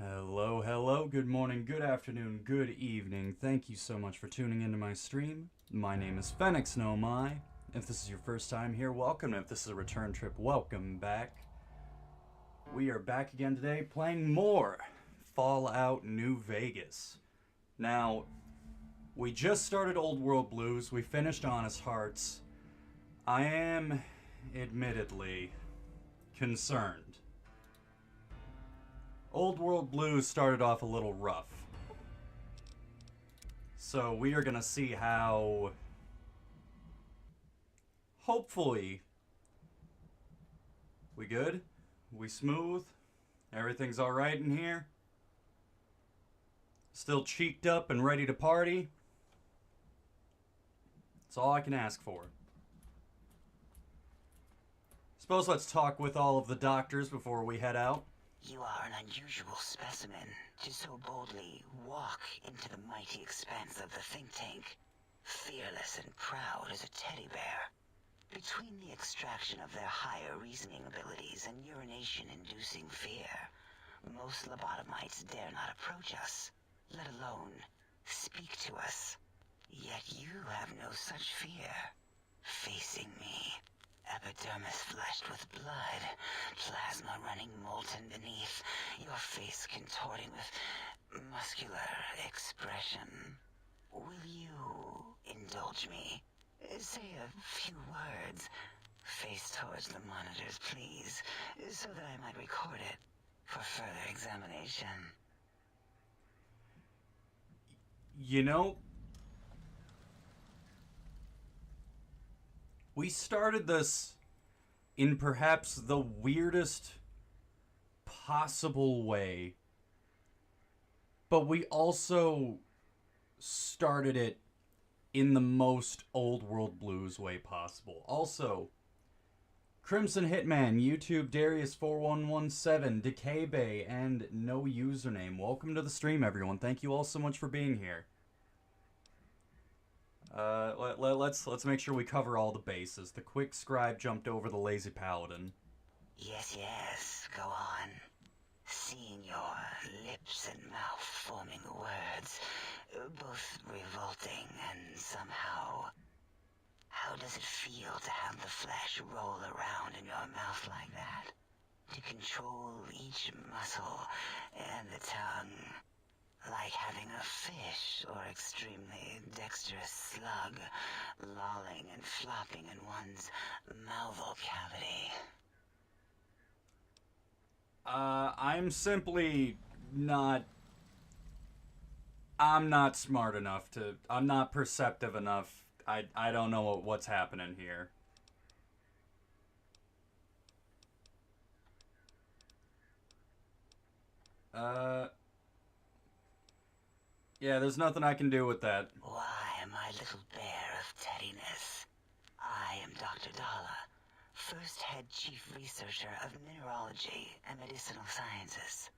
Hello, hello, good morning, good afternoon, good evening. Thank you so much for tuning into my stream. My name is Fennex, no my. If this is your first time here, welcome. If this is a return trip, welcome back. We are back again today playing more Fallout New Vegas. Now, we just started Old World Blues, we finished Honest Hearts. I am, admittedly, concerned. Old World Blues started off a little rough. So we are gonna see how, hopefully, we good? We smooth? Everything's alright in here? Still cheeked up and ready to party? That's all I can ask for. Suppose let's talk with all of the doctors before we head out. You are an unusual specimen to so boldly walk into the mighty expanse of the think tank, fearless and proud as a teddy bear. Between the extraction of their higher reasoning abilities and urination-inducing fear, most lobotomites dare not approach us, let alone speak to us. Yet you have no such fear. Facing me, epidermis flushed with blood, plasma running molten beneath, your face contorting with muscular expression. Will you indulge me? Say a few words. Face towards the monitors, please, so that I might record it for further examination. You know, we started this in perhaps the weirdest possible way, but we also started it in the most Old World Blues way possible. Also, Crimson Hitman, YouTube, Darius4117, Decay Bay, and no username. Welcome to the stream, everyone. Thank you all so much for being here. Let's make sure we cover all the bases. The quick scribe jumped over the lazy paladin. Yes, go on. Seeing your lips and mouth forming the words, both revolting and somehow... How does it feel to have the flesh roll around in your mouth like that? To control each muscle and the tongue, like having a fish or extremely dexterous slug lolling and flopping in one's mouthal cavity. I'm simply not... I'm not smart enough to... I'm not perceptive enough. I don't know what's happening here. Yeah, there's nothing I can do with that. Why, my little bear of teddiness. I am Dr. Dalla, first head chief researcher of mineralogy and medicinal sciences.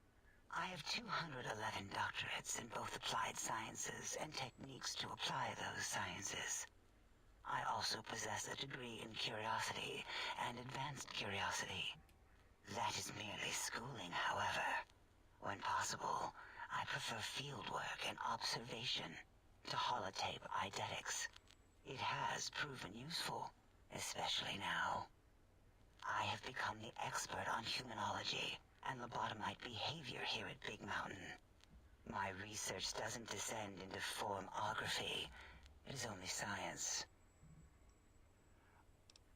I have 211 doctorates in both applied sciences and techniques to apply those sciences. I also possess a degree in curiosity and advanced curiosity. That is merely schooling, however. When possible, I prefer fieldwork and observation to holotape eidetics. It has proven useful, especially now. I have become the expert on humanology and lobotomite behavior here at Big Mountain. My research doesn't descend into formography. It is only science.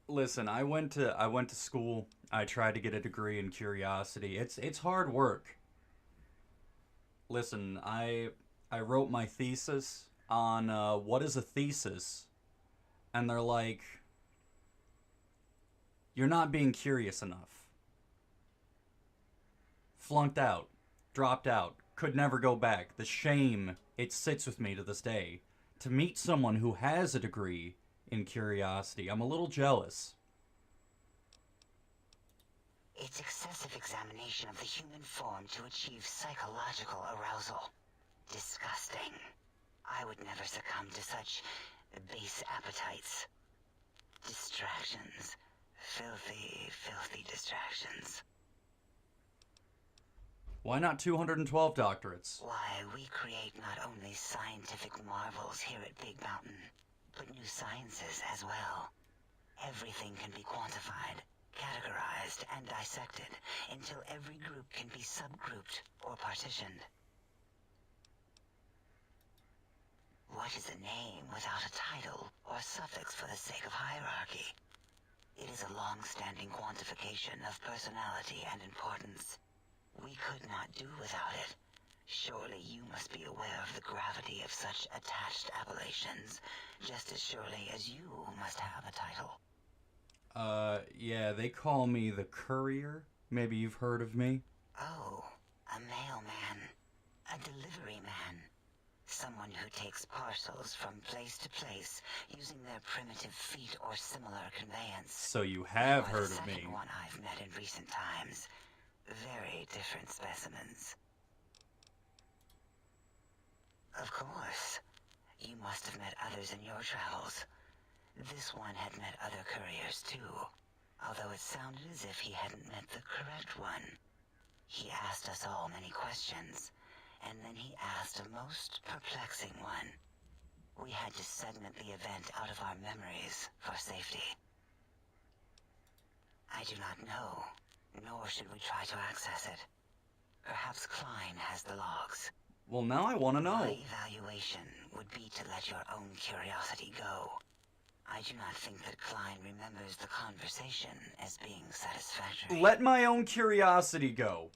Listen, I went to school. I tried to get a degree in curiosity. It's hard work. Listen, I wrote my thesis on what is a thesis, and they're like, you're not being curious enough. Flunked out, dropped out, could never go back. The shame, it sits with me to this day. To meet someone who has a degree in curiosity, I'm a little jealous. It's excessive examination of the human form to achieve psychological arousal. Disgusting. I would never succumb to such base appetites. Distractions. Filthy, filthy distractions. Why not 212 doctorates? Why, we create not only scientific marvels here at Big Mountain, but new sciences as well. Everything can be quantified, categorized, and dissected until every group can be subgrouped or partitioned. What is a name without a title or suffix for the sake of hierarchy? It is a long-standing quantification of personality and importance. We could not do without it. Surely you must be aware of the gravity of such attached appellations, just as surely as you must have a title. Yeah, they call me the Courier. Maybe you've heard of me? Oh, a mailman. A delivery man. Someone who takes parcels from place to place using their primitive feet or similar conveyance. So you have You are heard the of me. second one I've met in recent times. Very different specimens. Of course. You must have met others in your travels. This one had met other couriers too, although it sounded as if he hadn't met the correct one. He asked us all many questions, and then he asked a most perplexing one. We had to segment the event out of our memories for safety. I do not know, nor should we try to access it. Perhaps Klein has the logs. Well, now I want to know. My evaluation would be to let your own curiosity go. I do not think that Klein remembers the conversation as being satisfactory. Let my own curiosity go.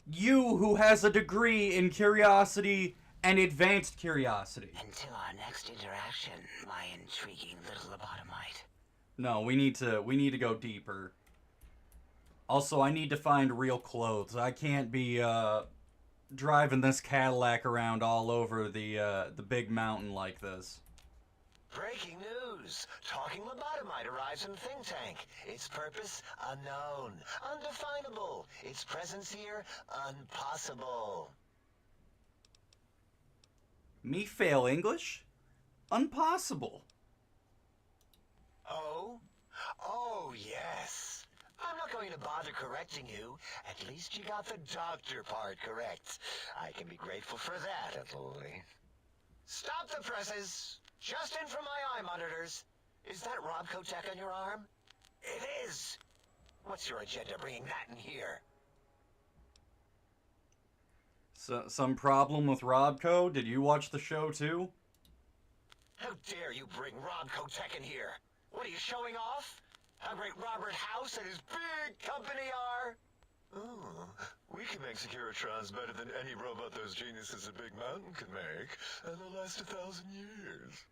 You, who has a degree in curiosity and advanced curiosity. Until our next interaction, my intriguing little lobotomite. No, we need to go deeper. Also, I need to find real clothes. I can't be driving this Cadillac around all over the big mountain like this. Breaking news! Talking lobotomite arrives in Think Tank. Its purpose, unknown. Undefinable. Its presence here, impossible. Me fail English? Impossible. Oh? Oh, yes. I'm not going to bother correcting you. At least you got the doctor part correct. I can be grateful for that, at least. Stop the presses! Just in from my eye monitors. Is that Robco tech on your arm? It is. What's your agenda bringing that in here? So, some problem with Robco? Did you watch the show too? How dare you bring Robco tech in here? What are you showing off? How great Robert House and his big company are? Oh, we can make Securitrons better than any robot those geniuses at Big Mountain can make, and they'll last 1,000 years.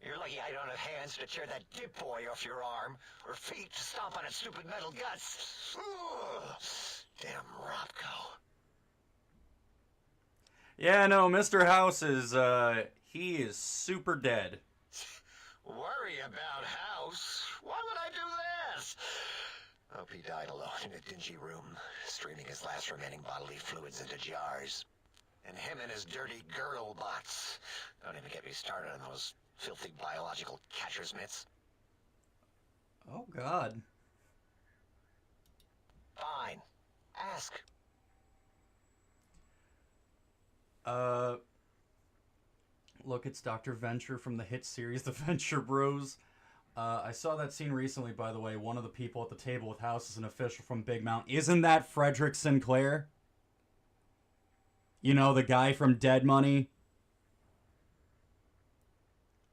You're lucky I don't have hands to tear that dip boy off your arm, or feet to stomp on its stupid metal guts. Ugh. Damn Robco. Yeah, no, Mr. House is, he is super dead. Worry about House? Why would I do this? Hope he died alone in a dingy room, streaming his last remaining bodily fluids into jars. And him and his dirty girdle bots. Don't even get me started on those filthy biological catcher's mitts. Oh, God. Fine. Ask. Look, it's Dr. Venture from the hit series The Venture Bros. I saw that scene recently, by the way. One of the people at the table with House is an official from Big Mountain. Isn't that Frederick Sinclair? You know, the guy from Dead Money?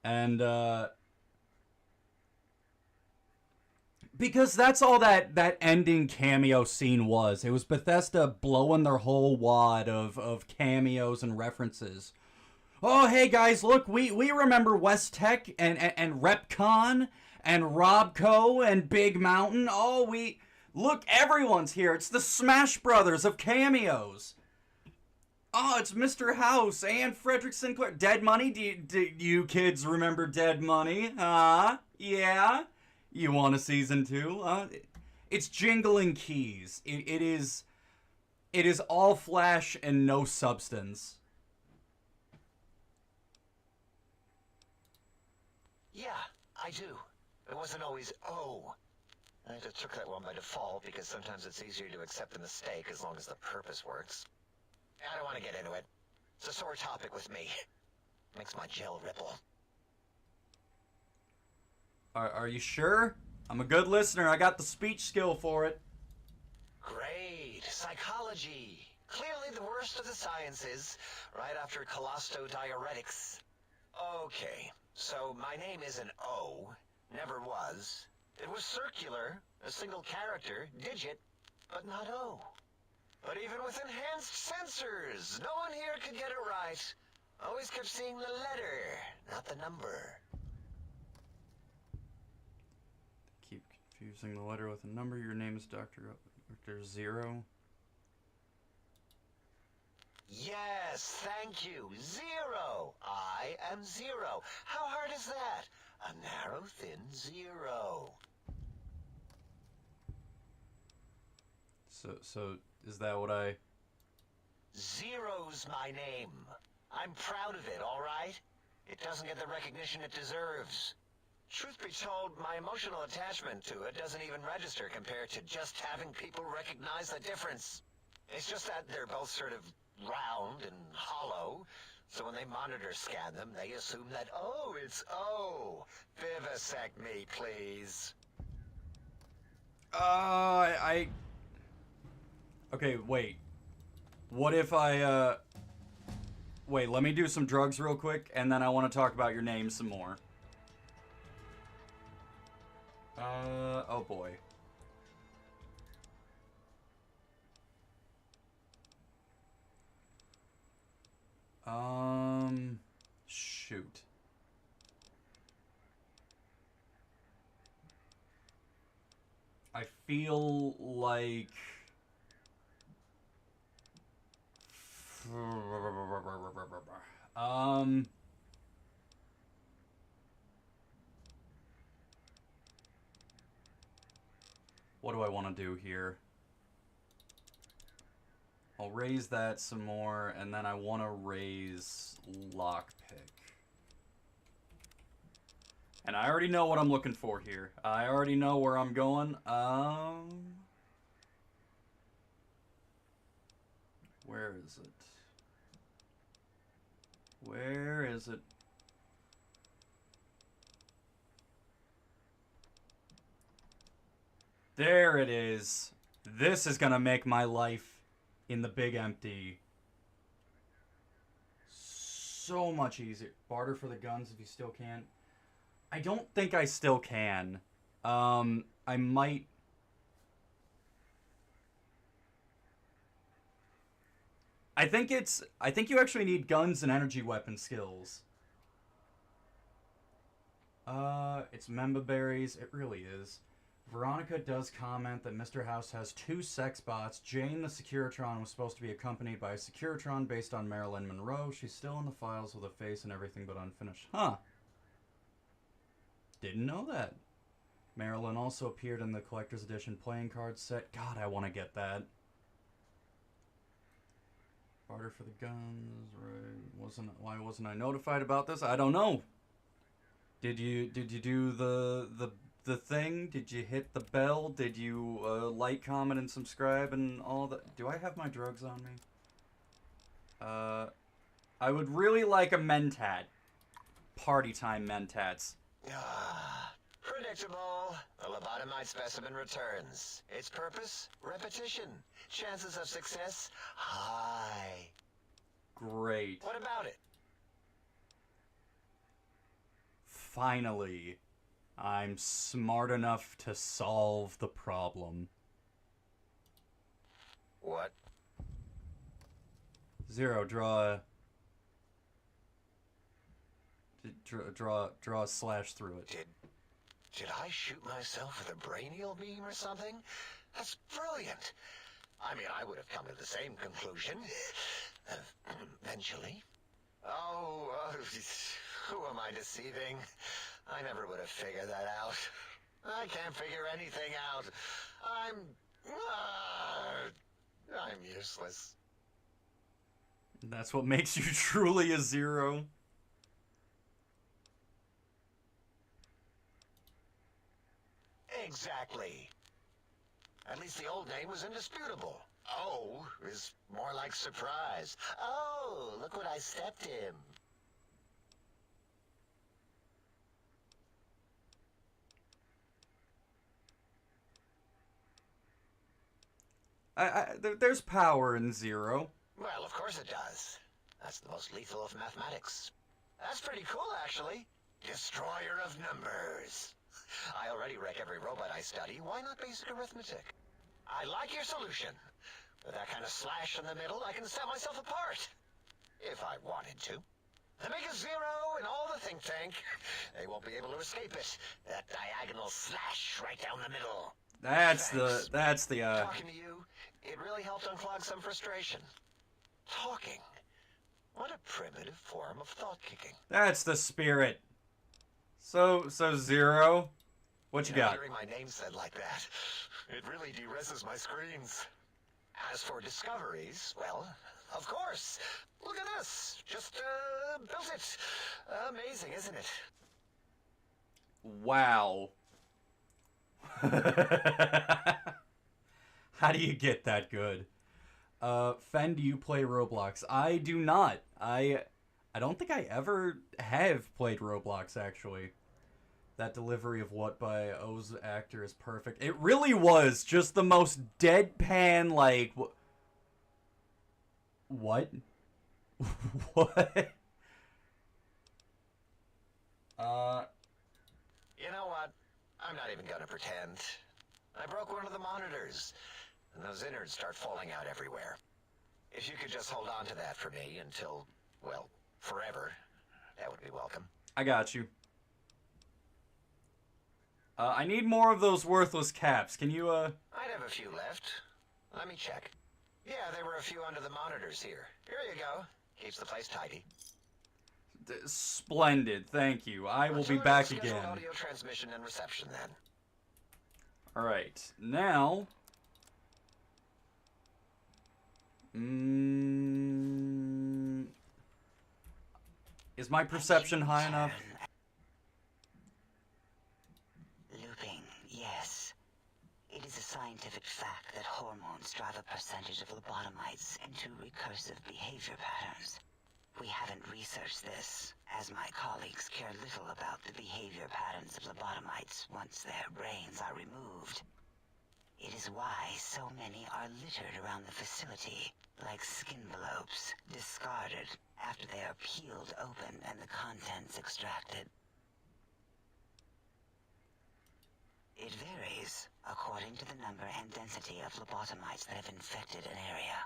And, because that's all that ending cameo scene was. It was Bethesda blowing their whole wad of cameos and references. Oh, hey guys, look, we remember West Tech and Repcon and Robco and Big Mountain. Oh, look, everyone's here. It's the Smash Brothers of cameos. Oh, it's Mr. House and Frederick Sinclair. Dead Money? Do you kids remember Dead Money? Yeah? You want a season 2? It's jingling keys. It is all flash and no substance. Yeah, I do. It wasn't always oh. I just took that one by default because sometimes it's easier to accept a mistake as long as the purpose works. I don't want to get into it. It's a sore topic with me. Makes my gel ripple. Are you sure? I'm a good listener. I got the speech skill for it. Great. Psychology. Clearly the worst of the sciences, right after colostodiuretics. Okay, so my name is an O. Never was. It was circular, a single character, digit, but not O. But even with enhanced sensors, no one here could get it right. Always kept seeing the letter, not the number. Keep confusing the letter with a number. Your name is Dr. Zero. Yes, thank you. Zero. I am zero. How hard is that? A narrow, thin zero. So is that what I... Zero's my name. I'm proud of it, all right? It doesn't get the recognition it deserves. Truth be told, my emotional attachment to it doesn't even register compared to just having people recognize the difference. It's just that they're both sort of round and hollow, so when they monitor scan them, they assume that, oh, it's O. Vivisect me, please. Okay, wait. What if I, Wait, let me do some drugs real quick, and then I want to talk about your name some more. Oh boy. Shoot. I feel like... What do I want to do here? I'll raise that some more, and then I want to raise lockpick. And I already know what I'm looking for here. I already know where I'm going. Where is it? Where is it? There it is. This is gonna make my life in the big empty so much easier. Barter for the guns if you still can. I don't think I still can. I might... I think you actually need guns and energy weapon skills. It's Memba Berries. It really is. Veronica does comment that Mr. House has 2 sex bots. Jane the Securitron was supposed to be accompanied by a Securitron based on Marilyn Monroe. She's still in the files with a face and everything but unfinished. Huh. Didn't know that. Marilyn also appeared in the Collector's Edition playing card set. God, I want to get that. Barter for the guns, right? Why wasn't I notified about this? I don't know. Did you do the thing? Did you hit the bell? Did you like, comment, and subscribe and all that? Do I have my drugs on me? I would really like a mentat. Party time mentats. Predictable. The lobotomized specimen returns. Its purpose? Repetition. Chances of success? High. Great. What about it? Finally, I'm smart enough to solve the problem. What? Zero, draw a slash through it. Did I shoot myself with a brainial beam or something? That's brilliant. I mean, I would have come to the same conclusion. Eventually. Oh, who am I deceiving? I never would have figured that out. I can't figure anything out. I'm useless. That's what makes you truly a zero. Exactly. At least the old name was indisputable. O is more like surprise. Oh, look what I stepped in. There's power in zero. Well, of course it does. That's the most lethal of mathematics. That's pretty cool, actually. Destroyer of numbers. I already wreck every robot I study. Why not basic arithmetic? I like your solution. With that kind of slash in the middle, I can set myself apart. If I wanted to. The biggest zero in all the think tank. They won't be able to escape it. That diagonal slash right down the middle. That's Thanks. the Talking to you, it really helped unclog some frustration. Talking. What a primitive form of thought kicking. That's the spirit. So Zero, what you got? Hearing my name said like that, it really de-reses my screens. As for discoveries, well, of course. Look at this. Just, built it. Amazing, isn't it? Wow. How do you get that good? Fen, do you play Roblox? I do not. I don't think I ever have played Roblox, actually. That delivery of what by O's actor is perfect. It really was just the most deadpan, like... What? What? You know what? I'm not even gonna pretend. I broke one of the monitors, and those innards start falling out everywhere. If you could just hold on to that for me until, well, forever, that would be welcome. I got you. I need more of those worthless caps. Can you, I'd have a few left. Let me check. Yeah, there were a few under the monitors here. Here you go. Keeps the place tidy. Splendid, thank you. I will be Let's back schedule again. Audio transmission and reception then. Alright, now... Is my perception high enough? Looping, yes. It is a scientific fact that hormones drive a percentage of lobotomites into recursive behavior patterns. We haven't researched this, as my colleagues care little about the behavior patterns of lobotomites once their brains are removed. It is why so many are littered around the facility, like skinvelopes, discarded after they are peeled open and the contents extracted. It varies according to the number and density of lobotomites that have infected an area.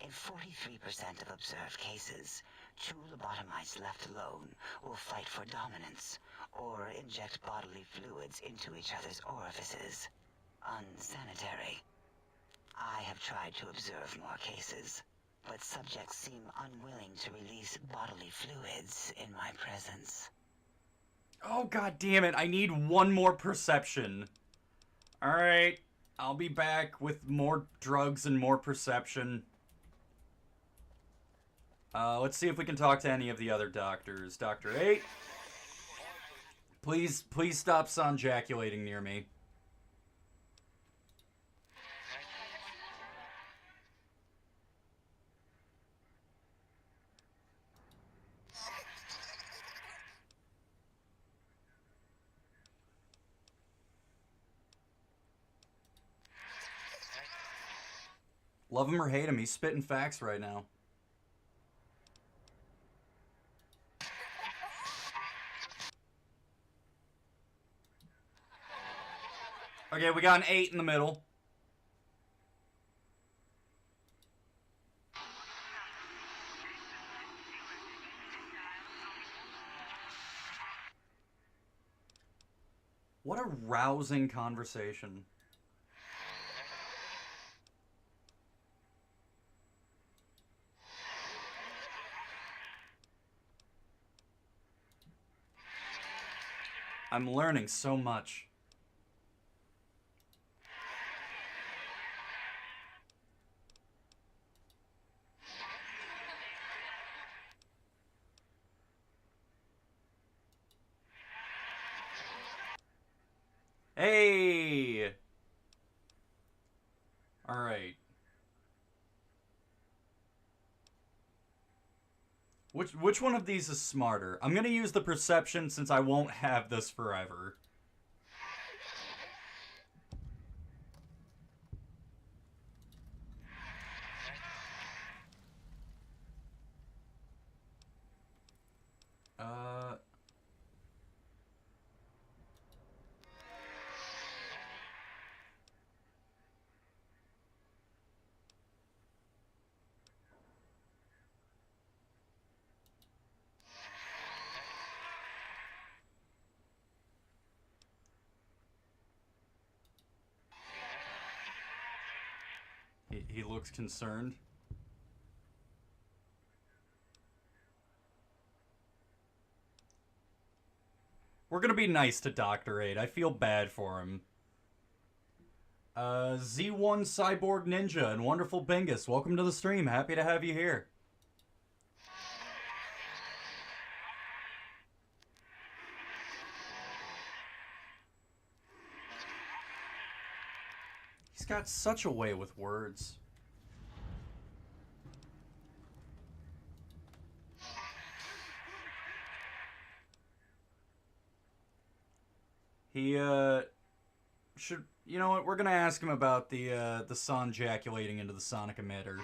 In 43% of observed cases, two lobotomites left alone will fight for dominance or inject bodily fluids into each other's orifices. Unsanitary. I have tried to observe more cases, but subjects seem unwilling to release bodily fluids in my presence. Oh, god damn it, I need one more perception. Alright, I'll be back with more drugs and more perception. Let's see if we can talk to any of the other doctors. Dr. 8? Please stop sonjaculating near me. Love him or hate him, he's spitting facts right now. Okay, we got an 8 in the middle. What a rousing conversation. I'm learning so much. Hey! Alright. Which one of these is smarter? I'm gonna use the perception since I won't have this forever. He looks concerned. We're gonna be nice to Dr. 8. I feel bad for him. Z1 Cyborg Ninja and Wonderful Bingus, welcome to the stream. Happy to have you here. He's got such a way with words. He, should... You know what? We're gonna ask him about the sun ejaculating into the sonic emitter.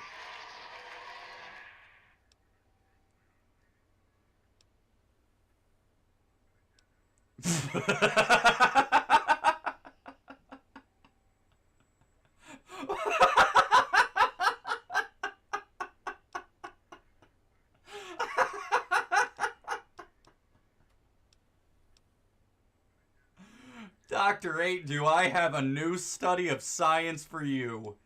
Dr. 8, do I have a new study of science for you?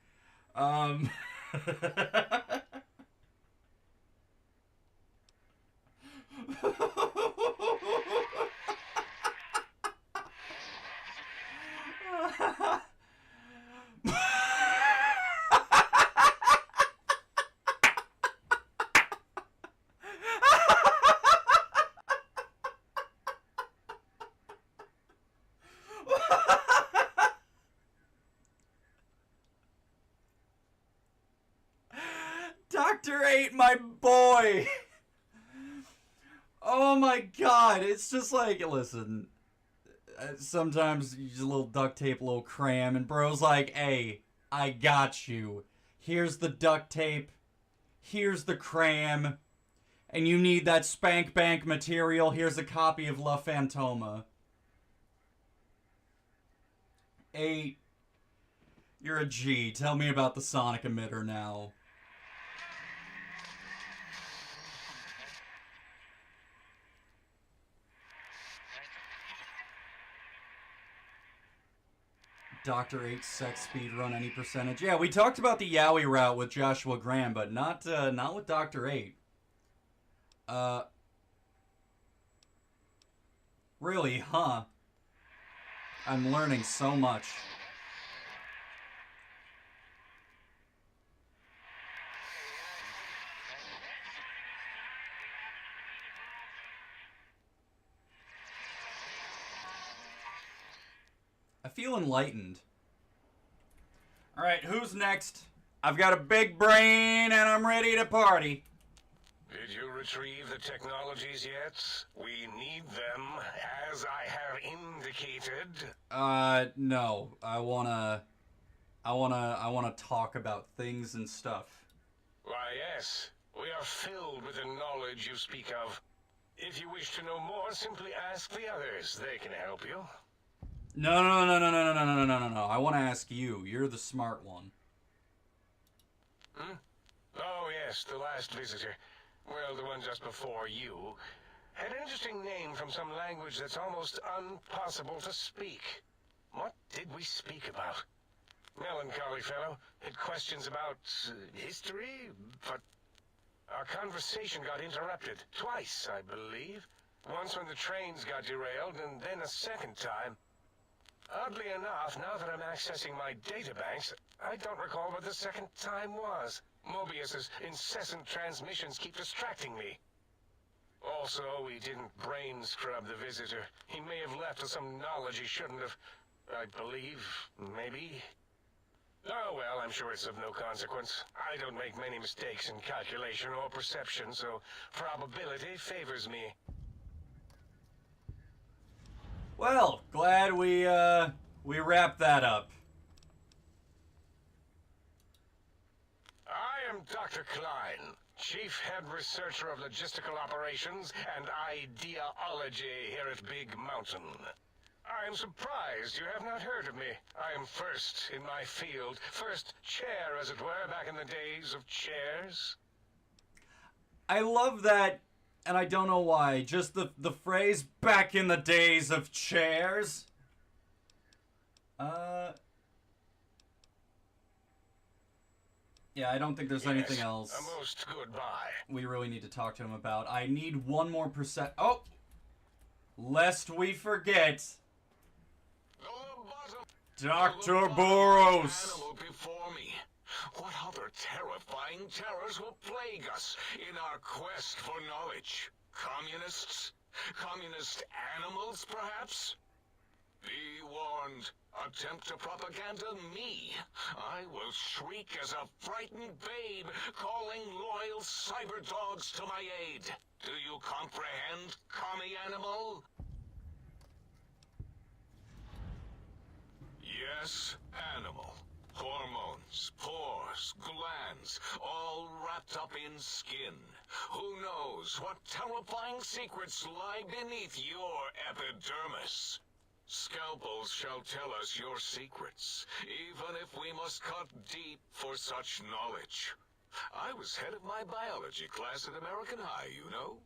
Dr. 8, my boy! Oh my god, it's just like, listen, sometimes you just a little duct tape, a little cram, and bro's like, hey, I got you. Here's the duct tape, here's the cram, and you need that spank bank material, here's a copy of La Fantoma. 8, you're a G, tell me about the sonic emitter now. Dr. 8 sex speed run any percentage. Yeah, we talked about the Yowie route with Joshua Graham, but not with Dr. 8. Really, huh? I'm learning so much. I feel enlightened. Alright, who's next? I've got a big brain and I'm ready to party. Did you retrieve the technologies yet? We need them, as I have indicated. No. I wanna talk about things and stuff. Why, yes. We are filled with the knowledge you speak of. If you wish to know more, simply ask the others. They can help you. No. I want to ask you. You're the smart one. Hmm? Oh, yes, the last visitor. Well, the one just before you. Had an interesting name from some language that's almost impossible to speak. What did we speak about? Melancholy fellow. Had questions about history, but our conversation got interrupted. Twice, I believe. Once when the trains got derailed, and then a second time. Oddly enough, now that I'm accessing my databanks, I don't recall what the second time was. MOBIUS's incessant transmissions keep distracting me. Also, we didn't brain scrub the visitor. He may have left with some knowledge he shouldn't have. I believe, maybe. Oh, well, I'm sure it's of no consequence. I don't make many mistakes in calculation or perception, so probability favors me. Well, glad we wrapped that up. I am Dr. Klein, Chief Head Researcher of Logistical Operations and Ideology here at Big Mountain. I am surprised you have not heard of me. I am first in my field, first chair, as it were, back in the days of chairs. I love that, and I don't know why, just the phrase, back in the days of chairs. Yeah, I don't think there's anything else A most goodbye. we really need to talk to him about. I need one more percent. Oh! Lest we forget. Dr. Boros! Animal before me. What other terrifying terrors will plague us in our quest for knowledge? Communists? Communist animals, perhaps? Be warned. Attempt to propaganda me. I will shriek as a frightened babe, calling loyal cyber dogs to my aid. Do you comprehend, commie animal? Yes, animal. Hormones, pores, glands, all wrapped up in skin. Who knows what terrifying secrets lie beneath your epidermis? Scalpels shall tell us your secrets, even if we must cut deep for such knowledge. I was head of my biology class at American High, you know?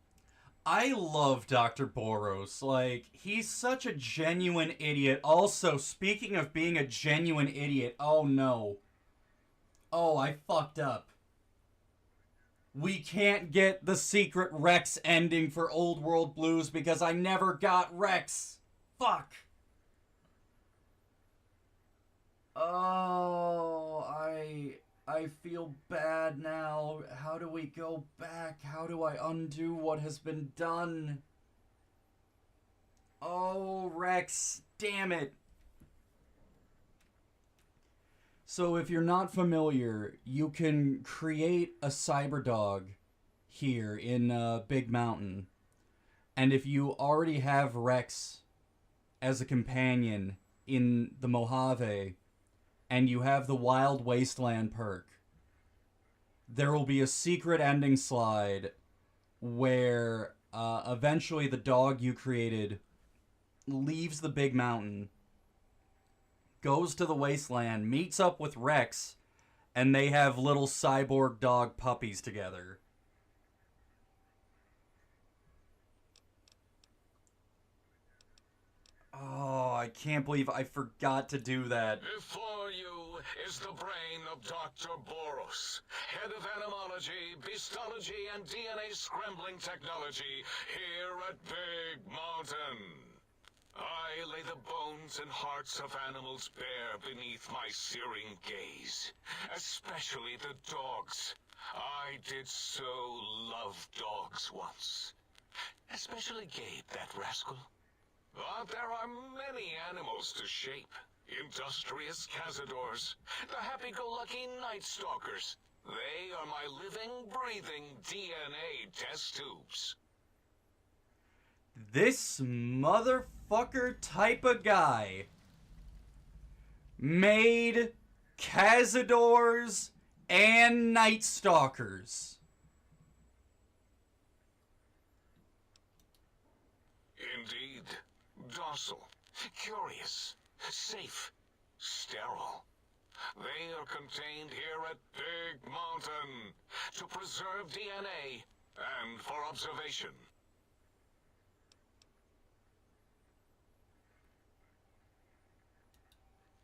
I love Dr. Boros. Like, he's such a genuine idiot. Also, speaking of being a genuine idiot, oh no. Oh, I fucked up. We can't get the secret Rex ending for Old World Blues because I never got Rex. Fuck. Oh, I feel bad now. How do we go back? How do I undo what has been done? Oh, Rex, damn it. So if you're not familiar, you can create a cyberdog here in Big Mountain. And if you already have Rex as a companion in the Mojave, and you have the Wild Wasteland perk, there will be a secret ending slide where eventually the dog you created leaves the Big Mountain, goes to the Wasteland, meets up with Rex, and they have little cyborg dog puppies together. Oh, I can't believe I forgot to do that. Before you is the brain of Dr. Boros, head of animology, beastology, and DNA scrambling technology here at Big Mountain. I lay the bones and hearts of animals bare beneath my searing gaze, especially the dogs. I did so love dogs once. Especially Gabe, that rascal. But there are many animals to shape. Industrious cazadors, the happy-go-lucky night stalkers. They are my living, breathing DNA test tubes. This motherfucker type of guy made cazadors and night stalkers. Indeed. Docile, curious, safe, sterile. They are contained here at Big Mountain to preserve DNA and for observation.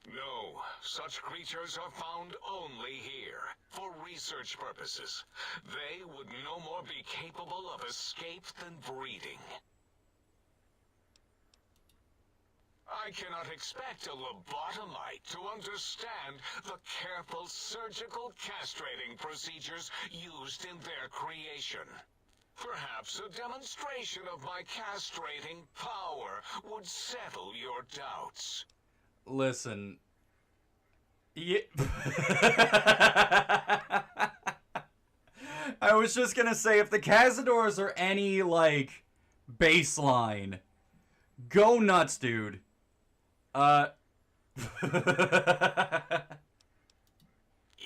No, such creatures are found only here, for research purposes. They would no more be capable of escape than breeding. I cannot expect a lobotomite to understand the careful surgical castrating procedures used in their creation. Perhaps a demonstration of my castrating power would settle your doubts. Listen. Yeah. I was just gonna say, if the Cazadors are any, like, baseline, go nuts, dude.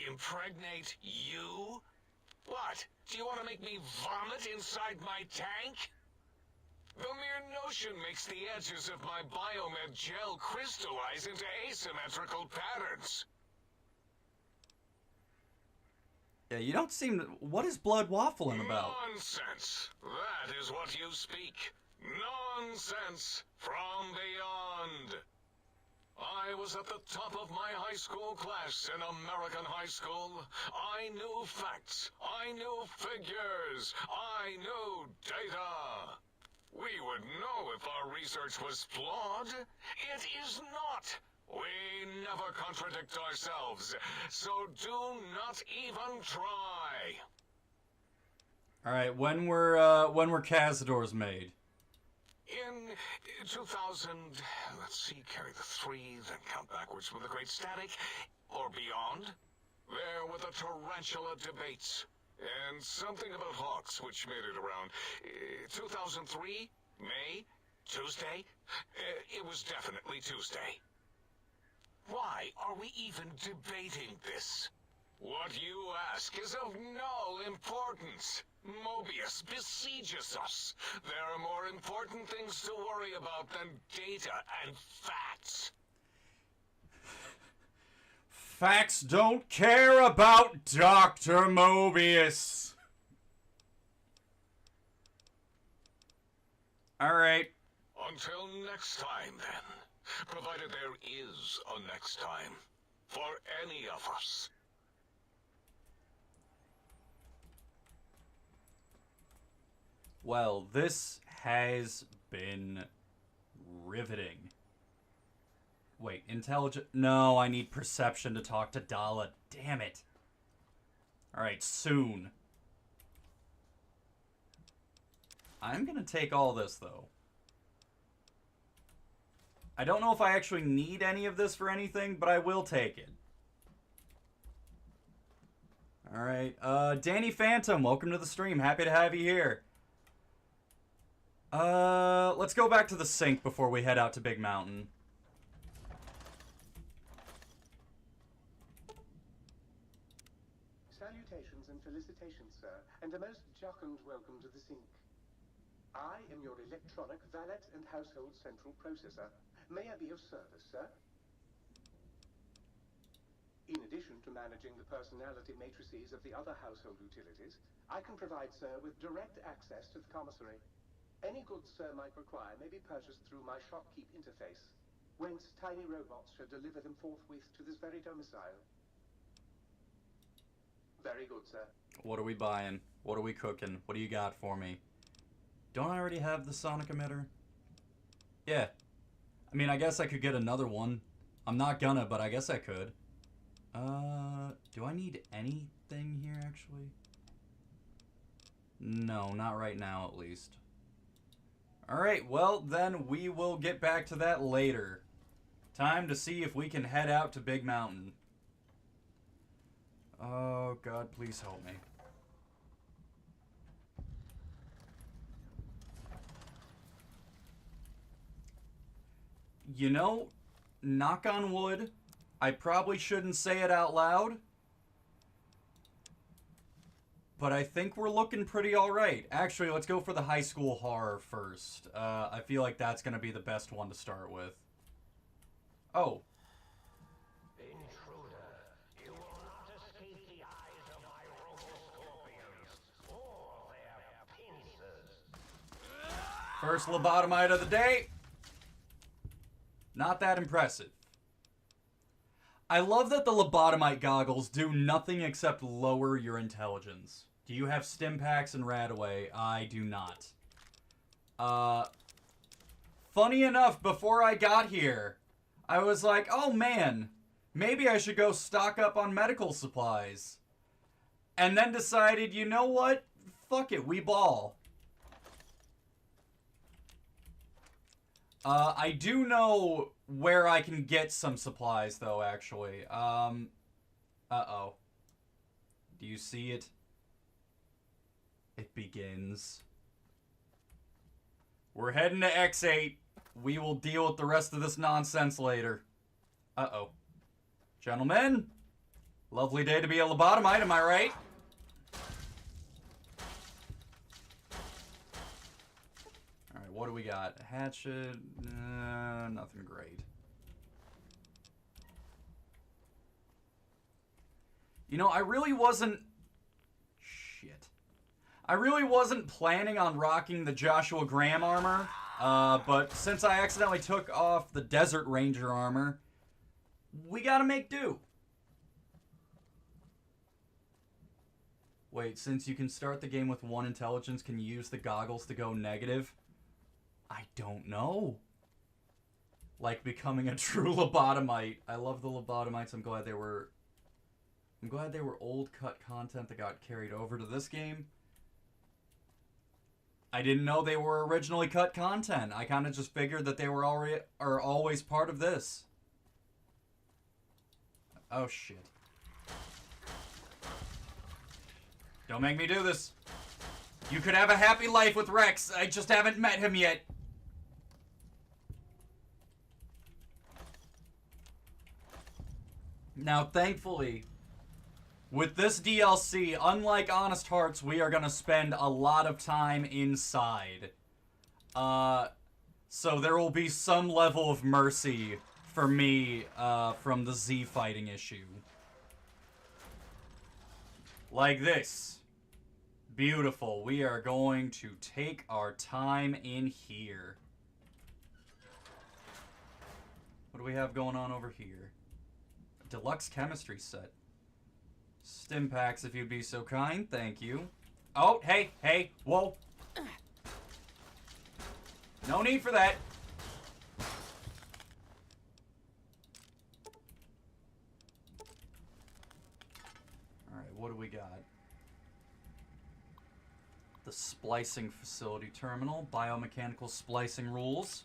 Impregnate you? What? Do you want to make me vomit inside my tank? The mere notion makes the edges of my biomed gel crystallize into asymmetrical patterns. Yeah, you don't seem to... What is Blood waffling about? Nonsense. That is what you speak. Nonsense from beyond. I was at the top of my high school class in American high school. I knew facts. I knew figures. I knew data. We would know if our research was flawed. It is not. We never contradict ourselves, so do not even try. All right, when were Cazadors made? In 2000, let's see, carry the 3, then count backwards with the Great Static, or beyond. There were the tarantula debates, and something about hawks, which made it around 2003, May, Tuesday. It was definitely Tuesday. Why are we even debating this? What you ask is of no importance. MOBIUS besieges us. There are more important things to worry about than data and facts. Facts don't care about Dr. Mobius. All right. Until next time, then. Provided there is a next time. For any of us. Well, this has been riveting. Wait, intelligent? No, I need perception to talk to Dala. Damn it. Alright, soon. I'm gonna take all this, though. I don't know if I actually need any of this for anything, but I will take it. Alright, Danny Phantom, welcome to the stream. Happy to have you here. Let's go back to the sink before we head out to Big Mountain. Salutations and felicitations, sir, and a most jocund welcome to the sink. I am your electronic valet and household central processor. May I be of service, sir? In addition to managing the personality matrices of the other household utilities, I can provide sir with direct access to the commissary. Any goods sir might require may be purchased through my shopkeep interface, whence tiny robots shall deliver them forthwith to this very domicile. Very good, sir. What are we buying? What are we cooking? What do you got for me? Don't I already have the sonic emitter? Yeah. I mean, I guess I could get another one. I'm not gonna, but I guess I could. Do I need anything here, actually? No, not right now, at least. Alright, well, then we will get back to that later. Time to see if we can head out to Big Mountain. Oh, God, please help me. You know, knock on wood, I probably shouldn't say it out loud, but I think we're looking pretty alright. Actually, let's go for the high school horror first. I feel like that's going to be the best one to start with. Oh. Intruder, you will not escape the eyes of my robo-scorpions or their pincers. First lobotomite of the day. Not that impressive. I love that the lobotomite goggles do nothing except lower your intelligence. Do you have stim packs and Radaway? I do not. Funny enough, before I got here, I was like, oh man, maybe I should go stock up on medical supplies. And then decided, you know what? Fuck it, we ball. I do know where I can get some supplies, though, actually. Uh-oh. Do you see it? It begins. We're heading to X8. We will deal with the rest of this nonsense later. Uh-oh. Gentlemen, lovely day to be a lobotomite, am I right? Alright, what do we got? Hatchet? Nothing great. You know, I really wasn't planning on rocking the Joshua Graham armor, but since I accidentally took off the Desert Ranger armor, we gotta make do. Wait, since you can start the game with 1 intelligence, can you use the goggles to go negative? I don't know. Like becoming a true lobotomite. I love the lobotomites. I'm glad they were old cut content that got carried over to this game. I didn't know they were originally cut content. I kind of just figured that they were always part of this. Oh, shit. Don't make me do this. You could have a happy life with Rex. I just haven't met him yet. Now, thankfully, with this DLC, unlike Honest Hearts, we are going to spend a lot of time inside. So there will be some level of mercy for me from the Z fighting issue. Like this. Beautiful. We are going to take our time in here. What do we have going on over here? Deluxe chemistry set. Stim packs, if you'd be so kind. Thank you. Oh, hey, hey, whoa. No need for that. Alright, what do we got? The splicing facility terminal. Biomechanical splicing rules.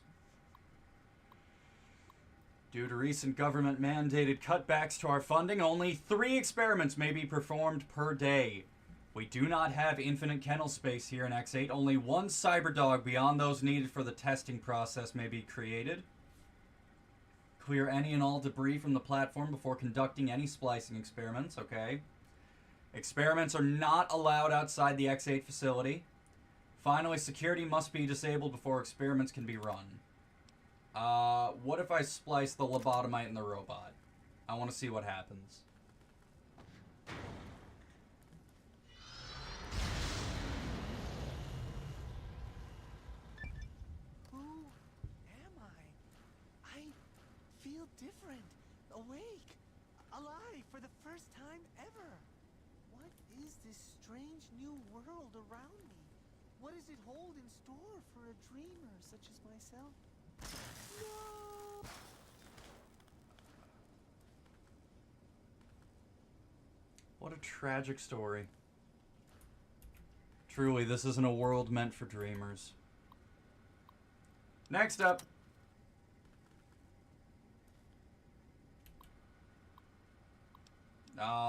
Due to recent government-mandated cutbacks to our funding, only 3 experiments may be performed per day. We do not have infinite kennel space here in X8. Only 1 cyberdog beyond those needed for the testing process may be created. Clear any and all debris from the platform before conducting any splicing experiments. Okay. Experiments are not allowed outside the X8 facility. Finally, security must be disabled before experiments can be run. What if I splice the lobotomite and the robot? I want to see what happens. Who am I? I feel different, awake, alive for the first time ever. What is this strange new world around me? What does it hold in store for a dreamer such as myself? No! What a tragic story. Truly, this isn't a world meant for dreamers. Next up.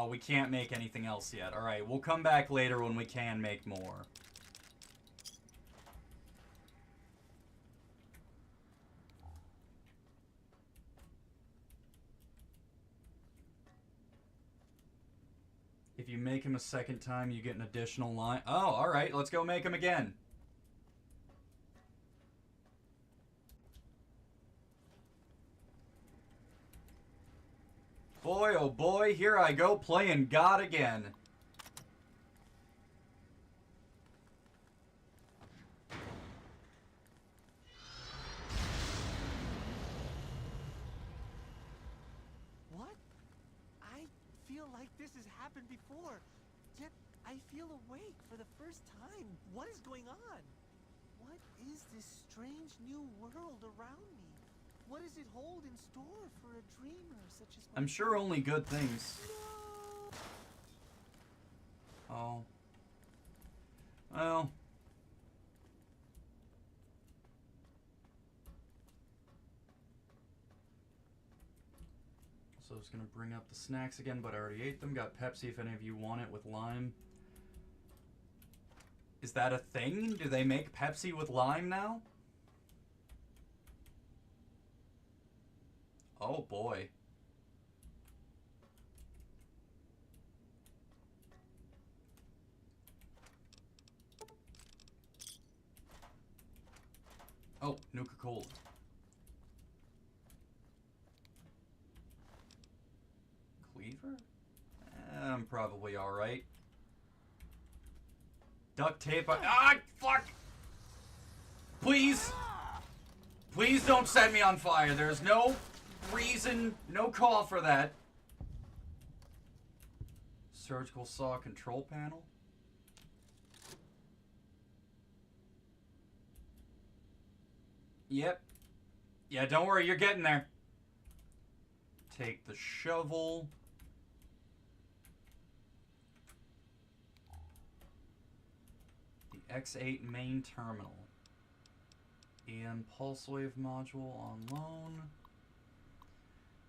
We can't make anything else yet. Alright, we'll come back later when we can make more. If you make him a second time, you get an additional line. Oh, alright, let's go make him again. Boy, oh boy, here I go playing God again. What? I feel like this has happened before, yet I feel awake for the first time. What is going on? What is this strange new world around me? What does it hold in store for a dreamer such as myself? I'm sure only good things. No! Oh. Well. I was gonna bring up the snacks again, but I already ate them. Got Pepsi if any of you want it with lime. Is that a thing? Do they make Pepsi with lime now? Oh boy. Oh, Nuka-Cola. Cleaver? I'm probably alright. Duct tape. Ah, fuck! Please! Please don't set me on fire. There's no reason, no call for that. Surgical saw control panel. Yep. Yeah, don't worry, you're getting there. Take the shovel. The X8 main terminal. EM pulse wave module on loan.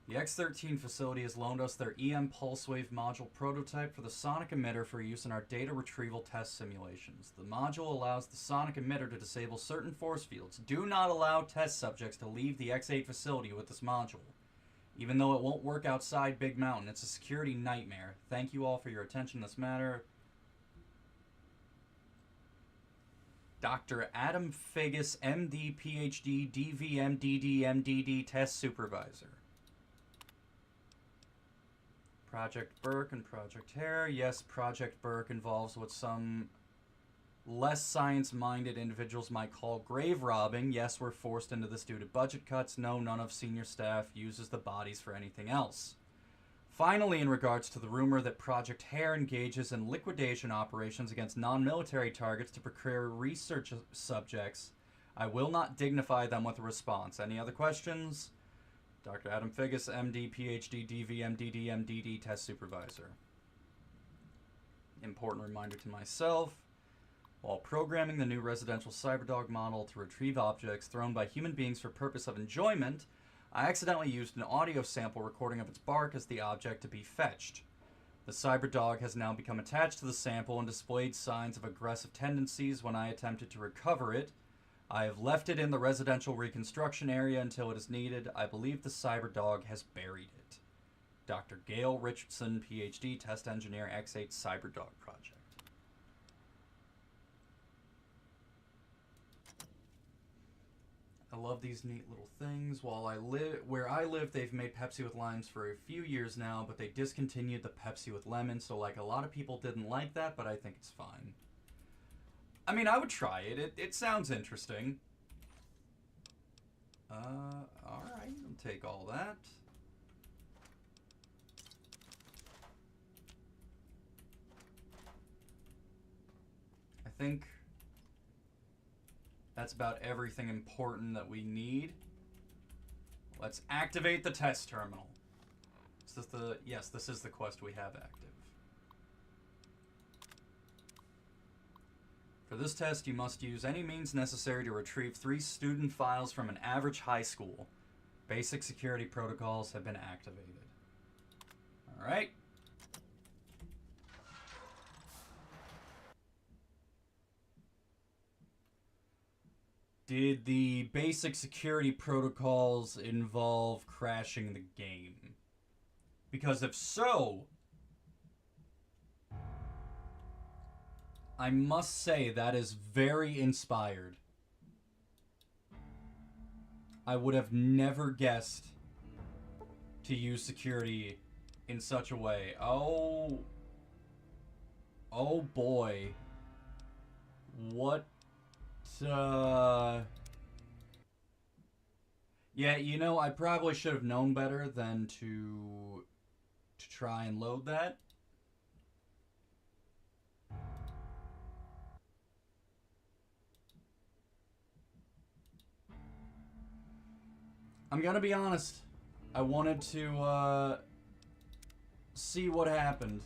The X13 facility has loaned us their EM pulse wave module prototype for the sonic emitter for use in our data retrieval test simulations. The module allows the sonic emitter to disable certain force fields. Do not allow test subjects to leave the X8 facility with this module. Even though it won't work outside Big Mountain, it's a security nightmare. Thank you all for your attention in this matter. Dr. Adam Figgis, MD, PhD, DVM, DD, MDD, Test Supervisor. Project Burke and Project Hare. Yes, Project Burke involves what some less science-minded individuals might call grave robbing. Yes, we're forced into this due to budget cuts. No, none of senior staff uses the bodies for anything else. Finally, in regards to the rumor that Project Hare engages in liquidation operations against non-military targets to procure research subjects, I will not dignify them with a response. Any other questions? Dr. Adam Figgis, MD, PhD, DVM, DD, MDD, Test Supervisor. Important reminder to myself. While programming the new residential Cyberdog model to retrieve objects thrown by human beings for purpose of enjoyment, I accidentally used an audio sample recording of its bark as the object to be fetched. The Cyberdog has now become attached to the sample and displayed signs of aggressive tendencies when I attempted to recover it. I have left it in the residential reconstruction area until it is needed. I believe the Cyberdog has buried it. Dr. Gail Richardson, PhD, Test Engineer, X8 Cyberdog Project. I love these neat little things. Where I live, they've made Pepsi with limes for a few years now, but they discontinued the Pepsi with lemon, so like a lot of people didn't like that, but I think it's fine. I mean, I would try it. It sounds interesting. Alright, I'll take all that. I think that's about everything important that we need. Let's activate the test terminal. Is this the... Yes, this is the quest we have active. For this test, you must use any means necessary to retrieve 3 student files from an average high school. Basic security protocols have been activated. Alright. Did the basic security protocols involve crashing the game? Because if so, I must say that is very inspired. I would have never guessed to use security in such a way. Oh boy. What? Yeah, you know, I probably should have known better than to try and load that. I'm gonna be honest. I wanted to see what happened.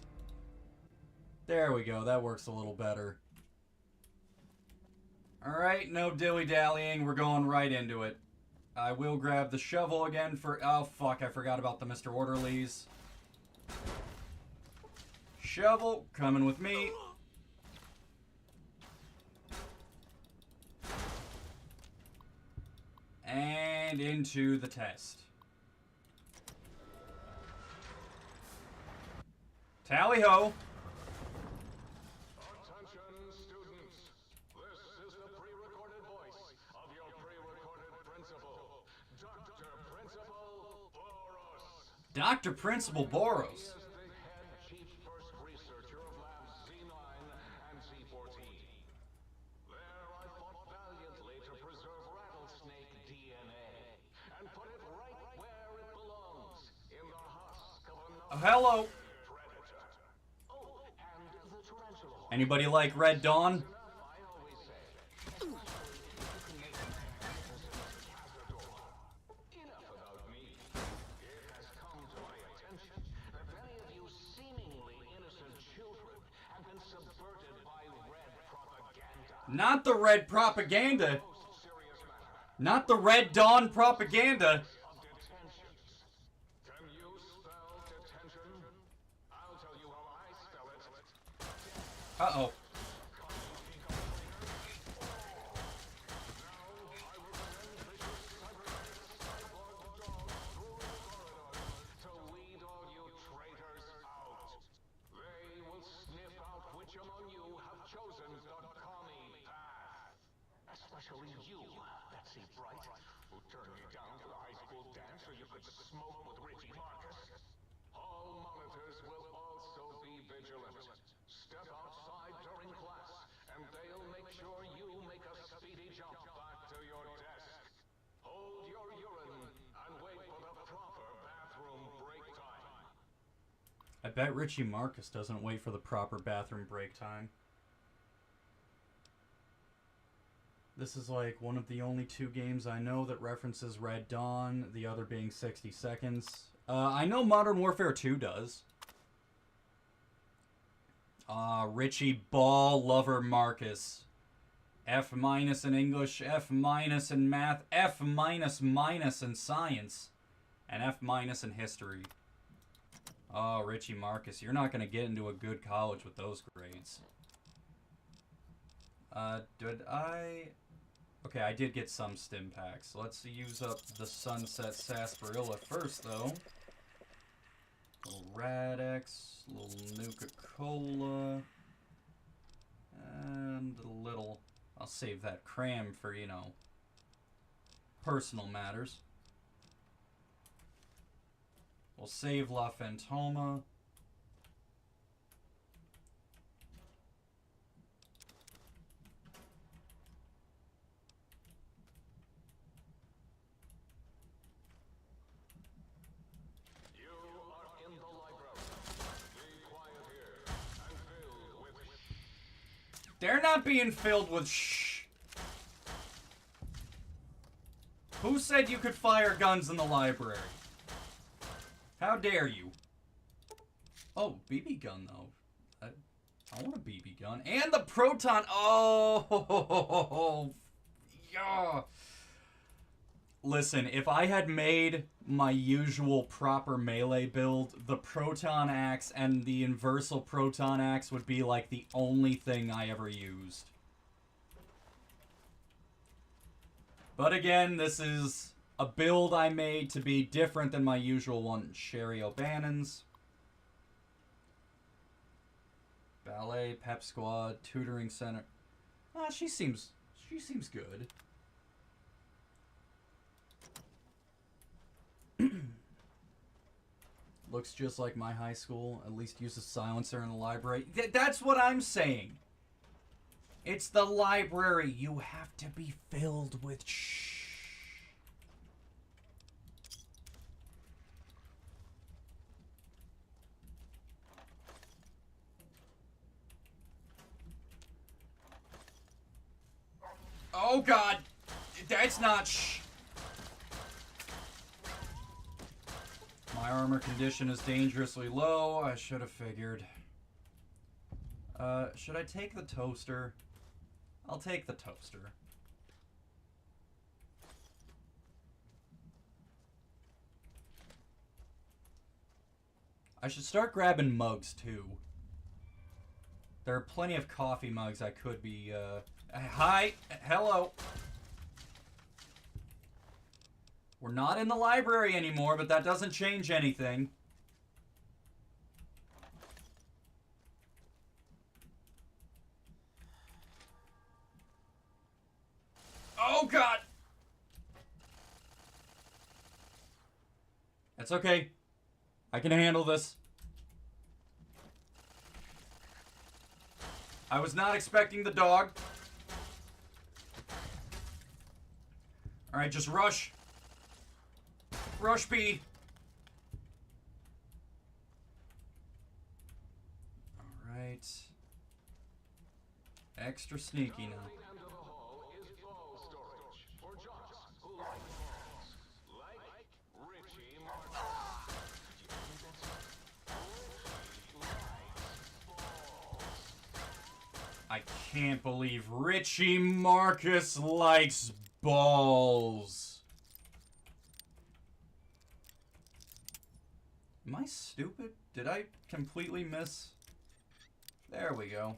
There we go. That works a little better. Alright, no dilly-dallying, we're going right into it. I will grab the shovel again for... Oh, fuck, I forgot about the Mr. Orderlies. Shovel, coming with me. And into the test. Tally-ho! Attention, students. This is the pre-recorded voice of your pre-recorded principal, Dr. Principal Boros. Dr. Principal Boros. He is the head chief first researcher of labs Z9 and Z14. There I fought valiantly to preserve rattlesnake DNA and put it right where it belongs, in the husk of another Hello. predator. Oh, and the tarantula. Anybody like Red Dawn? I always say, especially if you can make a man Cazador. Enough about me. It has come to my attention that many of you seemingly innocent children have been subverted by red propaganda. Not the Red Propaganda. Most serious matter Not the Red Dawn propaganda. of detentions. Can you spell detention? I'll tell you how I spell it. Uh-oh. To weed all you traitors out. They will sniff out which among you have chosen the commie path. Especially you, Betsy Bright, who turned me down to the high school dance so you could smoke with Richie Marcus. All monitors will also be vigilant. Step outside during class, and they'll make sure you make a speedy jump back to your desk. Hold your urine and wait for the proper bathroom break time. I bet Richie Marcus doesn't wait for the proper bathroom break time. This is like one of the only two games I know that references Red Dawn, the other being 60 Seconds. I know Modern Warfare 2 does. Richie Ball Lover Marcus. F- in English, F- in math, F- in science, and F- in history. Oh, Richie Marcus, you're not going to get into a good college with those grades. Did I... Okay, I did get some stim packs. Let's use up the Sunset Sarsaparilla first, though. Little Rad-X, little Nuka-Cola, and a little... I'll save that cram for, you know, personal matters. We'll save La Fantoma. You are in the library. Be quiet here and filled with They're not being filled with shh. Who said you could fire guns in the library? How dare you? Oh, BB gun though. I want a BB gun. And the proton. Oh, yeah. Listen, if I had made my usual proper melee build, the proton axe and the inversal proton axe would be like the only thing I ever used. But again, this is a build I made to be different than my usual one. Sherry O'Bannon's. Ballet, Pep Squad, Tutoring Center. She seems good. Looks just like my high school. At least uses silencer in the library. That's what I'm saying. It's the library. You have to be filled with shh. Oh God, that's not shh. My armor condition is dangerously low. I should have figured. Should I take the toaster? I'll take the toaster. I should start grabbing mugs, too. There are plenty of coffee mugs I could be, Hi! Hello! We're not in the library anymore, but that doesn't change anything. Oh, God! That's okay. I can handle this. I was not expecting the dog. Alright, just rush. Rush B. Alright. Extra sneaky now. I can't believe Richie Marcus likes balls. Am I stupid? Did I completely miss? There we go.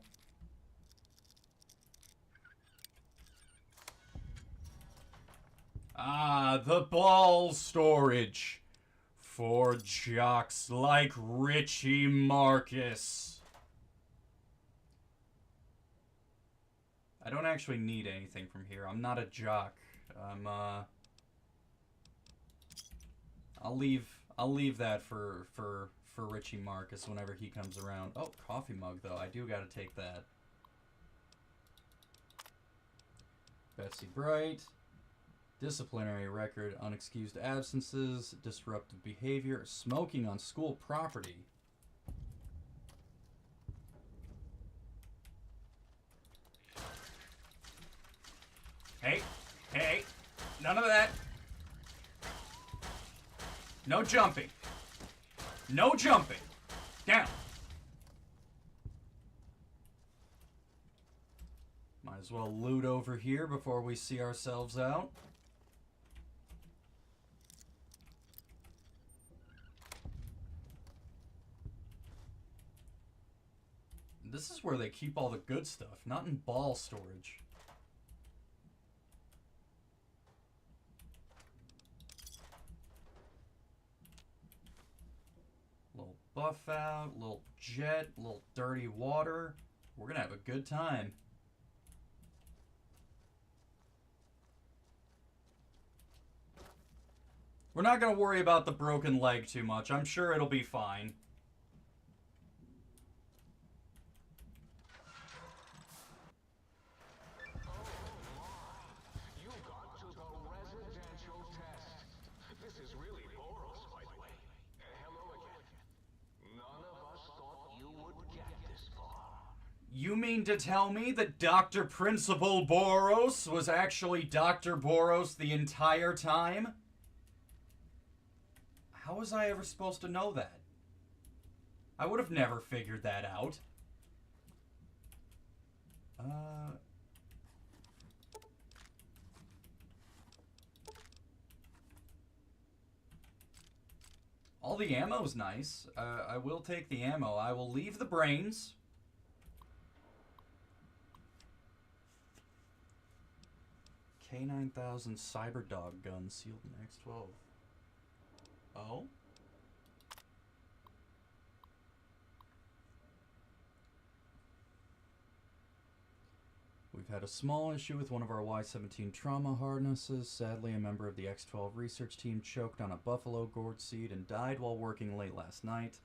Ah, the ball storage. For jocks like Richie Marcus. I don't actually need anything from here. I'm not a jock. I'll leave that for Richie Marcus whenever he comes around. Oh, coffee mug though. I do gotta take that. Betsy Bright. Disciplinary record, unexcused absences, disruptive behavior, smoking on school property. Hey, hey, none of that. No jumping. No jumping. Down. Might as well loot over here before we see ourselves out. This is where they keep all the good stuff, not in ball storage. Little buff out, little jet, little dirty water. We're gonna have a good time. We're not gonna worry about the broken leg too much. I'm sure it'll be fine. You mean to tell me that Dr. Principal Boros was actually Dr. Boros the entire time? How was I ever supposed to know that? I would have never figured that out. All the ammo's nice. I will take the ammo. I will leave the brains. K9000 Cyberdog gun sealed in X12. Oh? We've had a small issue with one of our Y-17 trauma harnesses. Sadly, a member of the X12 research team choked on a buffalo gourd seed and died while working late last night.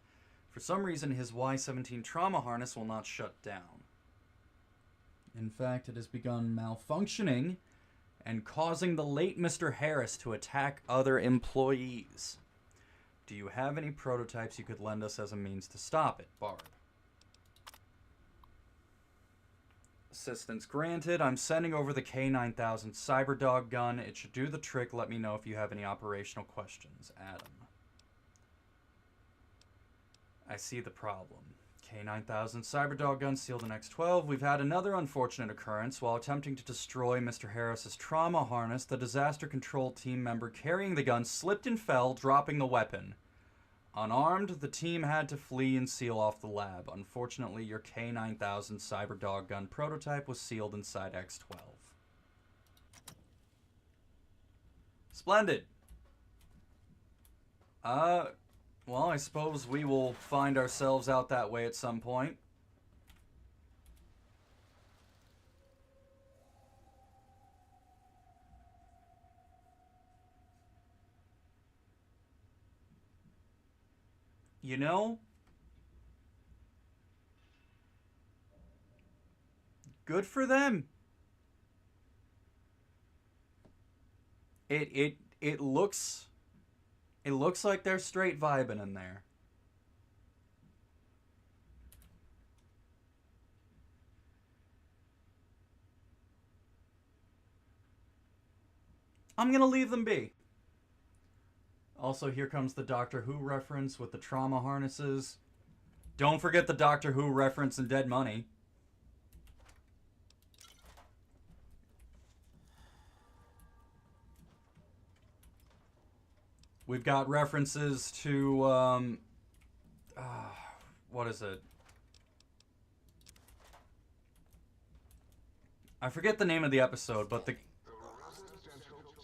For some reason, his Y-17 trauma harness will not shut down. In fact, it has begun malfunctioning and causing the late Mr. Harris to attack other employees. Do you have any prototypes you could lend us as a means to stop it, Barb? Assistance granted. I'm sending over the K9000 Cyberdog gun. It should do the trick. Let me know if you have any operational questions. Adam. I see the problem. K9000 Cyberdog gun sealed in X12. We've had another unfortunate occurrence. While attempting to destroy Mr. Harris's trauma harness, the disaster control team member carrying the gun slipped and fell, dropping the weapon. Unarmed, the team had to flee and seal off the lab. Unfortunately, your K9000 cyber dog gun prototype was sealed inside X12. Splendid. Well, I suppose we will find ourselves out that way at some point. You know, good for them. It looks like they're straight vibing in there. I'm gonna leave them be. Also, here comes the Doctor Who reference with the trauma harnesses. Don't forget the Doctor Who reference in Dead Money. We've got references to, what is it? I forget the name of the episode, but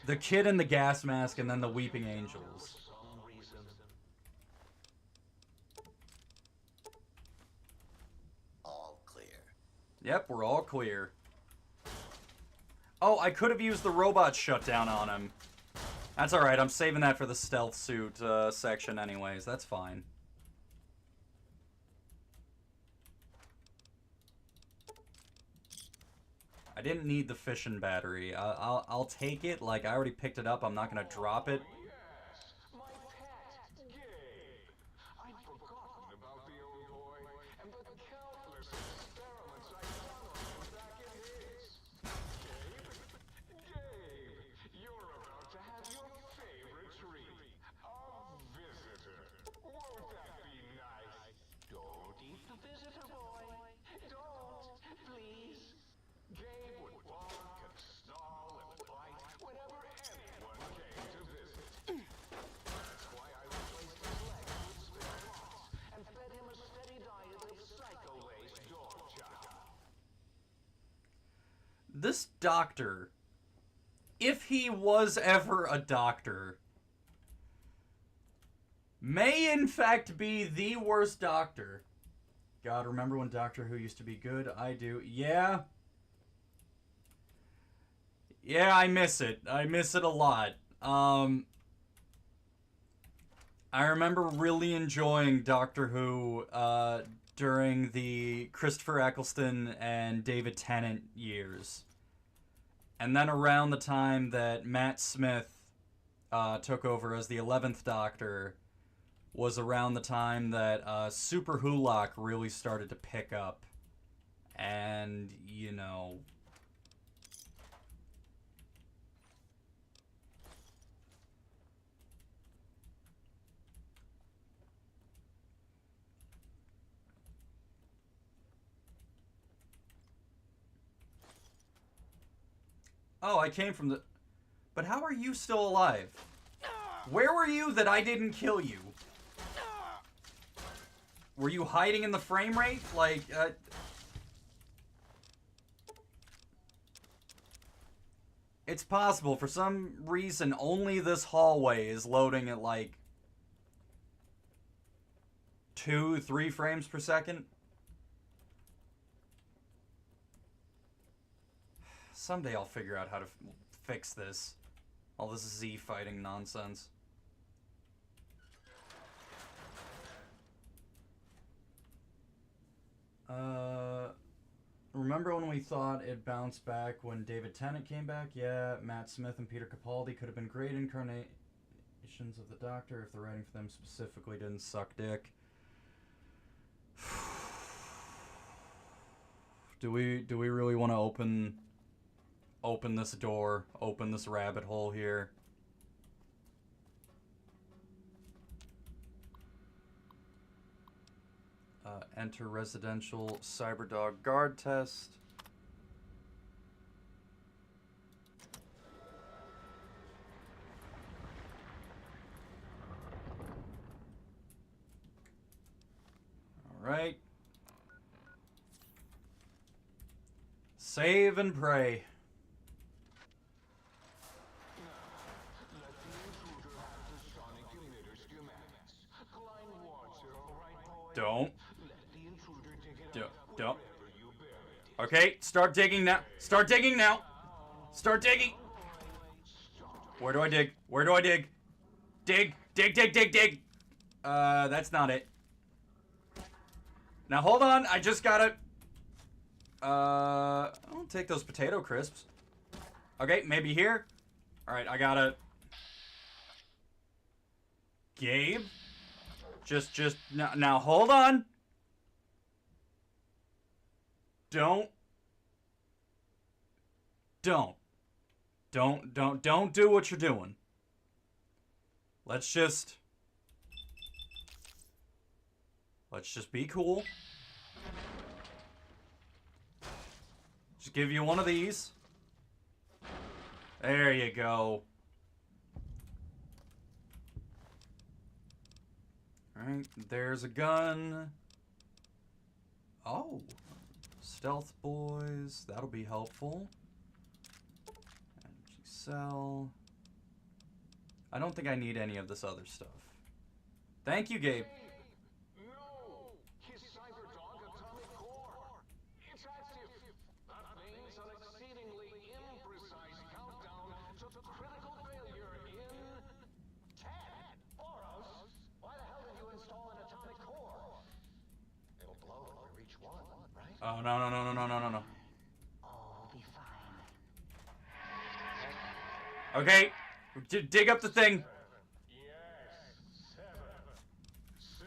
the kid in the gas mask and then the weeping angels. All clear. Yep, we're all clear. Oh, I could have used the robot shutdown on him. That's alright, I'm saving that for the stealth suit section anyways, that's fine. I didn't need the fission battery. I'll take it, like I already picked it up, I'm not gonna drop it. Yes, my pet, Gabe. I'd forgotten about the old boy and the countless experiments I'd done on him back in his. Gabe, you're about to have your favorite treat. A visitor. Won't that be nice? Don't eat the visitor, boy. Don't, please. Gabe would bark and snarl and bite whenever anyone came to visit. That's why I replaced his legs with spare parts and fed him a steady diet of psycho-laced dog chow. This doctor, if he was ever a doctor, may in fact be the worst doctor. God, remember when Doctor Who used to be good? I do. Yeah. Yeah, I miss it. I miss it a lot. I remember really enjoying Doctor Who during the Christopher Eccleston and David Tennant years. And then around the time that Matt Smith took over as the 11th Doctor was around the time that Super Hulock really started to pick up. And, you know... Oh, I came from the... But how are you still alive? Where were you that I didn't kill you? Were you hiding in the frame rate? Like, It's possible. For some reason, only this hallway is loading at, like, 2-3 frames per second. Someday I'll figure out how to fix this. All this Z fighting nonsense. Remember when we thought it bounced back when David Tennant came back? Yeah, Matt Smith and Peter Capaldi could have been great incarnations of the Doctor if the writing for them specifically didn't suck dick. Do we really want to open this door, open this rabbit hole here? Enter residential Cyberdog guard test. Alright. Save and pray. Don't. Don't. Okay, start digging now. Start digging now. Start digging. Where do I dig? Where do I dig? Dig, dig, dig, dig, dig. That's not it. Now hold on, I just gotta... I'll take those potato crisps. Okay, maybe here. Alright, I gotta... Gabe? Just, now hold on. Don't do what you're doing. Let's just be cool. Just give you one of these. There you go. Alright, there's a gun. Oh. Stealth boys. That'll be helpful. Energy cell. I don't think I need any of this other stuff. Thank you, Gabe. No! His cyber dog atomic core! It's active! That means an exceedingly imprecise countdown to critical failure in 10. Boros, why the hell did you install an atomic core? It'll blow when we reach 1, right? Oh, no. All will be fine. Okay. Dig up the thing. Yes, 7, 6,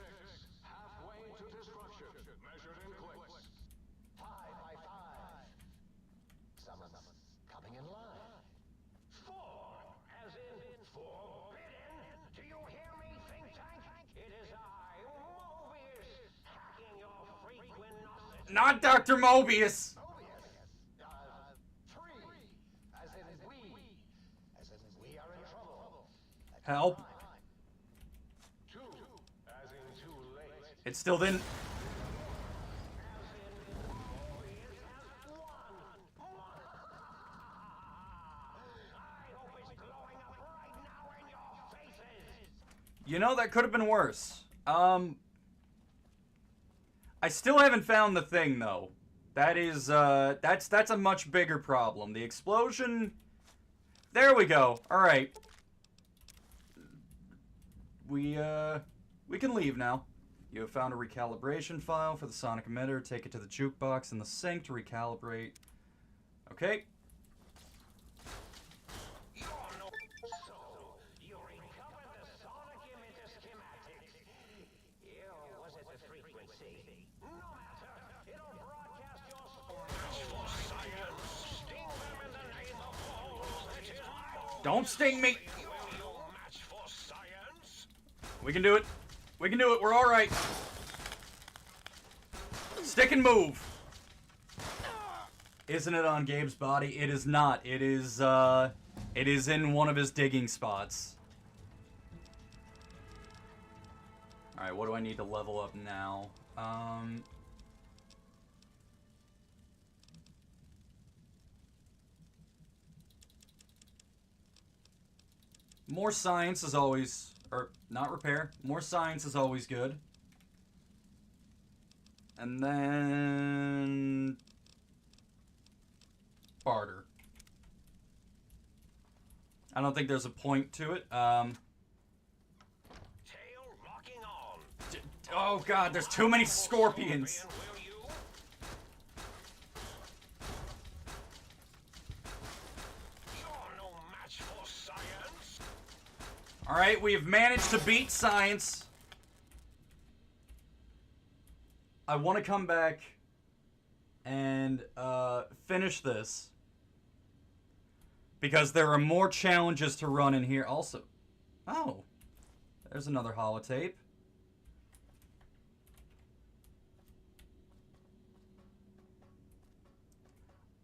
halfway to destruction, measured in clicks. 5 by 5. Someone's coming in line. 4, as in forbidden. Do you hear me, think tank? It is I, MOBIUS, hacking your frequent Not Dr. Mobius. 3, as in we. As in we are in trouble. Help. 2, as in too late. It still didn't. You know, that could have been worse. I still haven't found the thing, though. That is, that's a much bigger problem. The explosion... There we go. Alright. We can leave now. You have found a recalibration file for the sonic emitter. Take it to the jukebox in the sink to recalibrate. Okay. You recovered the sonic emitter schematics. Was it the frequency? No matter. It'll broadcast your match for science. Sting them in the name of all that is my. Don't sting me! Will you match for science? We can do it. We can do it. We're alright. Stick and move. Isn't it on Gabe's body? It is not. It is in one of his digging spots. Alright, what do I need to level up now? More science is always... Or, not repair. More science is always good. And then... Barter. I don't think there's a point to it. Tail locking on. Oh god, there's too many scorpions. Will you? You're no match for science. Alright, we have managed to beat science. I want to come back and finish this. Because there are more challenges to run in here also. Oh, there's another holotape.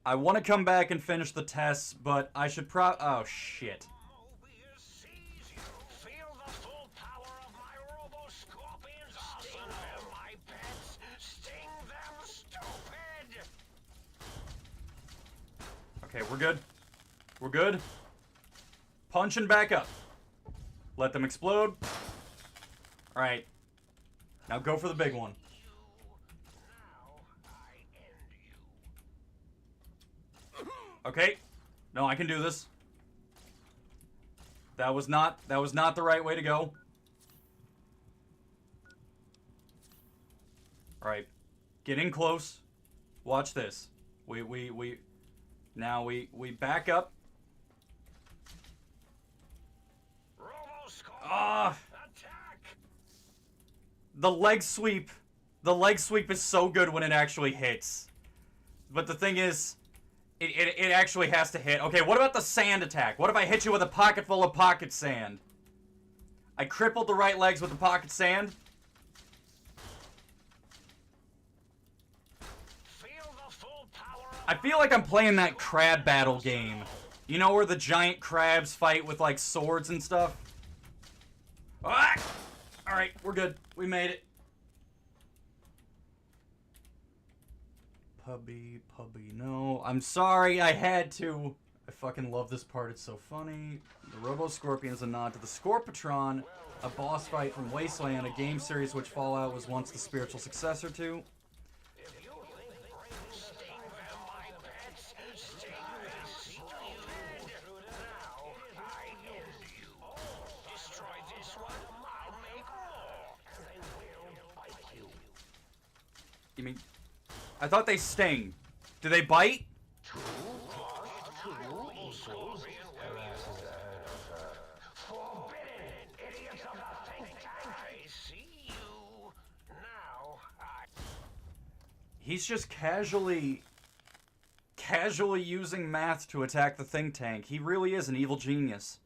I want to come back and finish the tests, but I should oh shit. MOBIUS sees you. Feel the full power of my robo-scorpion's awesome. My pets. Okay, we're good. We're good. Punch and back up. Let them explode. Alright. Now go for the big one. Okay. No, I can do this. That was not the right way to go. Alright. Get in close. Watch this. Now we back up. Ah! The leg sweep. The leg sweep is so good when it actually hits. But the thing is, it actually has to hit. Okay, what about the sand attack? What if I hit you with a pocket full of pocket sand? I crippled the right legs with the pocket sand. I feel like I'm playing that crab battle game. You know where the giant crabs fight with like swords and stuff? Ah! Alright, we're good. We made it. Puppy, no. I'm sorry, I had to. I fucking love this part, it's so funny. The Robo-Scorpion is a nod to the Scorpatron, a boss fight from Wasteland, a game series which Fallout was once the spiritual successor to. You mean... I thought they sting. Do they bite? He's just casually using math to attack the think tank. He really is an evil genius.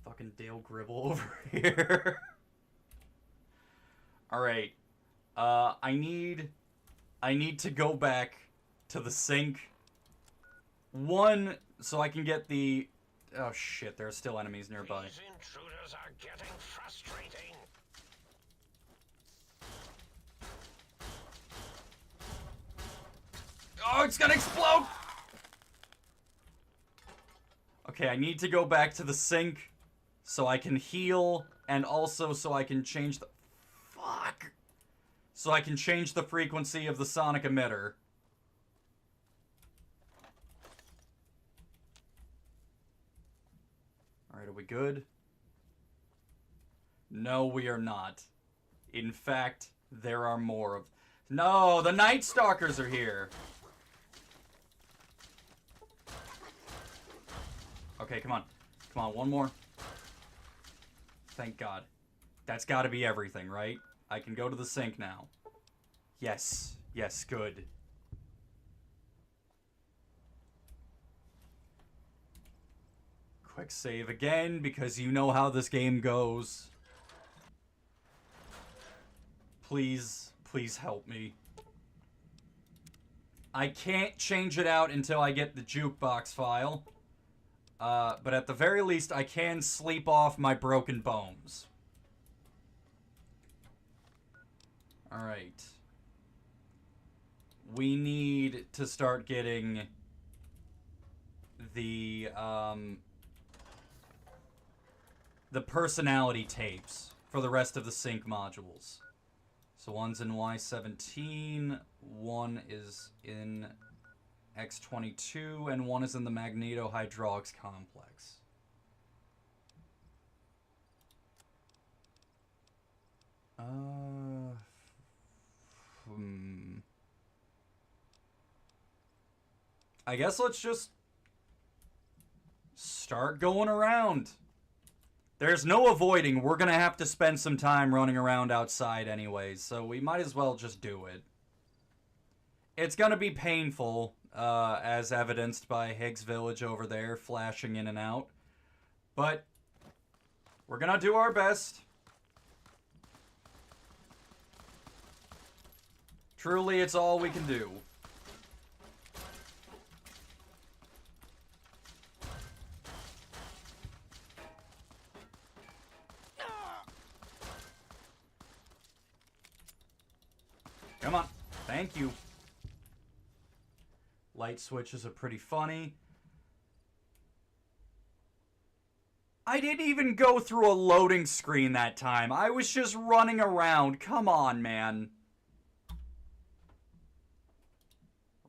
Fucking Dale Gribble over here. Alright. I need to go back to the sink. One, so I can get the... Oh shit, there are still enemies nearby. These intruders are getting frustrating. Oh, it's gonna explode! Okay, I need to go back to the sink so I can heal, and also so I can change the... Fuck! So I can change the frequency of the sonic emitter. Alright, are we good? No, we are not. In fact, there are more of... No, the Night Stalkers are here! Okay, come on. Come on, one more. Thank God. That's gotta be everything, right? I can go to the sink now. Yes. Yes, good. Quick save again, because you know how this game goes. Please, please help me. I can't change it out until I get the jukebox file. But at the very least, I can sleep off my broken bones. Alright. We need to start getting the personality tapes for the rest of the sync modules. So one's in Y17, one is in X22, and one is in the magnetohydraulics complex. I guess let's just start going around. There's no avoiding. We're gonna have to spend some time running around outside anyways, so we might as well just do it. It's gonna be painful, as evidenced by Higgs Village over there flashing in and out. But we're gonna do our best. Truly, it's all we can do. Come on. Thank you. Light switches are pretty funny. I didn't even go through a loading screen that time. I was just running around. Come on, man.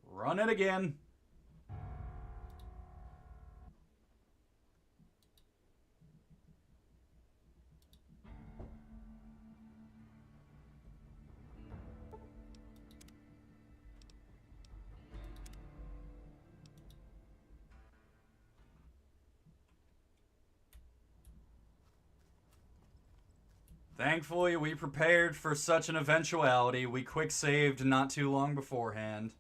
Run it again. Thankfully, we prepared for such an eventuality. We quick-saved not too long beforehand.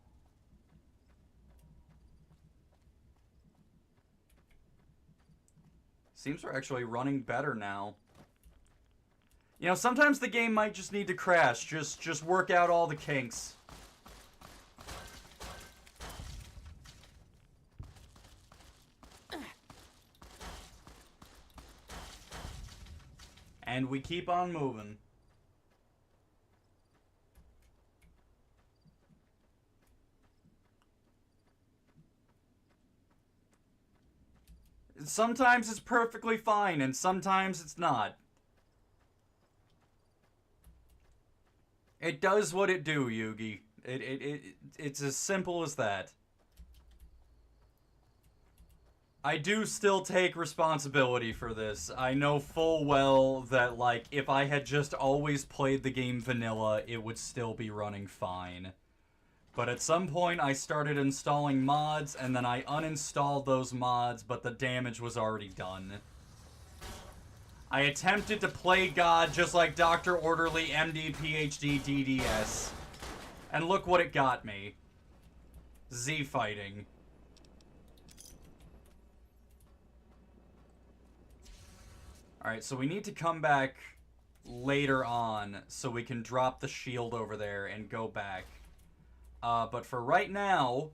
Seems we're actually running better now. You know, sometimes the game might just need to crash. Just work out all the kinks. And we keep on moving. Sometimes it's perfectly fine, and sometimes it's not. It does what it do, Yugi. It's as simple as that. I do still take responsibility for this. I know full well that, like, if I had just always played the game vanilla, it would still be running fine. But at some point, I started installing mods, and then I uninstalled those mods, but the damage was already done. I attempted to play God just like Dr. Orderly, MD, PhD, DDS. And look what it got me. Z fighting. Alright, so we need to come back later on so we can drop the shield over there and go back. But for right now,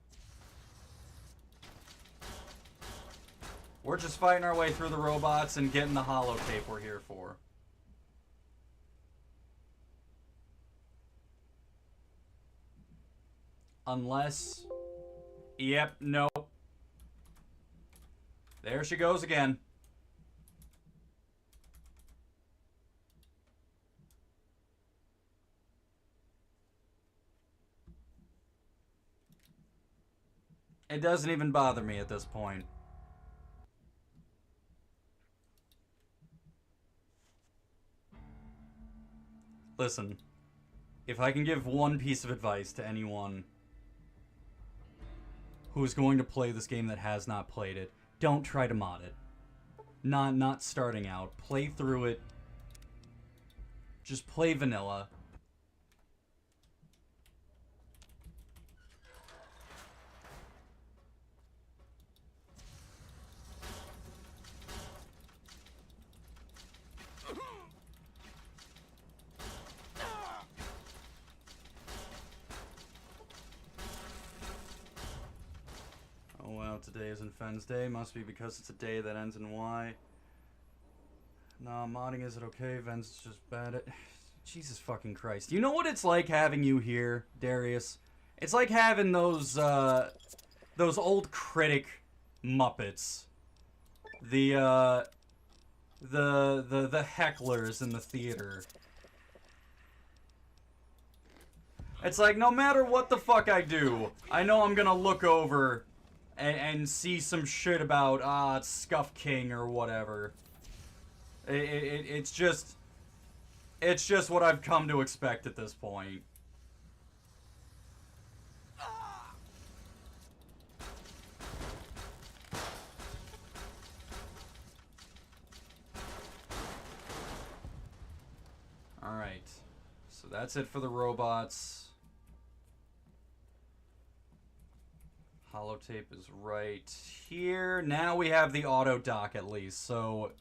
we're just fighting our way through the robots and getting the holotape we're here for. Unless... Yep, nope. There she goes again. It doesn't even bother me at this point. Listen, if I can give one piece of advice to anyone who is going to play this game that has not played it, don't try to mod it. Not starting out. Play through it. Just play vanilla. Today isn't Fenn's day. Must be because it's a day that ends in Y. Nah, modding isn't okay. Ven's just bad at... Jesus fucking Christ. You know what it's like having you here, Darius? It's like having those old critic Muppets. The hecklers in the theater. It's like, no matter what the fuck I do, I know I'm gonna look over and see some shit about, Scuff King or whatever. It's just what I've come to expect at this point. Alright. So that's it for the robots. Holotape is right here. Now we have the auto dock at least, so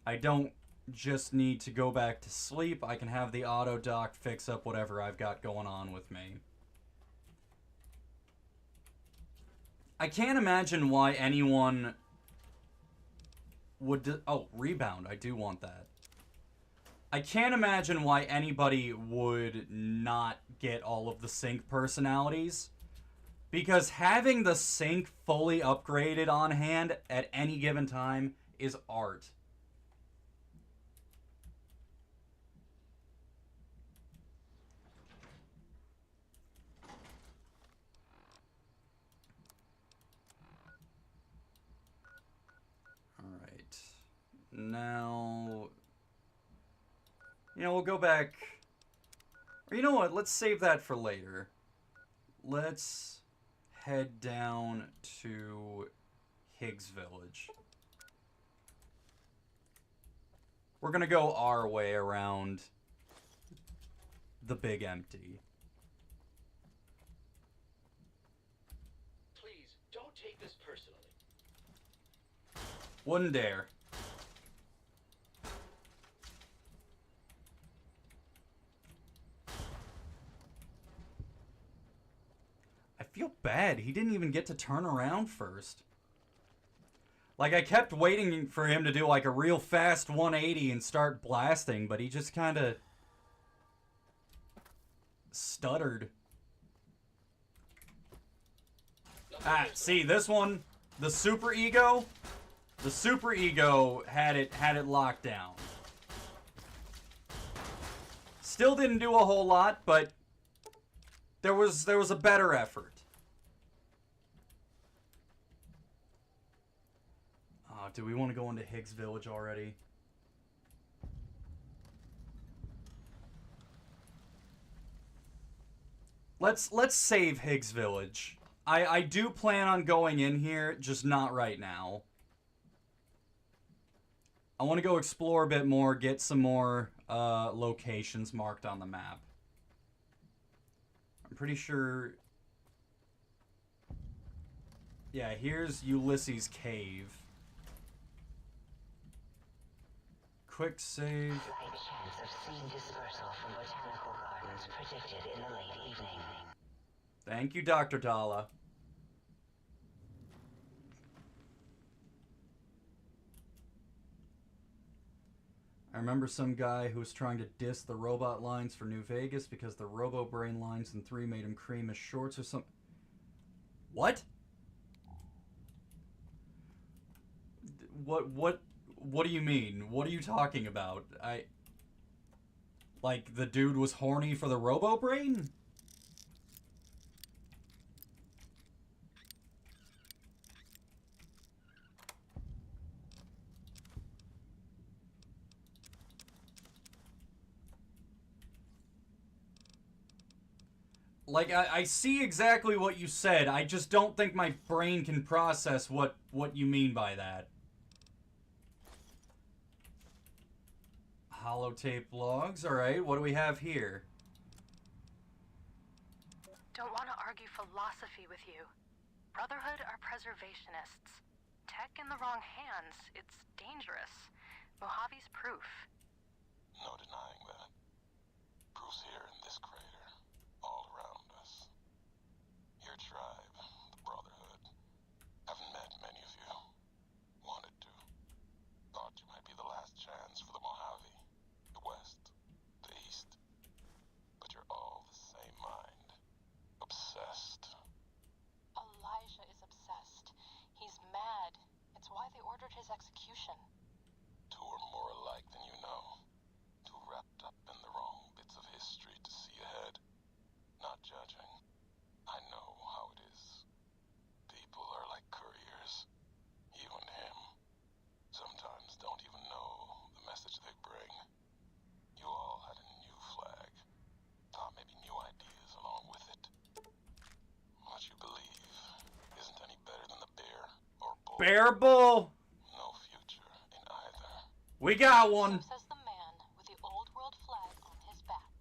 I don't just need to go back to sleep. I can have the auto dock fix up whatever I've got going on with me. I can't imagine why anyone would... Oh, rebound. I do want that. I can't imagine why anybody would not get all of the sync personalities. Because having the sink fully upgraded on hand at any given time is art. Alright. Now... You know, we'll go back... Or you know what? Let's save that for later. Let's head down to Higgs Village. We're gonna go our way around the Big Empty. Please, don't take this personally. Wouldn't dare. I feel bad. He didn't even get to turn around first. Like, I kept waiting for him to do, like, a real fast 180 and start blasting, but he just kind of stuttered. Ah, see, this one, the super ego had it locked down. Still didn't do a whole lot, but there was a better effort. Do we want to go into Higgs Village already? Let's save Higgs Village. I do plan on going in here, just not right now. I want to go explore a bit more, get some more locations marked on the map. I'm pretty sure... Yeah, here's Ulysses' cave. Quick save. Slight chance of seed dispersal from botanical gardens predicted in the late evening. Thank you, Dr. Dala. I remember some guy who was trying to diss the robot lines for New Vegas because the robo-brain lines in 3 made him cream his shorts or something. What? What do you mean? What are you talking about? Like, the dude was horny for the robo-brain? Like, I see exactly what you said. I just don't think my brain can process what you mean by that. Holotape logs. Alright, what do we have here? Don't want to argue philosophy with you. Brotherhood are preservationists. Tech in the wrong hands, it's dangerous. Mojave's proof. No denying that. Proof's here in this crater, all around us. Your tribe, the Brotherhood. Haven't met many of you. Wanted to. Thought you might be the last chance for the Mojave. The West. The East. But you're all the same mind. Obsessed. Elijah is obsessed. He's mad. It's why they ordered his execution. Two are more alike than you know. Too wrapped up in the wrong bits of history to see ahead. Not judging. I know how it is. People are like couriers. You and him. Sometimes don't even know the message they bring. You all had a new flag. Thought maybe new ideas along with it. What you believe isn't any better than the bear or bull. Bear bull? No future in either. We got one. So says the man with the old world flag on his back.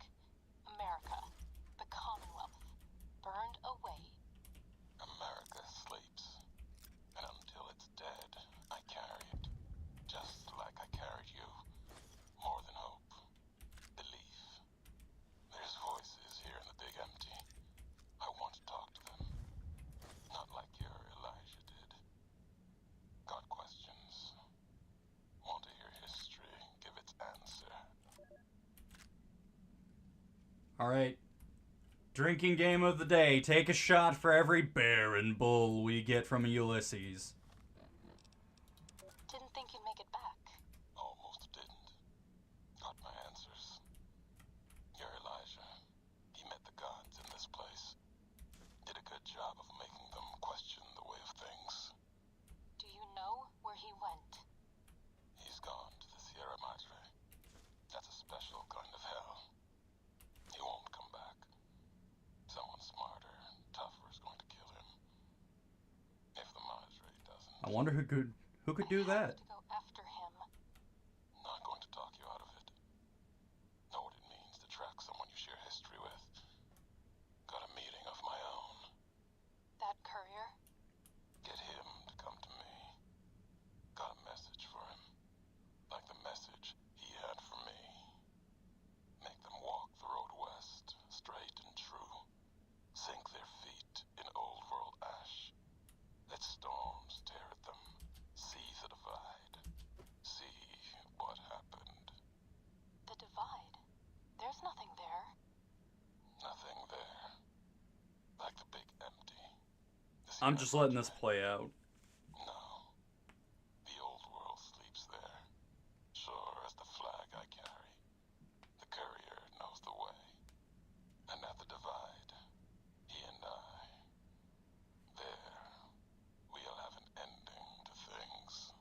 America, the Commonwealth, burned away. America sleeps. And until it's dead, I carry it. Just like I carried you. More than hope. Belief. There's voices here in the Big Empty. I want to talk to them. Not like your Elijah did. Got questions. Want to hear history give its answer. Alright. Drinking game of the day. Take a shot for every bear and bull we get from Ulysses. Didn't think you'd make it back. Almost didn't. Got my answers. You're Elijah. He met the gods in this place. Did a good job of making them question the way of things. Do you know where he went? He's gone to the Sierra Madre. That's a special kind of hell. He won't come back. Someone smarter and tougher is going to kill him. If the Madre doesn't. I wonder who could do that. To go after him. Not going to talk you out of it. Know what it means to track someone you share history with. Got a meeting of my own. That courier? Get him to come to me. Got a message for him. Like the message he had for me. Make them walk the road west, straight and true. Sink their feet in old world ash. Let storms tear at them. See the divide. See what happened. The divide? There's nothing there. Nothing there. Like the big empty. I'm just letting this play out. No. The old world sleeps there. Sure as the flag I carry. The courier knows the way. And at the divide, he and I. There, we'll have an ending to things.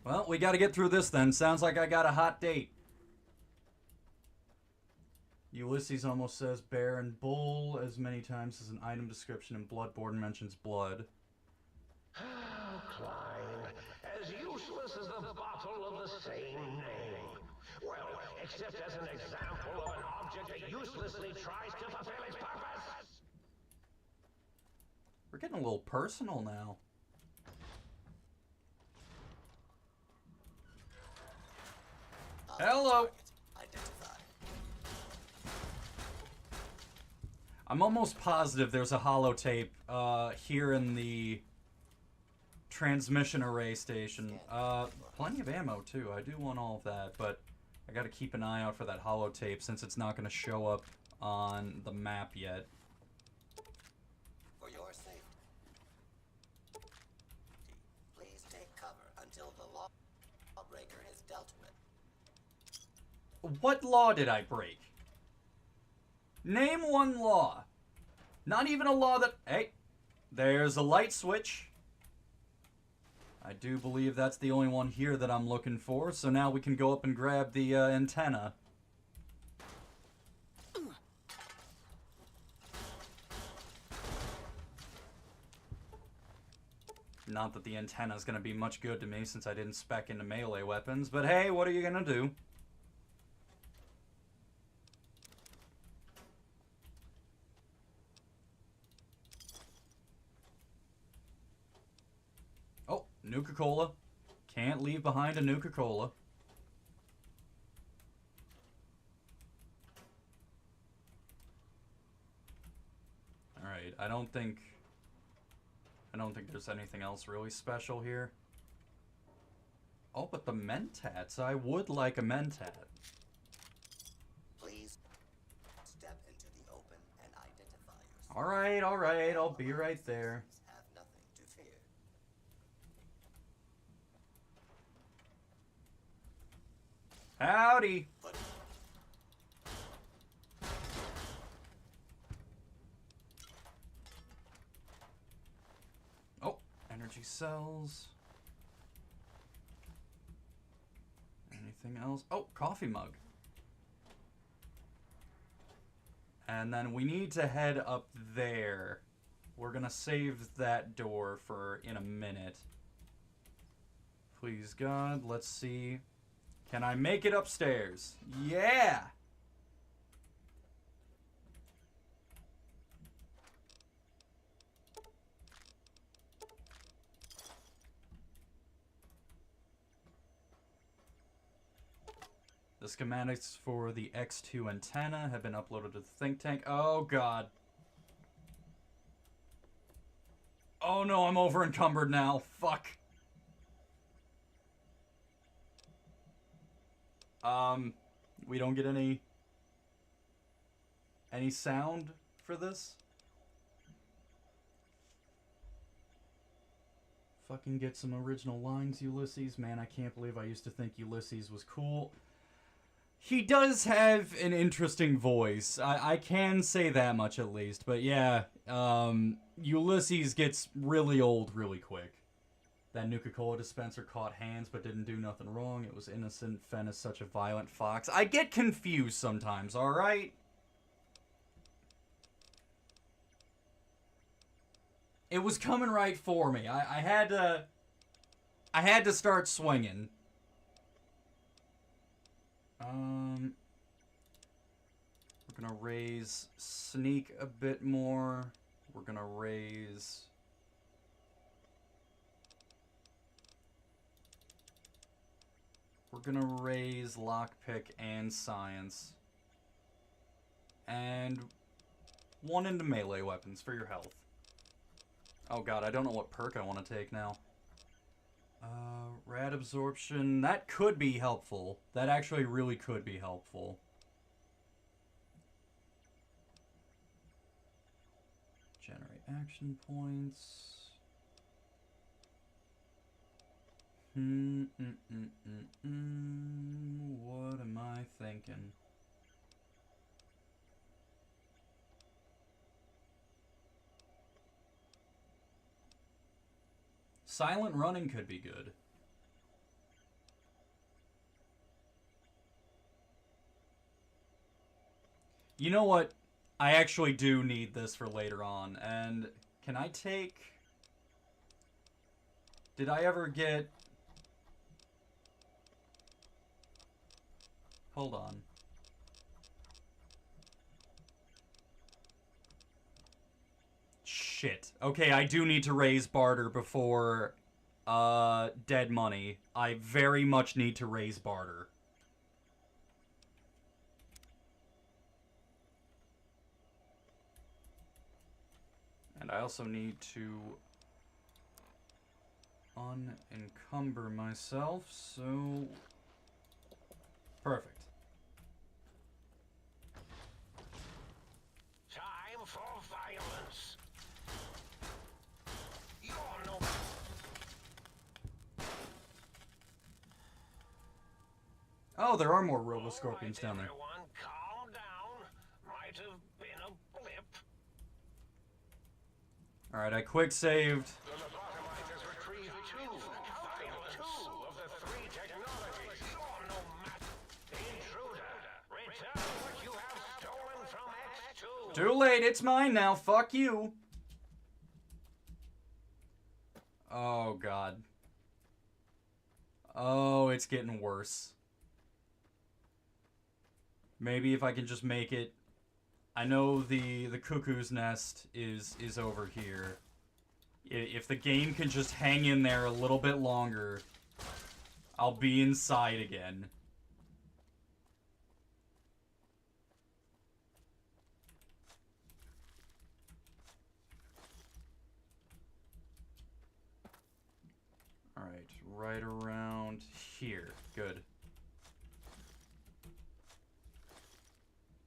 Well, we gotta get through this then. Sounds like I got a hot date. Ulysses almost says bear and bull as many times as an item description, and Bloodborne mentions blood. Klein, as useless as the bottle of the same name. Well, except as an example of an object that uselessly tries to fulfill its purpose. We're getting a little personal now. Hello. I'm almost positive there's a holotape here in the transmission array station. Plenty of ammo too. I do want all of that, but I gotta keep an eye out for that holotape since it's not gonna show up on the map yet. For your safety, please take cover until the lawbreaker is dealt with. What law did I break? Name one law. Not even a law that... Hey, there's a light switch. I do believe that's the only one here that I'm looking for, so now we can go up and grab the antenna. Not that the antenna is going to be much good to me since I didn't spec into melee weapons, but hey, what are you going to do? Oh, Nuka-Cola. Can't leave behind a Nuka-Cola. Alright, I don't think there's anything else really special here. Oh, but the Mentats. I would like a Mentat. Please step into the open and identify yourself. Alright, I'll be right there. Have nothing to fear. Howdy! Oh, energy cells. Anything else? Oh, coffee mug. And then we need to head up there. We're gonna save that door for in a minute. Please God, let's see. Can I make it upstairs? Yeah! The schematics for the X2 antenna have been uploaded to the think tank. Oh God. Oh no, I'm over encumbered now. Fuck. We don't get any Any sound for this? Fucking get some original lines, Ulysses. Man, I can't believe I used to think Ulysses was cool. He does have an interesting voice. I can say that much at least. But yeah, Ulysses gets really old really quick. That Nuka-Cola dispenser caught hands but didn't do nothing wrong. It was innocent. Fen is such a violent fox. I get confused sometimes, alright? It was coming right for me. I had to start swinging. We're gonna raise sneak a bit more. We're gonna raise... We're gonna raise lockpick and science. And one into melee weapons for your health. Oh god, I don't know what perk I want to take now. Rad absorption. That could be helpful. That actually really could be helpful. Generate action points. What am I thinking? Silent running could be good. You know what? I actually do need this for later on. And can I take... Did I ever get... Hold on. Shit. Okay, I do need to raise barter before dead money. I very much need to raise barter. And I also need to unencumber myself, so... Perfect. Time for violence. You're no... Oh, there are more Robo-Scorpions down there. Everyone, calm down. Might have been a blip. Alright, I quick saved. The lobotomizers retrieved two of the three technologies. You're no match. Intruder, return what you have stolen from X2. Too late, it's mine now. Fuck you. Oh, God. Oh, it's getting worse. Maybe if I can just make it... I know the cuckoo's nest is over here. If the game can just hang in there a little bit longer, I'll be inside again. Alright, right around here. Good.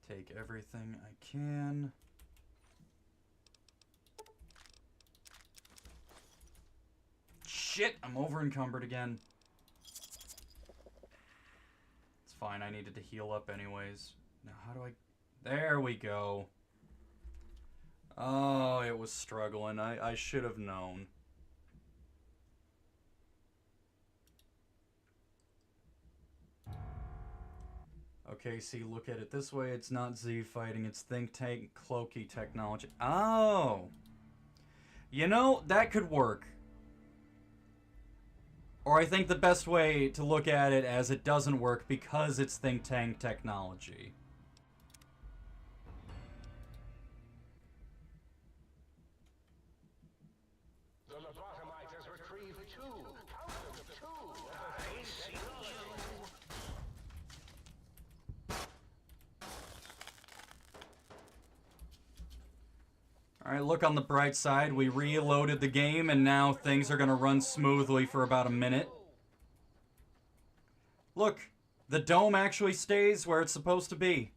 Take everything I can. Shit, I'm over encumbered again. It's fine, I needed to heal up anyways. Now how do I... There we go. Oh, it was struggling. I should have known. Okay, see, look at it this way. It's not Z fighting, it's think tank cloaky technology. Oh! You know, that could work. Or I think the best way to look at it as it doesn't work because it's think tank technology. The lobotomizers retrieved two of the I see you. Alright, look on the bright side. We reloaded the game, and now things are going to run smoothly for about a minute. Look, the dome actually stays where it's supposed to be.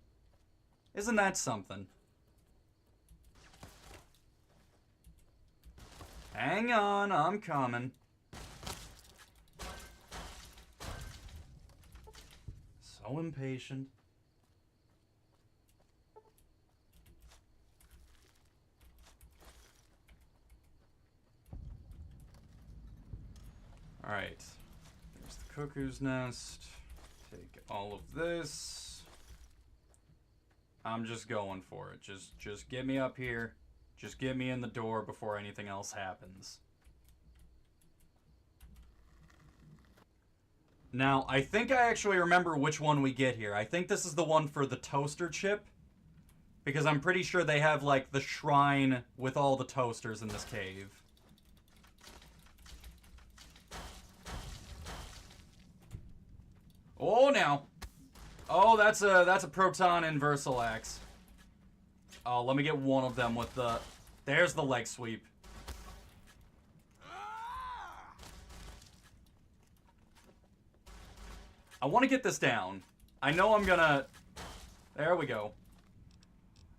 Isn't that something? Hang on, I'm coming. So impatient. Alright. There's the cuckoo's nest. Take all of this. I'm just going for it. Just get me up here. Just get me in the door before anything else happens. Now, I think I actually remember which one we get here. I think this is the one for the toaster chip. Because I'm pretty sure they have, like, the shrine with all the toasters in this cave. Oh, now. Oh, that's a proton inversal axe. Oh, let me get one of them with the... There's the leg sweep. I want to get this down. I know I'm gonna... There we go.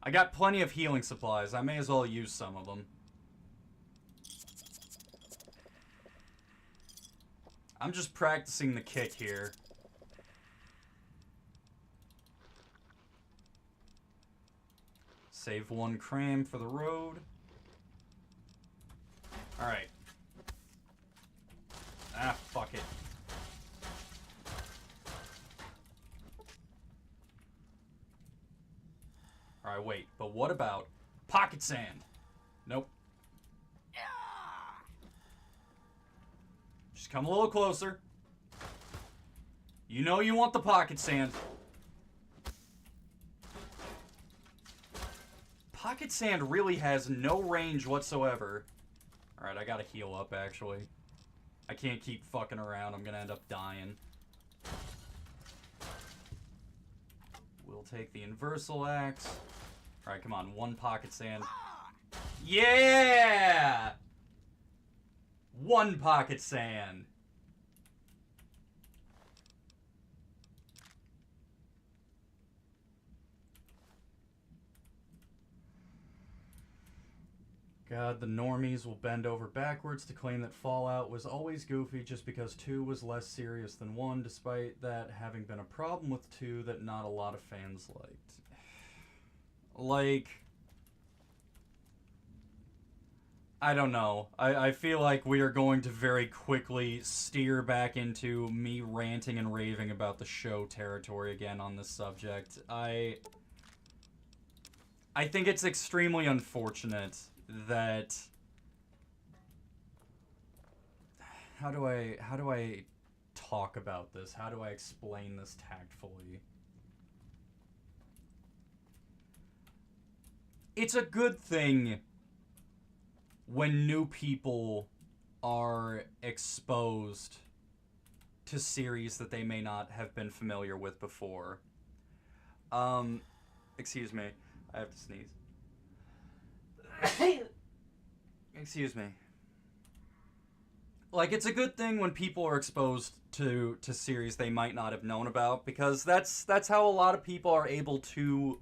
I got plenty of healing supplies. I may as well use some of them. I'm just practicing the kick here. Save one cram for the road. Alright. Ah, fuck it. Alright, wait. But what about pocket sand? Nope. Just come a little closer. You know you want the pocket sand. Pocket sand really has no range whatsoever. Alright, I gotta heal up, actually. I can't keep fucking around. I'm gonna end up dying. We'll take the inversal axe. Alright, come on. One pocket sand. Yeah! One pocket sand. God, the normies will bend over backwards to claim that Fallout was always goofy just because 2 was less serious than 1, despite that having been a problem with 2 that not a lot of fans liked. Like... I don't know. I feel like we are going to very quickly steer back into me ranting and raving about the show territory again on this subject. I think it's extremely unfortunate that... How do I talk about this? How do I explain this tactfully? It's a good thing when new people are exposed to series that they may not have been familiar with before. Excuse me. I have to sneeze. Excuse me. Like, it's a good thing when people are exposed to series they might not have known about, because that's how a lot of people are able to...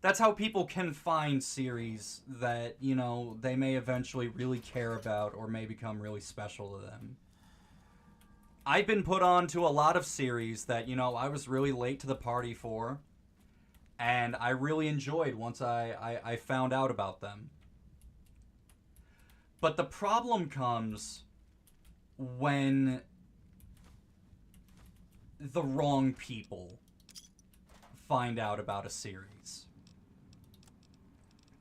That's how people can find series that, you know, they may eventually really care about or may become really special to them. I've been put on to a lot of series that, you know, I was really late to the party for, and I really enjoyed once I found out about them. But the problem comes when the wrong people find out about a series.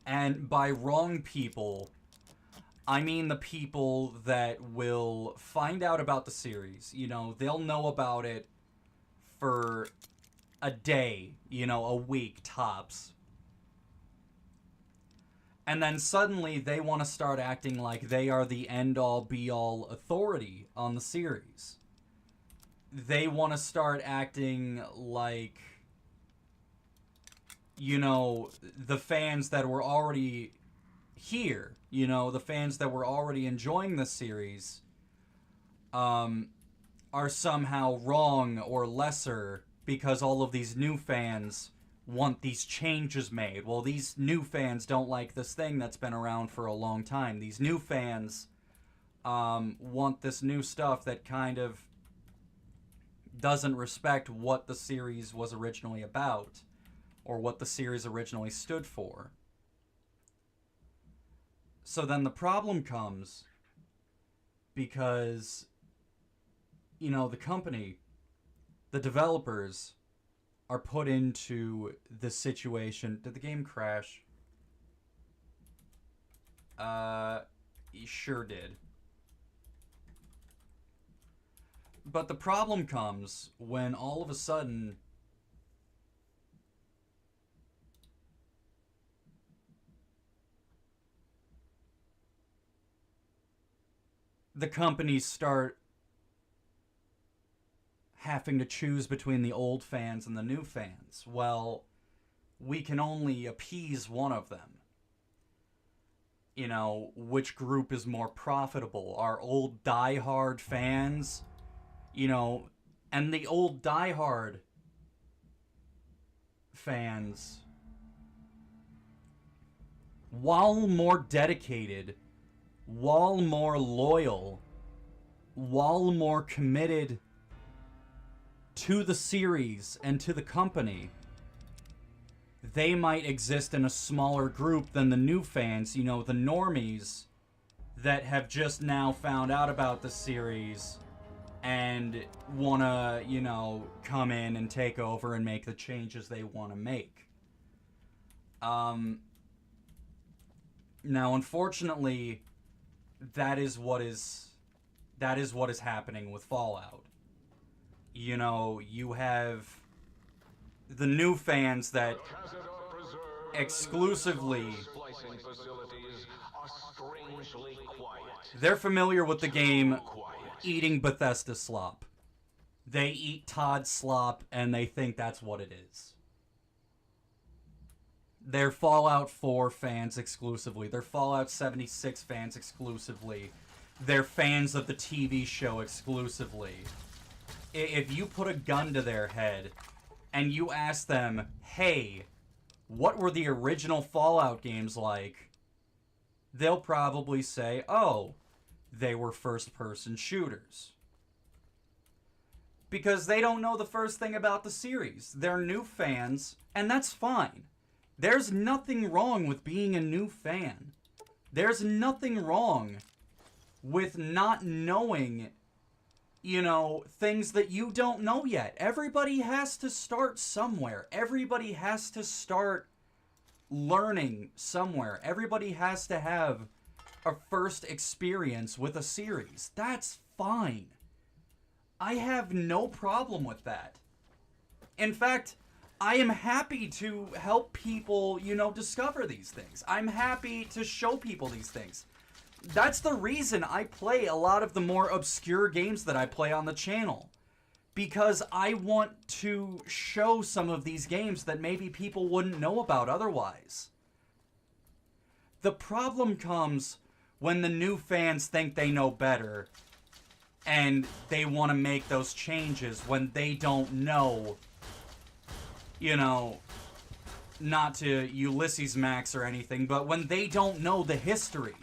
And by wrong people, I mean the people that will find out about the series. You know, they'll know about it for a day, you know, a week tops. And then suddenly they want to start acting like they are the end-all, be-all authority on the series. They want to start acting like, you know, the fans that were already here, you know, the fans that were already enjoying the series, are somehow wrong or lesser because all of these new fans want these changes made. Well, these new fans don't like this thing that's been around for a long time. These new fans want this new stuff that kind of doesn't respect what the series was originally about or what the series originally stood for. So then the problem comes because, you know, the company, the developers, are put into this situation. Did the game crash? It sure did. But the problem comes when all of a sudden the companies start having to choose between the old fans and the new fans. Well, we can only appease one of them. You know, which group is more profitable? Our old diehard fans, you know, and the old diehard fans, while more dedicated, while more loyal, while more committed to the series and to the company, they might exist in a smaller group than the new fans, you know, the normies that have just now found out about the series and want to, you know, come in and take over and make the changes they want to make. Now, unfortunately, that is what is happening with Fallout. You know, you have the new fans that exclusively, they're familiar with the game eating Bethesda slop. They eat Todd slop and they think that's what it is. They're Fallout 4 fans exclusively. They're Fallout 76 fans exclusively. They're fans of the TV show exclusively. If you put a gun to their head and you ask them, hey, what were the original Fallout games like? They'll probably say, oh, they were first-person shooters. Because they don't know the first thing about the series. They're new fans, and that's fine. There's nothing wrong with being a new fan. There's nothing wrong with not knowing, you know, things that you don't know yet. Everybody has to start somewhere. Everybody has to start learning somewhere. Everybody has to have a first experience with a series. That's fine. I have no problem with that. In fact, I am happy to help people, you know, discover these things. I'm happy to show people these things. That's the reason I play a lot of the more obscure games that I play on the channel. Because I want to show some of these games that maybe people wouldn't know about otherwise. The problem comes when the new fans think they know better and they want to make those changes when they don't know, you know, not to Ulysses Max or anything, but when they don't know the history.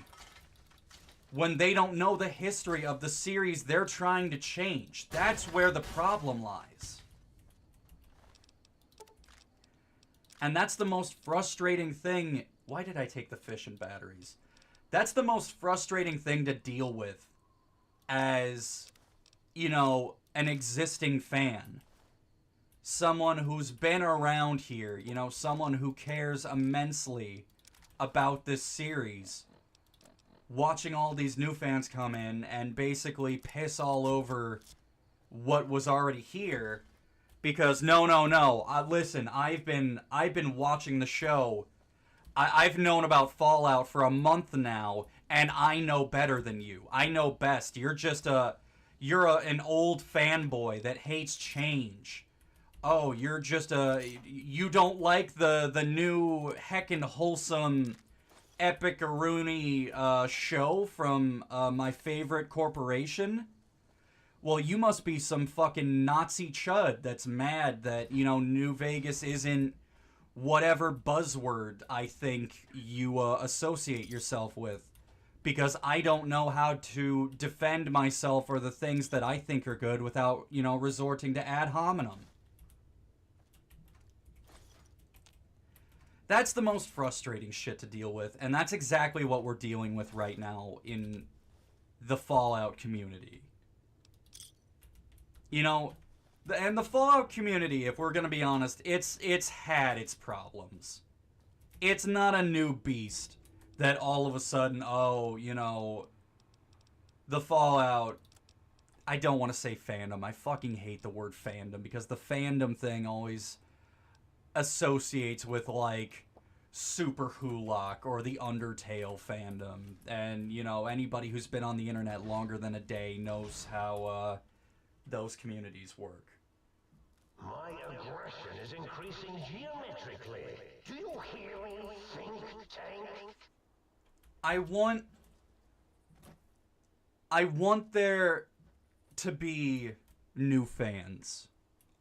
When they don't know the history of the series they're trying to change. That's where the problem lies. And that's the most frustrating thing. Why did I take the fission batteries? That's the most frustrating thing to deal with as, you know, an existing fan. Someone who's been around here, you know, someone who cares immensely about this series. Watching all these new fans come in and basically piss all over what was already here, because no, listen, I've been watching the show. I've known about Fallout for a month now, and I know better than you. I know best. You're an old fanboy that hates change. Oh, you don't like the new heckin' wholesome epic-a-rooney show from my favorite corporation? Well, you must be some fucking Nazi chud that's mad that, you know, New Vegas isn't whatever buzzword I think you associate yourself with, because I don't know how to defend myself or the things that I think are good without, you know, resorting to ad hominem. That's the most frustrating shit to deal with, and that's exactly what we're dealing with right now in the Fallout community. You know, and the Fallout community, if we're gonna be honest, it's had its problems. It's not a new beast that all of a sudden, oh, you know, the Fallout, I don't want to say fandom. I fucking hate the word fandom, because the fandom thing always associates with, like, Super Hulock or the Undertale fandom. And, you know, anybody who's been on the internet longer than a day knows how those communities work. My aggression is increasing geometrically. Do you hear me, think tank? I want there to be new fans.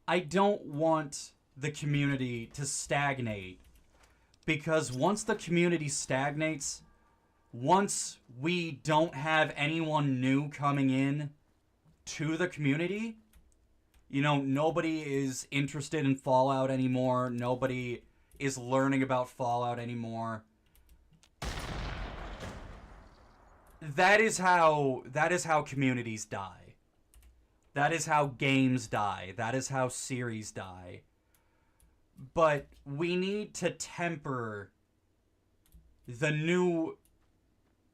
I don't want the community to stagnate, because once the community stagnates, once we don't have anyone new coming in to the community, you know, nobody is interested in Fallout anymore. Nobody is learning about Fallout anymore. That is how communities die. That is how games die. That is how series die. But we need to temper the new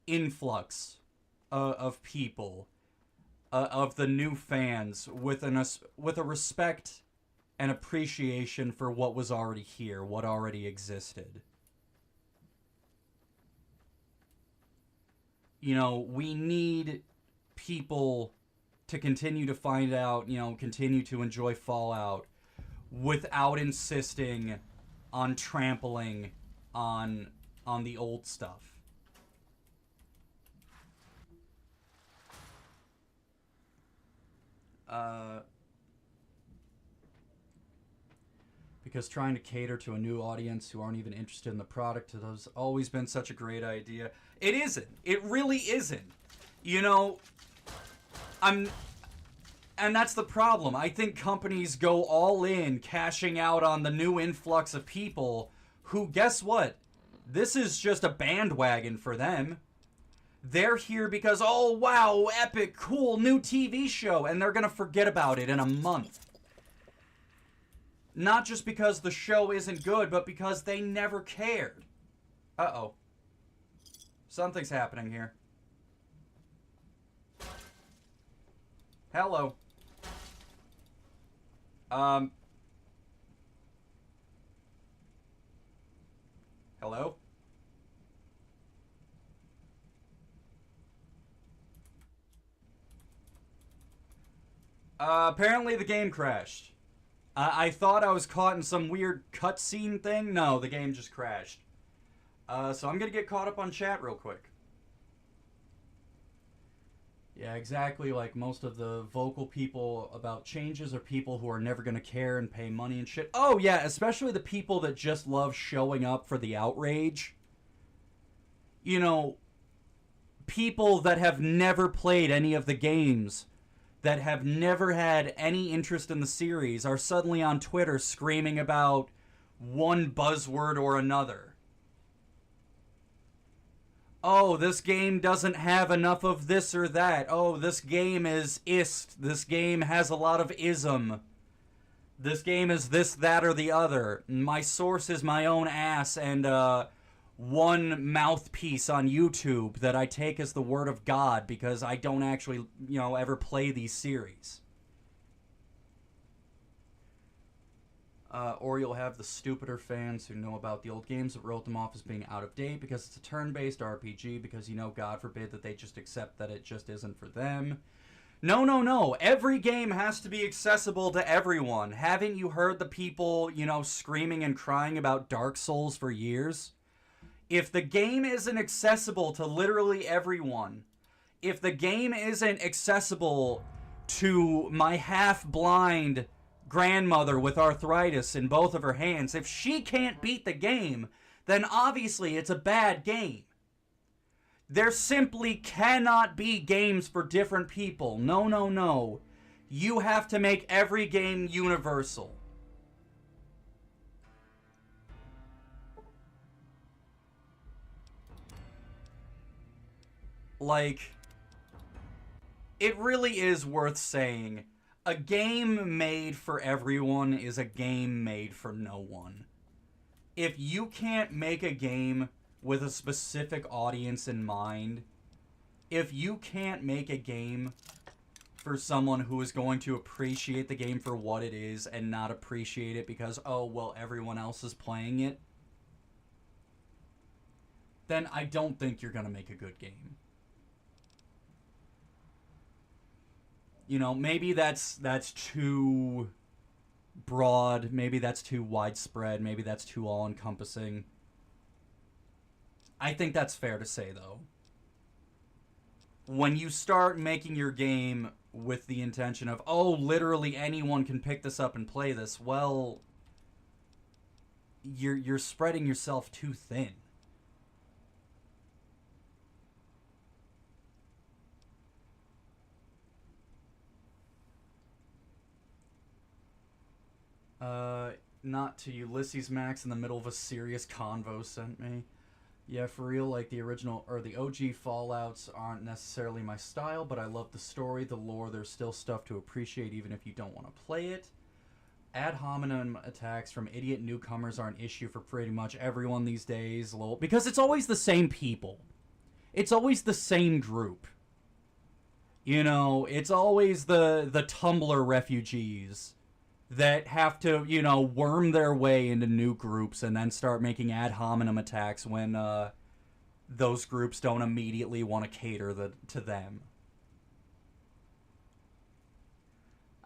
influx of people, of the new fans, with a respect and appreciation for what was already here, what already existed. You know, we need people to continue to find out, you know, continue to enjoy Fallout without insisting on trampling on the old stuff. Because trying to cater to a new audience who aren't even interested in the product has always been such a great idea. It isn't. It really isn't. You know, and that's the problem. I think companies go all in, cashing out on the new influx of people who, guess what? This is just a bandwagon for them. They're here because, oh, wow, epic, cool, new TV show, and they're going to forget about it in a month. Not just because the show isn't good, but because they never cared. Uh-oh. Something's happening here. Hello. Hello? Apparently the game crashed. I thought I was caught in some weird cutscene thing. No, the game just crashed. So I'm gonna get caught up on chat real quick. Yeah, exactly. Like, most of the vocal people about changes are people who are never gonna care and pay money and shit. Oh, yeah, especially the people that just love showing up for the outrage. You know, people that have never played any of the games, that have never had any interest in the series, are suddenly on Twitter screaming about one buzzword or another. Oh, this game doesn't have enough of this or that. Oh, this game is ist. This game has a lot of ism. This game is this, that, or the other. My source is my own ass and one mouthpiece on YouTube that I take as the word of God because I don't actually, you know, ever play these series. Or you'll have the stupider fans who know about the old games that wrote them off as being out of date because it's a turn-based RPG, because, you know, God forbid that they just accept that it just isn't for them. No, no, no. Every game has to be accessible to everyone. Haven't you heard the people, you know, screaming and crying about Dark Souls for years? If the game isn't accessible to literally everyone, if the game isn't accessible to my half-blind grandmother with arthritis in both of her hands, if she can't beat the game, then obviously it's a bad game. There simply cannot be games for different people. No, no, no. You have to make every game universal. Like, it really is worth saying, a game made for everyone is a game made for no one. If you can't make a game with a specific audience in mind, if you can't make a game for someone who is going to appreciate the game for what it is and not appreciate it because, oh, well, everyone else is playing it, then I don't think you're going to make a good game. You know, maybe that's too broad, maybe that's too widespread, maybe that's too all-encompassing. I think that's fair to say, though. When you start making your game with the intention of, oh, literally anyone can pick this up and play this, well, you're spreading yourself too thin. Not to Ulysses Max in the middle of a serious convo sent me. Yeah, for real, like the original, or the OG Fallouts aren't necessarily my style, but I love the story, the lore, there's still stuff to appreciate even if you don't want to play it. Ad hominem attacks from idiot newcomers are an issue for pretty much everyone these days, because it's always the same people. It's always the same group. You know, it's always the Tumblr refugees that have to, you know, worm their way into new groups and then start making ad hominem attacks when those groups don't immediately want to cater to them.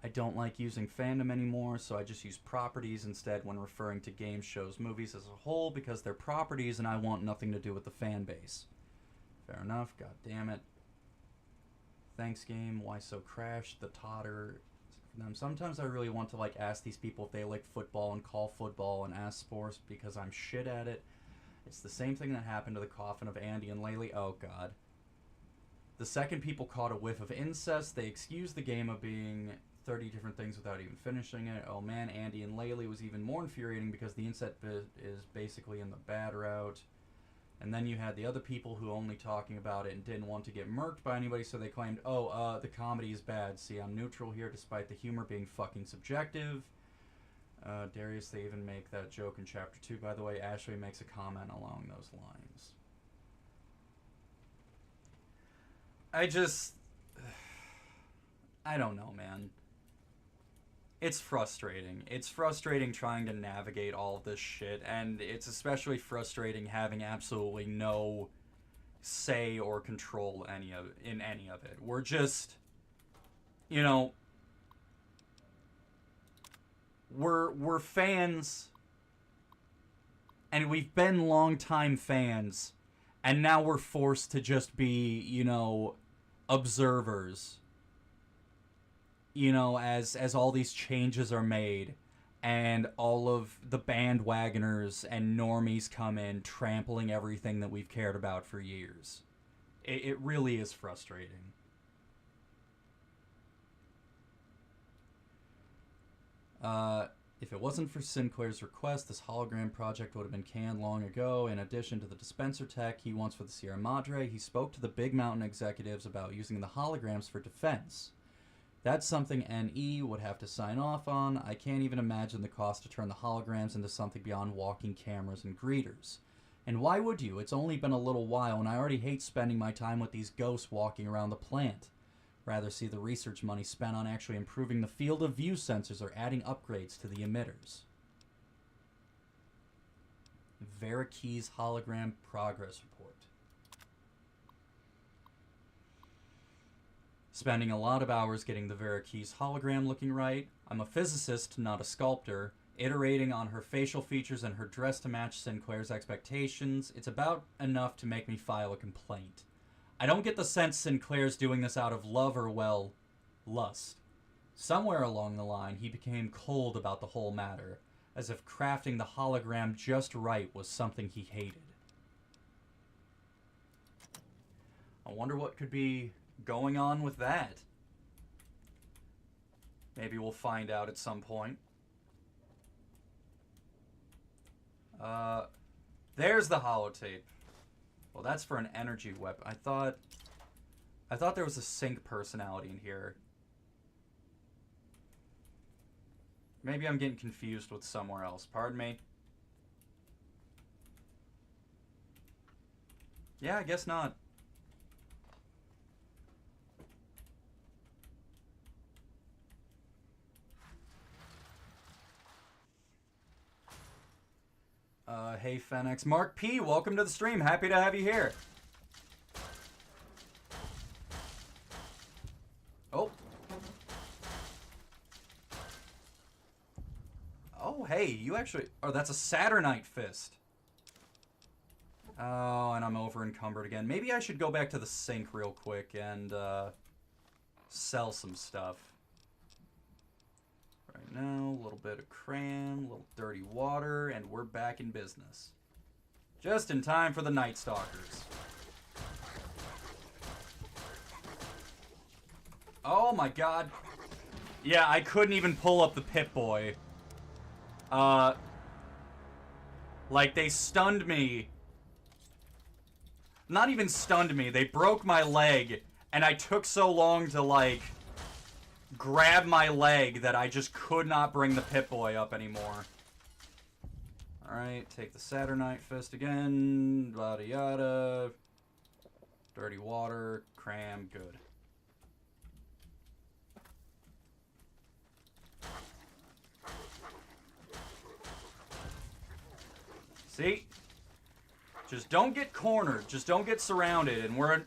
I don't like using fandom anymore, so I just use properties instead when referring to games, shows, movies as a whole because they're properties and I want nothing to do with the fan base. Fair enough, god damn it. Thanks game, why so crash, the totter... them. Sometimes I really want to, like, ask these people if they like football and call football and ask sports because I'm shit at it. It's the same thing that happened to the coffin of Andy and Laylee. Oh, God. The second people caught a whiff of incest, they excused the game of being 30 different things without even finishing it. Oh, man, Andy and Laylee was even more infuriating because the incest bit is basically in the bad route. And then you had the other people who only talking about it and didn't want to get murked by anybody, so they claimed, oh, the comedy is bad. See, I'm neutral here despite the humor being fucking subjective. Darius, they even make that joke in Chapter 2, by the way. Ashley makes a comment along those lines. I don't know, man. It's frustrating. It's frustrating trying to navigate all of this shit, and it's especially frustrating having absolutely no say or control in any of it. We're just, you know, we're fans, and we've been longtime fans, and now we're forced to just be, you know, observers. You know, as all these changes are made and all of the bandwagoners and normies come in trampling everything that we've cared about for years. It really is frustrating. If it wasn't for Sinclair's request, this hologram project would have been canned long ago. In addition to the dispenser tech he wants for the Sierra Madre, he spoke to the Big Mountain executives about using the holograms for defense. That's something NE would have to sign off on. I can't even imagine the cost to turn the holograms into something beyond walking cameras and greeters. And why would you? It's only been a little while, and I already hate spending my time with these ghosts walking around the plant. Rather see the research money spent on actually improving the field of view sensors or adding upgrades to the emitters. Verakey's hologram progress report. Spending a lot of hours getting the Verakey's hologram looking right. I'm a physicist, not a sculptor. Iterating on her facial features and her dress to match Sinclair's expectations. It's about enough to make me file a complaint. I don't get the sense Sinclair's doing this out of love or, well, lust. Somewhere along the line, he became cold about the whole matter, as if crafting the hologram just right was something he hated. I wonder what could be going on with that. Maybe we'll find out at some point. There's the holotape. Well, that's for an energy weapon. I thought there was a sync personality in here. Maybe I'm getting confused with somewhere else. Pardon me. Yeah, I guess not. Hey, Fennex. Mark P., welcome to the stream. Happy to have you here. Oh. Oh, hey, you actually... Oh, that's a Saturnite fist. Oh, and I'm over encumbered again. Maybe I should go back to the sink real quick and, sell some stuff. Right now, a little bit of cram, a little dirty water, and we're back in business. Just in time for the Night Stalkers. Oh my god. Yeah, I couldn't even pull up the Pip-Boy. Like, they stunned me. Not even stunned me, they broke my leg, and I took so long to, like, grab my leg that I just could not bring the Pip-Boy up anymore. Alright, take the Saturnite fist again, yada yada. Dirty water, cram, good. See? Just don't get cornered, just don't get surrounded, and we're...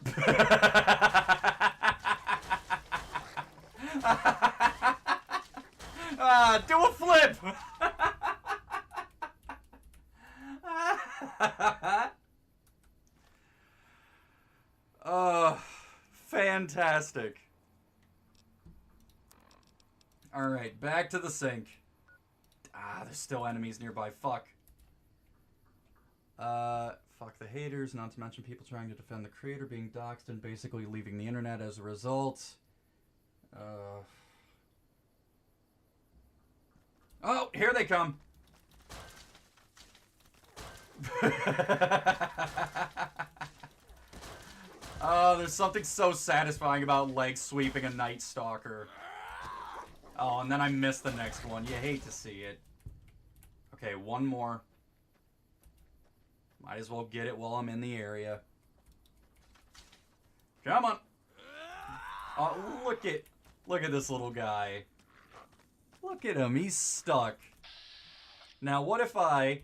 Do a flip! Fantastic. Alright, back to the sink. There's still enemies nearby. Fuck. Fuck the haters, not to mention people trying to defend the creator being doxxed and basically leaving the internet as a result. Oh, here they come. Oh, there's something so satisfying about leg sweeping a Night Stalker. Oh, and then I missed the next one. You hate to see it. Okay, one more. Might as well get it while I'm in the area. Come on. Oh, look at this little guy. Look at him, he's stuck. Now, what if I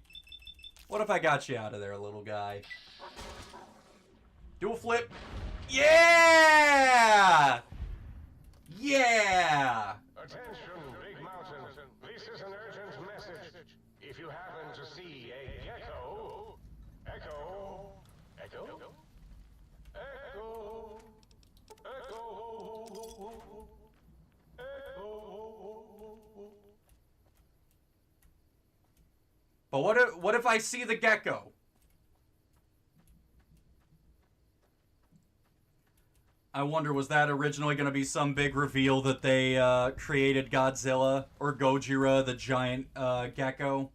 got you out of there, little guy? Do a flip. Yeah! Yeah! Attention, Big Mountain. This is an urgent message. If you happen to see a gecko... Echo... Echo? Echo... Echo... Echo... But what if I see the gecko? I wonder, was that originally going to be some big reveal that they created Godzilla or Gojira, the giant gecko?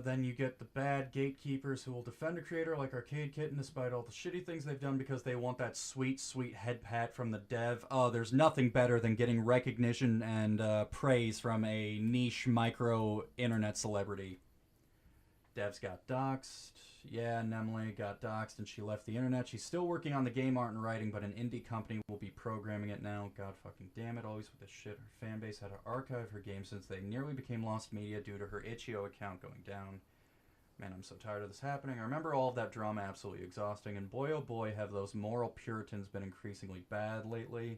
Then you get the bad gatekeepers who will defend a creator like Arcade Kitten despite all the shitty things they've done because they want that sweet, sweet head pat from the dev. Oh, there's nothing better than getting recognition and praise from a niche micro internet celebrity. Devs got doxxed. Yeah, Nemle got doxxed and she left the internet. She's still working on the game art and writing, but an indie company will be programming it now. God fucking damn it, always with this shit. Her fan base had to archive her game since they nearly became lost media due to her itch.io account going down. Man, I'm so tired of this happening. I remember all of that drama absolutely exhausting, and boy oh boy have those moral puritans been increasingly bad lately.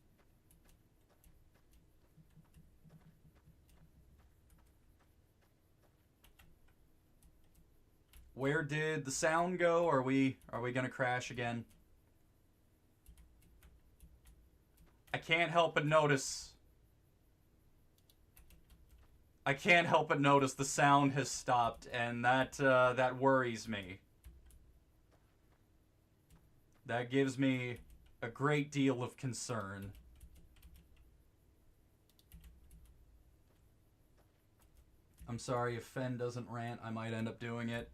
Where did the sound go? Are we gonna crash again? I can't help but notice. I can't help but notice the sound has stopped, and that worries me. That gives me a great deal of concern. I'm sorry if Fen doesn't rant, I might end up doing it.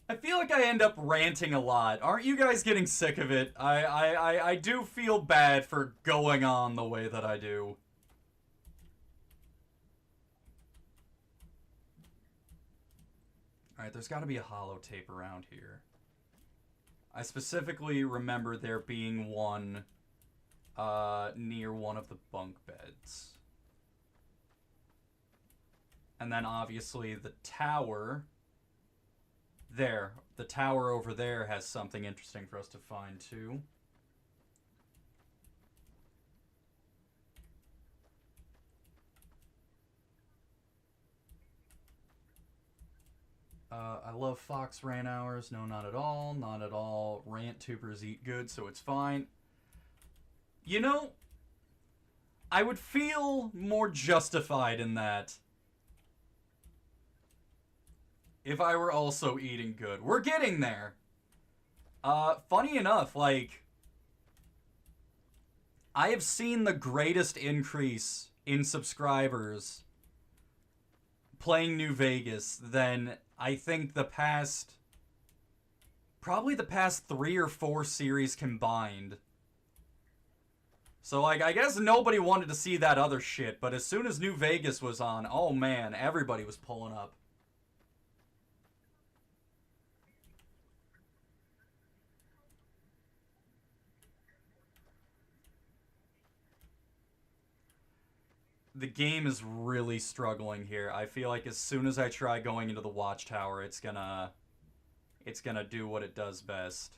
I feel like I end up ranting a lot. Aren't you guys getting sick of it? I do feel bad for going on the way that I do. Alright, there's gotta be a holotape around here. I specifically remember there being one near one of the bunk beds. And then obviously the tower there. The tower over there has something interesting for us to find too. I love Fox rant hours. No, not at all. Not at all. Rant tubers eat good, so it's fine. You know, I would feel more justified in that if I were also eating good. We're getting there. Funny enough, like, I have seen the greatest increase in subscribers playing New Vegas than I think probably the past 3 or 4 series combined. So, like, I guess nobody wanted to see that other shit, but as soon as New Vegas was on, oh man, everybody was pulling up. The game is really struggling here. I feel like as soon as I try going into the watchtower, it's gonna do what it does best.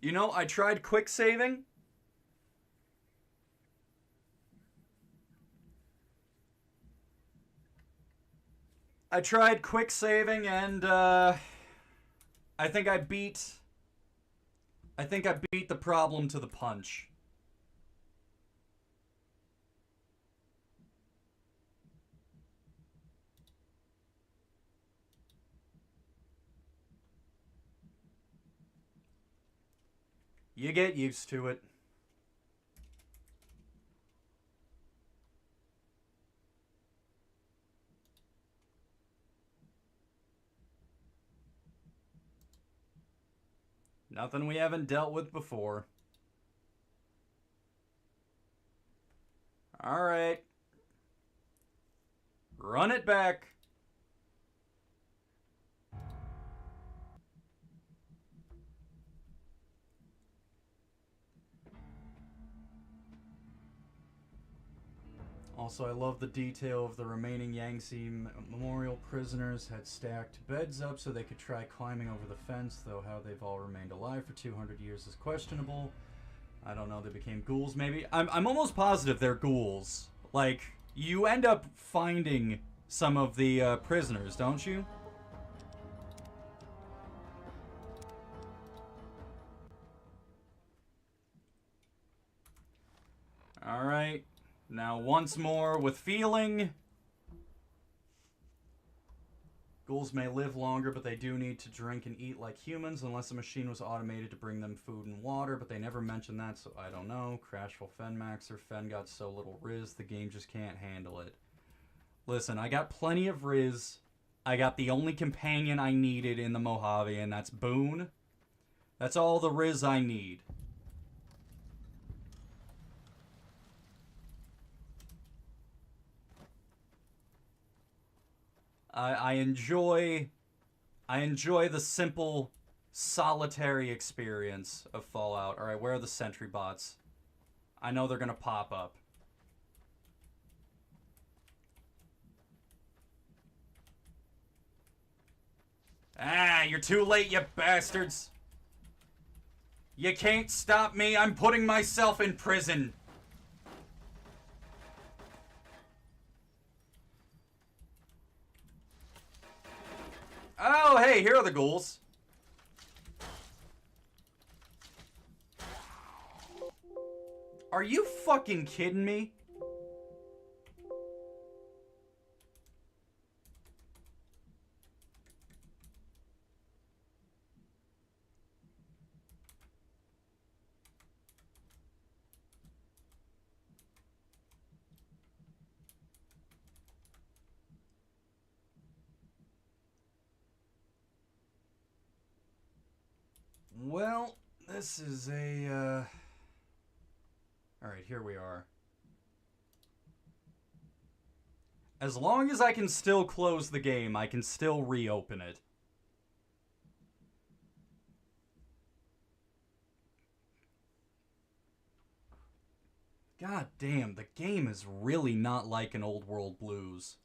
You know, I tried quick saving. And I think I beat the problem to the punch. You get used to it. Nothing we haven't dealt with before. Alright. Run it back. Also, I love the detail of the remaining Yangtze Memorial prisoners had stacked beds up so they could try climbing over the fence, though how they've all remained alive for 200 years is questionable. I don't know, they became ghouls maybe? I'm almost positive they're ghouls. Like, you end up finding some of the prisoners, don't you? Alright. Now, once more, with feeling. Ghouls may live longer, but they do need to drink and eat like humans, unless a machine was automated to bring them food and water, but they never mentioned that, so I don't know. Crashful Fenmaxer. Fen got so little Riz, the game just can't handle it. Listen, I got plenty of Riz. I got the only companion I needed in the Mojave, and that's Boone. That's all the Riz I need. I enjoy the simple, solitary experience of Fallout. Alright, where are the sentry bots? I know they're gonna pop up. Ah, you're too late, you bastards. You can't stop me. I'm putting myself in prison. Oh, hey, here are the ghouls. Are you fucking kidding me? Well, this is a, Alright, here we are. As long as I can still close the game, I can still reopen it. God damn, the game is really not like an Old World Blues.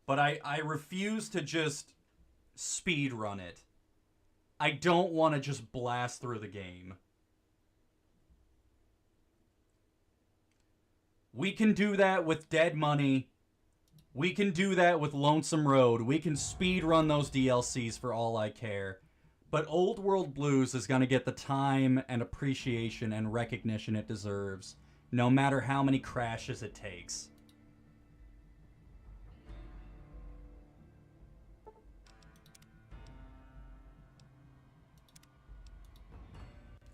But I refuse to just speedrun it. I don't want to just blast through the game. We can do that with Dead Money. We can do that with Lonesome Road. We can speedrun those DLCs for all I care. But Old World Blues is going to get the time and appreciation and recognition it deserves, no matter how many crashes it takes.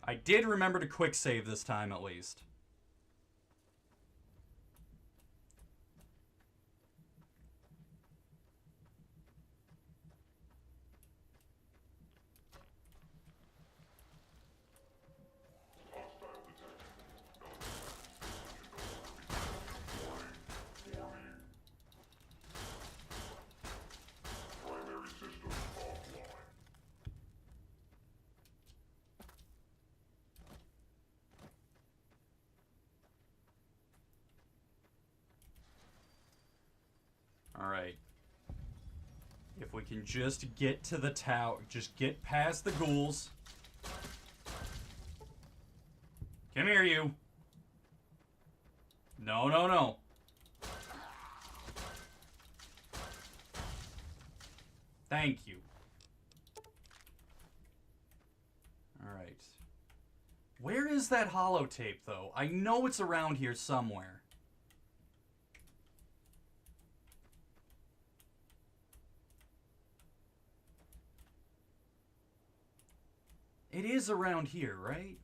I did remember to quick save this time, at least. Alright. If we can just get to the tower, just get past the ghouls. Come here, you. No, no, no. Thank you. Alright. Where is that holotape, though? I know it's around here somewhere. It is around here, right?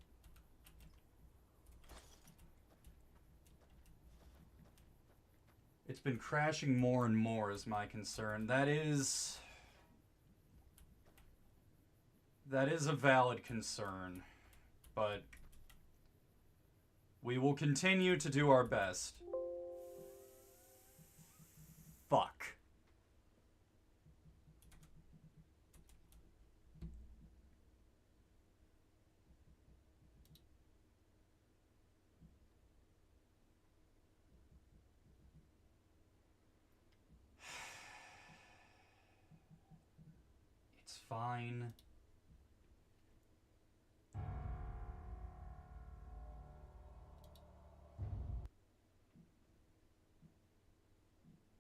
It's been crashing more and more is my concern. That is a valid concern, but we will continue to do our best. Fuck. It's fine.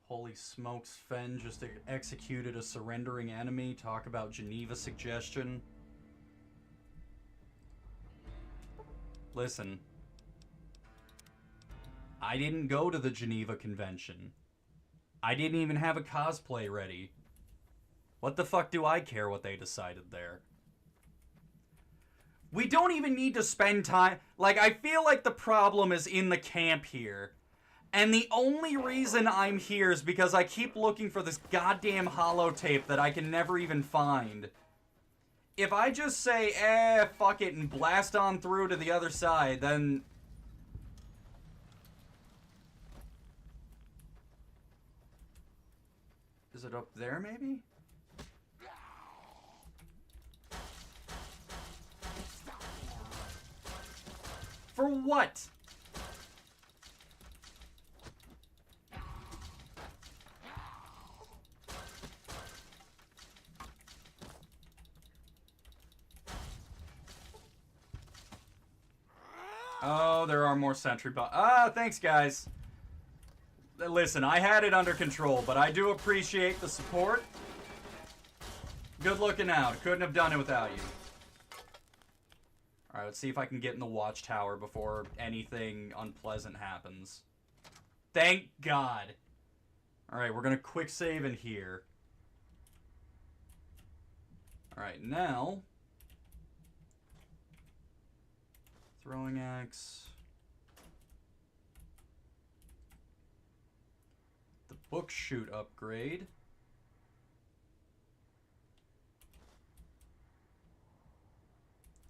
Holy smokes, Fen just executed a surrendering enemy. Talk about Geneva suggestion. Listen. I didn't go to the Geneva Convention. I didn't even have a cosplay ready. What the fuck do I care what they decided there? We don't even need to spend time... Like, I feel like the problem is in the camp here. And the only reason I'm here is because I keep looking for this goddamn holotape that I can never even find. If I just say, fuck it, and blast on through to the other side, then... Is it up there, maybe? For what? Oh, there are more sentry bots. Ah, thanks, guys. Listen, I had it under control, but I do appreciate the support. Good looking out. Couldn't have done it without you. Alright, let's see if I can get in the watchtower before anything unpleasant happens. Thank God. Alright, we're gonna quick save in here. Alright, now... Throwing axe. The book chute upgrade.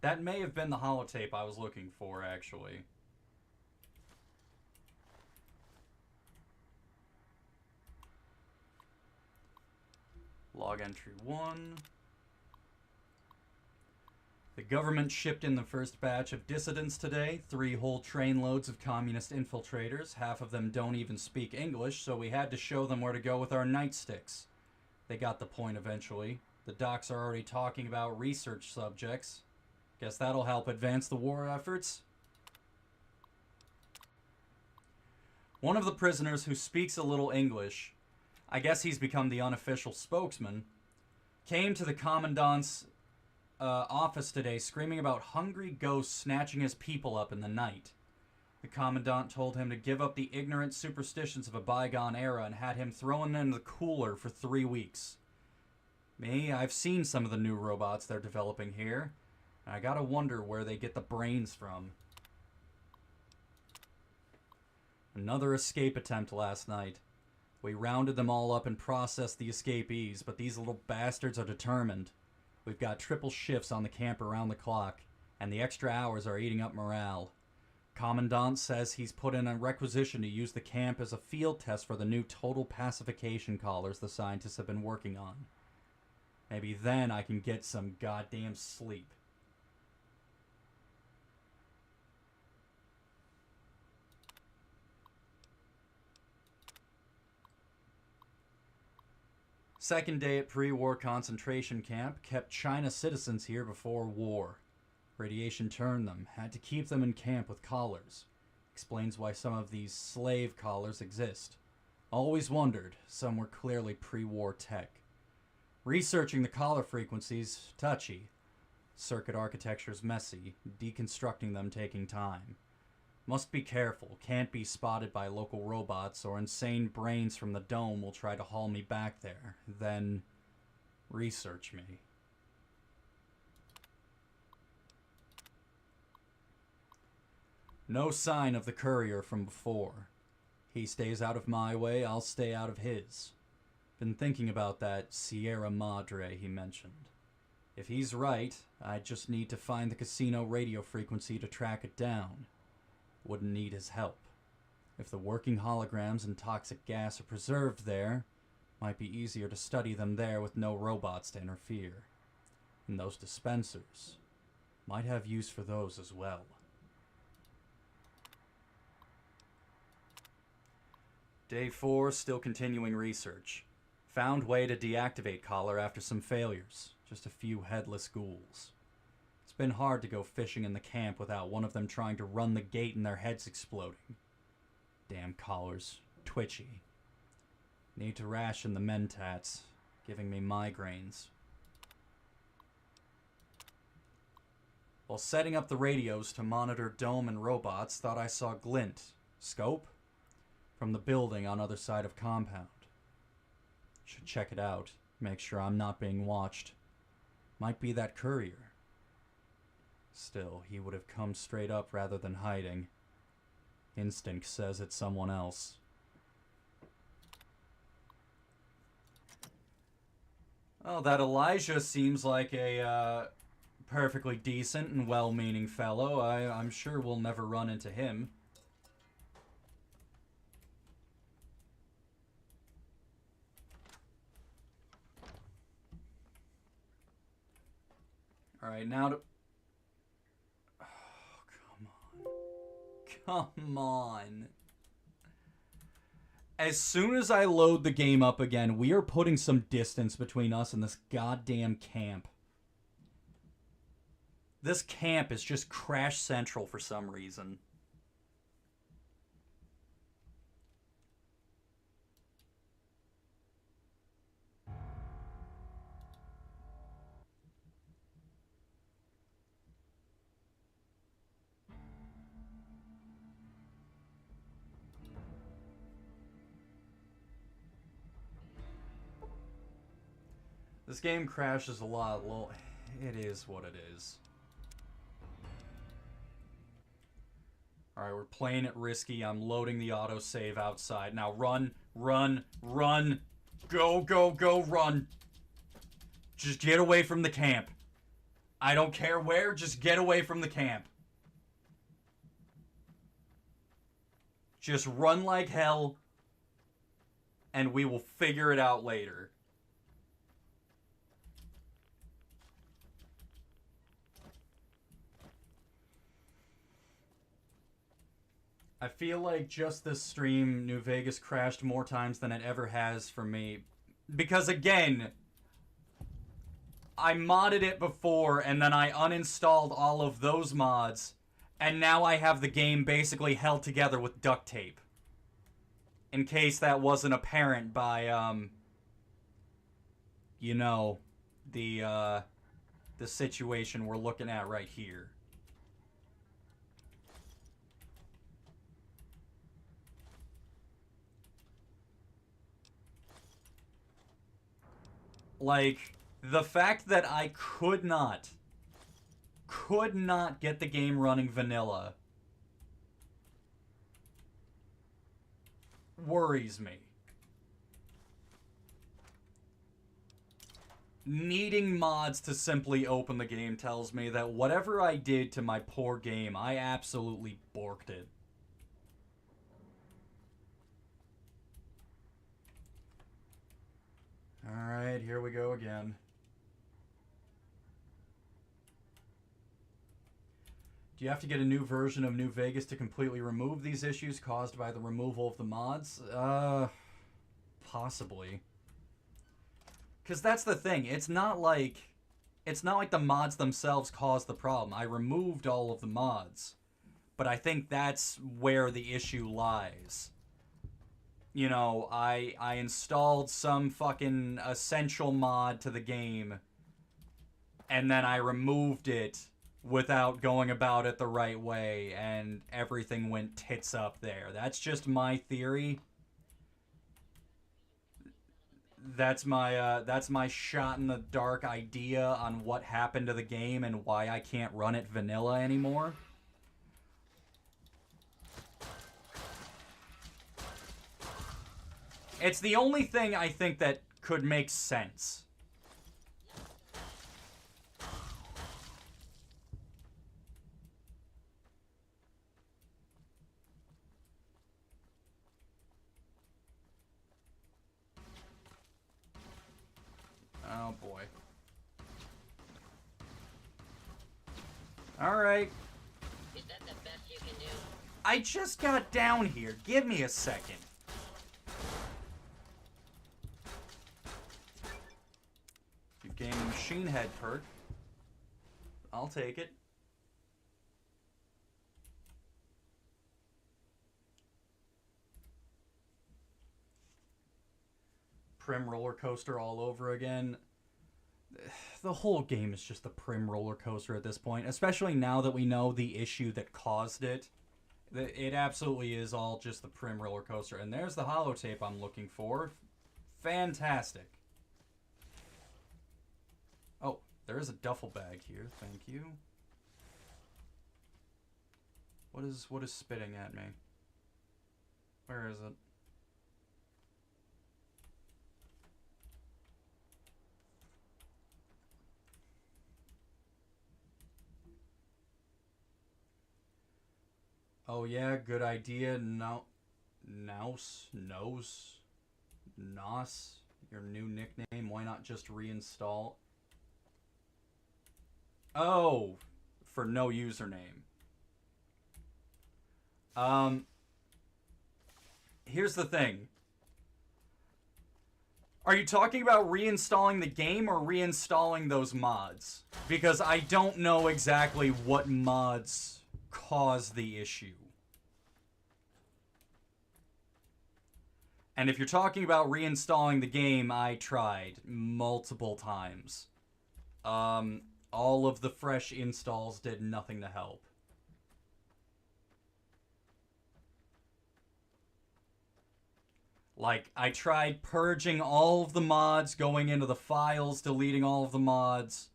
That may have been the holotape I was looking for, actually. Log entry 1. The government shipped in the first batch of dissidents today. 3 whole trainloads of communist infiltrators. Half of them don't even speak English, so we had to show them where to go with our nightsticks. They got the point eventually. The docs are already talking about research subjects. Guess that'll help advance the war efforts. One of the prisoners who speaks a little English, I guess he's become the unofficial spokesman, came to the commandant's office today screaming about hungry ghosts snatching his people up in the night. The commandant told him to give up the ignorant superstitions of a bygone era and had him thrown in the cooler for 3 weeks. Me, I've seen some of the new robots they're developing here. I gotta wonder where they get the brains from. Another escape attempt last night. We rounded them all up and processed the escapees, but these little bastards are determined. We've got triple shifts on the camp around the clock, and the extra hours are eating up morale. Commandant says he's put in a requisition to use the camp as a field test for the new total pacification collars the scientists have been working on. Maybe then I can get some goddamn sleep. Second day at pre-war concentration camp. Kept China citizens here before war. Radiation turned them. Had to keep them in camp with collars. Explains why some of these slave collars exist. Always wondered. Some were clearly pre-war tech. Researching the collar frequencies, touchy. Circuit architecture's messy. Deconstructing them taking time. Must be careful. Can't be spotted by local robots or insane brains from the dome will try to haul me back there. Then research me. No sign of the courier from before. He stays out of my way, I'll stay out of his. Been thinking about that Sierra Madre he mentioned. If he's right, I just need to find the casino radio frequency to track it down. Wouldn't need his help. If the working holograms and toxic gas are preserved there, might be easier to study them there with no robots to interfere. And those dispensers might have use for those as well. Day 4, still continuing research. Found way to deactivate collar after some failures. Just a few headless ghouls. It's been hard to go fishing in the camp without one of them trying to run the gate and their heads exploding. Damn collars. Twitchy. Need to ration the mentats. Giving me migraines. While setting up the radios to monitor dome and robots, thought I saw glint. Scope? From the building on other side of compound. Should check it out. Make sure I'm not being watched. Might be that courier. Still, he would have come straight up rather than hiding. Instinct says it's someone else. Oh, that Elijah seems like a perfectly decent and well-meaning fellow. I'm sure we'll never run into him. Alright, now to... Oh, come on. Come on. As soon as I load the game up again, we are putting some distance between us and this goddamn camp. This camp is just crash central for some reason. This game crashes a lot. Well, it is what it is. Alright, we're playing it risky. I'm loading the autosave outside. Now run, run, run. Go, go, go, run. Just get away from the camp. I don't care where, just get away from the camp. Just run like hell, and we will figure it out later. I feel like just this stream, New Vegas crashed more times than it ever has for me. Because again, I modded it before, and then I uninstalled all of those mods, and now I have the game basically held together with duct tape. In case that wasn't apparent by, you know, the situation we're looking at right here. Like, the fact that I could not get the game running vanilla worries me. Needing mods to simply open the game tells me that whatever I did to my poor game, I absolutely borked it. Alright, here we go again. Do you have to get a new version of New Vegas to completely remove these issues caused by the removal of the mods? Possibly. Because that's the thing. It's not like the mods themselves caused the problem. I removed all of the mods. But I think that's where the issue lies. You know, I installed some fucking essential mod to the game, and then I removed it without going about it the right way, and everything went tits up there. That's just my theory. That's my shot in the dark idea on what happened to the game and why I can't run it vanilla anymore. It's the only thing I think that could make sense. Oh boy. Alright. Is that the best you can do? I just got down here. Give me a second. You've gained a machine head perk. I'll take it. Prim roller coaster all over again. The whole game is just the prim roller coaster at this point, especially now that we know the issue that caused it. It absolutely is all just the prim roller coaster. And there's the holotape I'm looking for. Fantastic. Oh, there is a duffel bag here. Thank you. What is spitting at me? Where is it? Oh yeah, good idea. No, Nos, your new nickname. Why not just reinstall? Oh, for no username. Here's the thing. Are you talking about reinstalling the game or reinstalling those mods? Because I don't know exactly what mods caused the issue. And if you're talking about reinstalling the game, I tried multiple times. All of the fresh installs did nothing to help. Like, I tried purging all of the mods, going into the files, deleting all of the mods.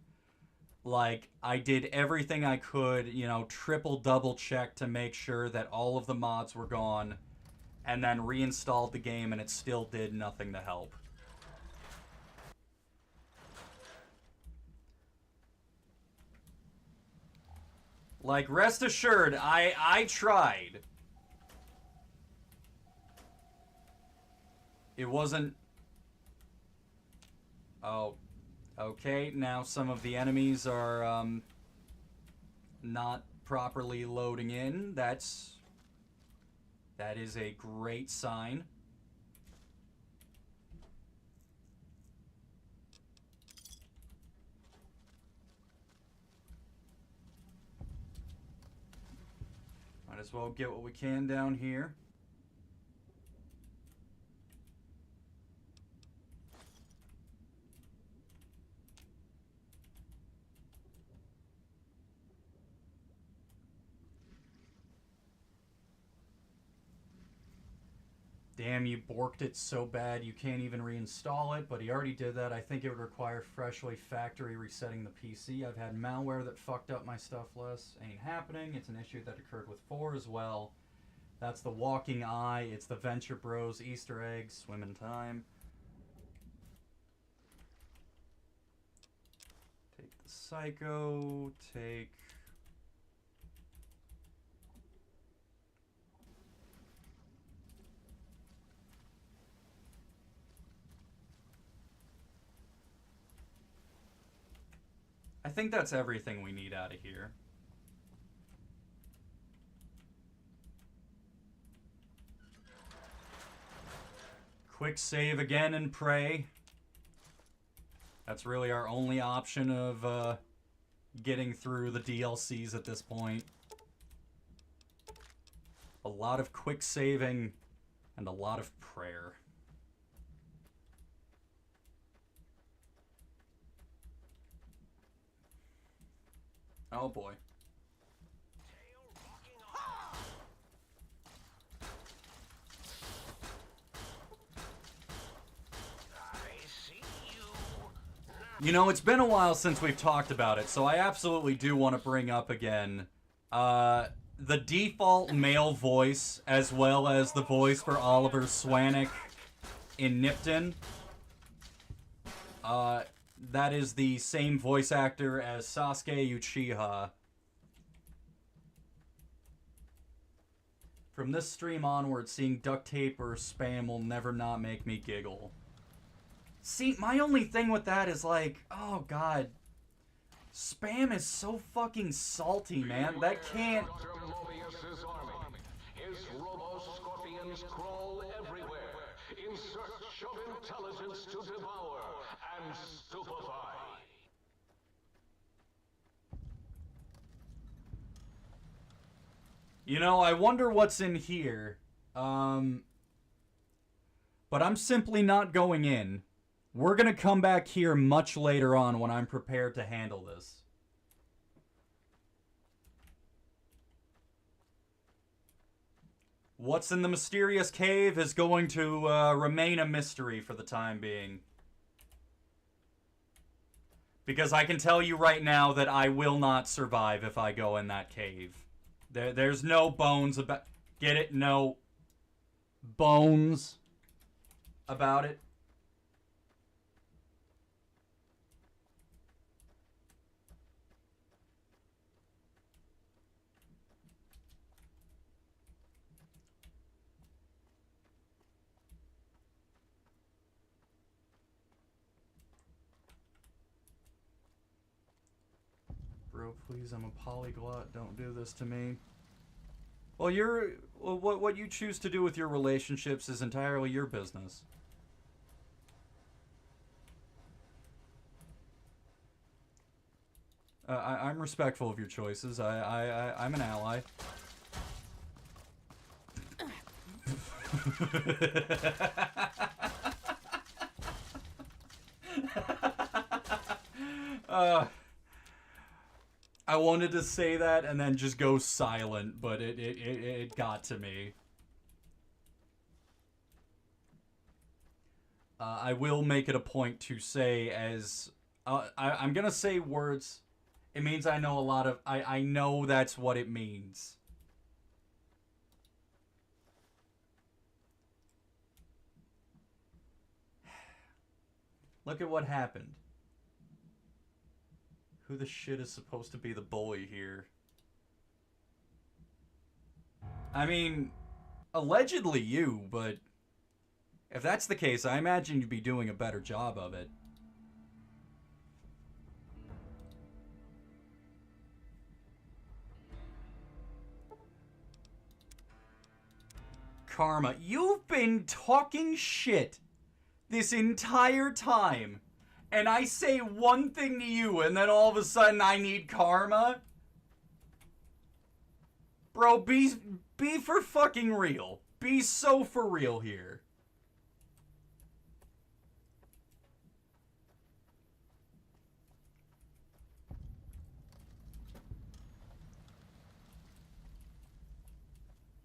Like, I did everything I could, you know, triple double check to make sure that all of the mods were gone, and then reinstalled the game, and it still did nothing to help. Like, rest assured, I tried. It wasn't... Oh, okay, now some of the enemies are, not properly loading in. That is a great sign. Might as well get what we can down here. Damn, you borked it so bad you can't even reinstall it, but he already did that. I think it would require freshly factory resetting the PC. I've had malware that fucked up my stuff less. Ain't happening. It's an issue that occurred with 4 as well. That's the walking eye. It's the Venture Bros Easter egg. Swim in time. Take the Psycho. Take... I think that's everything we need out of here. Quick save again and pray. That's really our only option of getting through the DLCs at this point. A lot of quick saving and a lot of prayer. Oh boy. You know, it's been a while since we've talked about it, so I absolutely do want to bring up again the default male voice, as well as the voice for Oliver Swanek in Nipton. That is the same voice actor as Sasuke Uchiha. From this stream onward, seeing duct tape or spam will never not make me giggle. See, my only thing with that is like, oh god, spam is so fucking salty, man. That can't... Dr. MOBIUS's army. His robo-scorpions crawl everywhere, in search of intelligence to devour and stupefy. You know, I wonder what's in here. But I'm simply not going in. We're gonna come back here much later on when I'm prepared to handle this. What's in the mysterious cave is going to remain a mystery for the time being. Because I can tell you right now that I will not survive if I go in that cave. There's no bones about... Get it? No bones about it. Bro, please, I'm a polyglot. Don't do this to me. Well, what you choose to do with your relationships is entirely your business. I'm respectful of your choices. I'm an ally. I wanted to say that and then just go silent, but it got to me. I will make it a point to say as... I'm gonna say words. It means I know a lot of... I know that's what it means. Look at what happened. Who the shit is supposed to be the bully here? I mean, allegedly you, but if that's the case, I imagine you'd be doing a better job of it. Karma, you've been talking shit this entire time, and I say one thing to you, and then all of a sudden I need karma? Bro, be for fucking real. Be so for real here.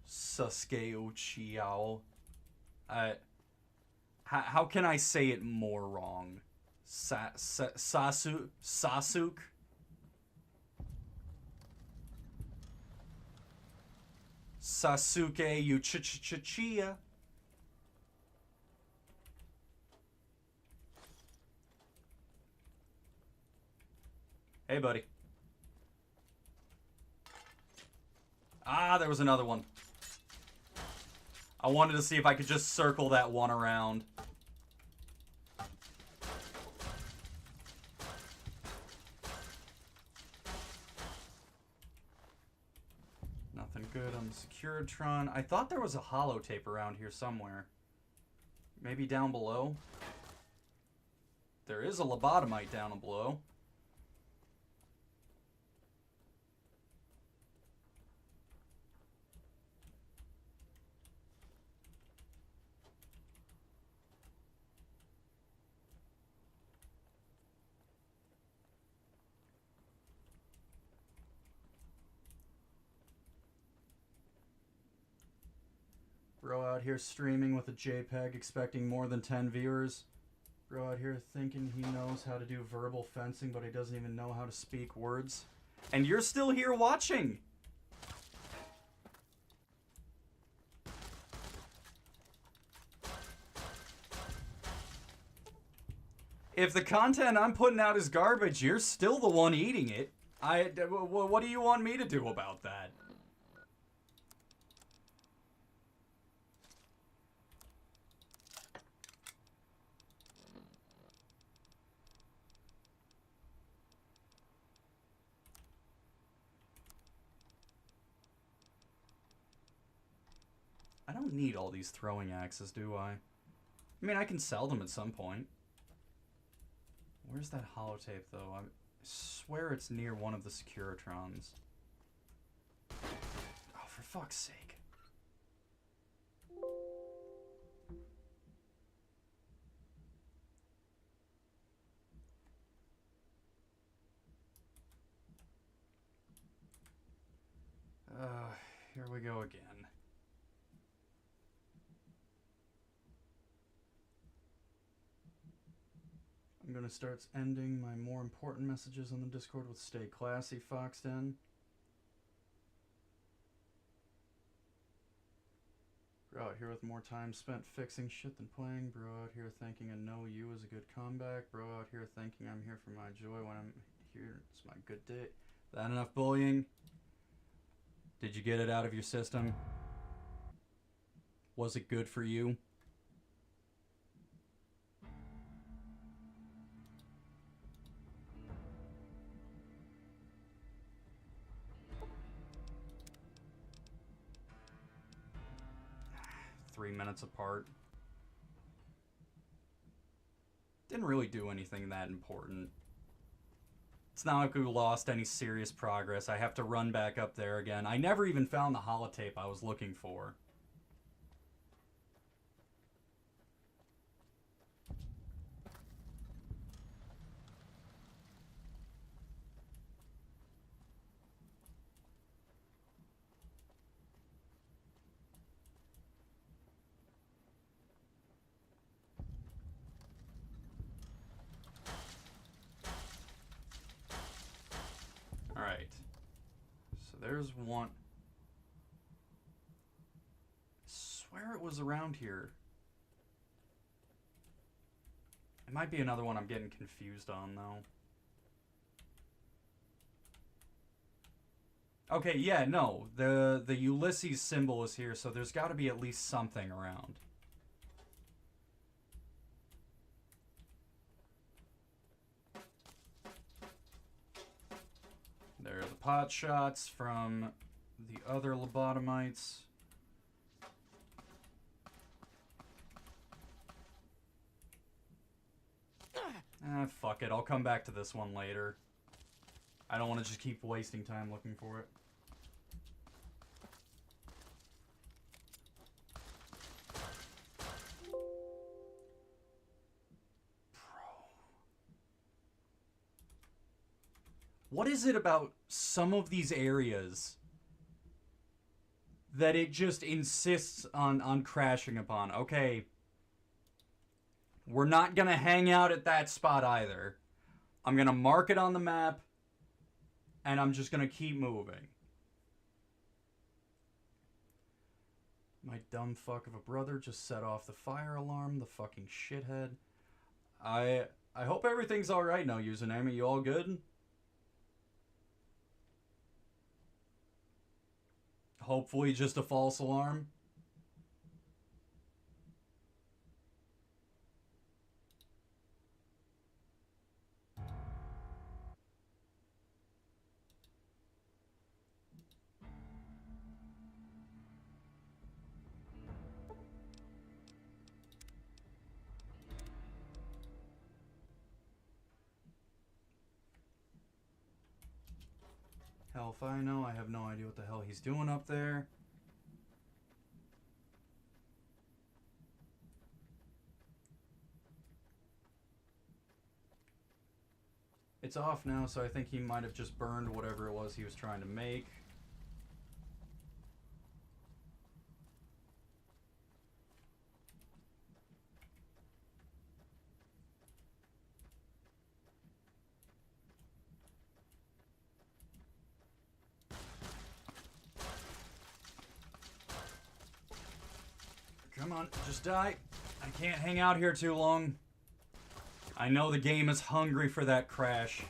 Sasuke Uchiao. How can I say it more wrong? Sasuke? Sasuke Uchiha. Hey, buddy. Ah, there was another one. I wanted to see if I could just circle that one around. Nothing good on the Securitron. I thought there was a holotape around here somewhere. Maybe down below? There is a lobotomite down below. Bro out here streaming with a JPEG expecting more than 10 viewers. Bro out here thinking he knows how to do verbal fencing, but he doesn't even know how to speak words. And you're still here watching! If the content I'm putting out is garbage, you're still the one eating it. What do you want me to do about that? I don't need all these throwing axes, do I? I mean, I can sell them at some point. Where's that holotape, though? I swear it's near one of the Securitrons. Oh, for fuck's sake. Here we go again. I'm gonna start ending my more important messages on the Discord with "Stay classy, Foxden." Bro out here with more time spent fixing shit than playing. Bro out here thinking a no you is a good comeback. Bro out here thinking I'm here for my joy when I'm here. It's my good day. That enough bullying? Did you get it out of your system? Was it good for you? Three minutes apart. Didn't really do anything that important. It's not like we lost any serious progress. I have to run back up there again. I never even found the holotape I was looking for. there's one. I swear it was around here. It might be another one I'm getting confused on, though. Okay, yeah, no. The Ulysses symbol is here, so there's got to be at least something around. There are the pot shots from the other lobotomites. Fuck it. I'll come back to this one later. I don't want to just keep wasting time looking for it. What is it about some of these areas that it just insists on crashing upon? Okay, we're not going to hang out at that spot either. I'm going to mark it on the map, and I'm just going to keep moving. My dumb fuck of a brother just set off the fire alarm, the fucking shithead. I hope everything's alright now, username. Are you all good? Hopefully just a false alarm. Hell if I know. I have no idea what the hell he's doing up there. It's off now, so I think he might have just burned whatever it was he was trying to make. Come on, just die. I can't hang out here too long. I know the game is hungry for that crash.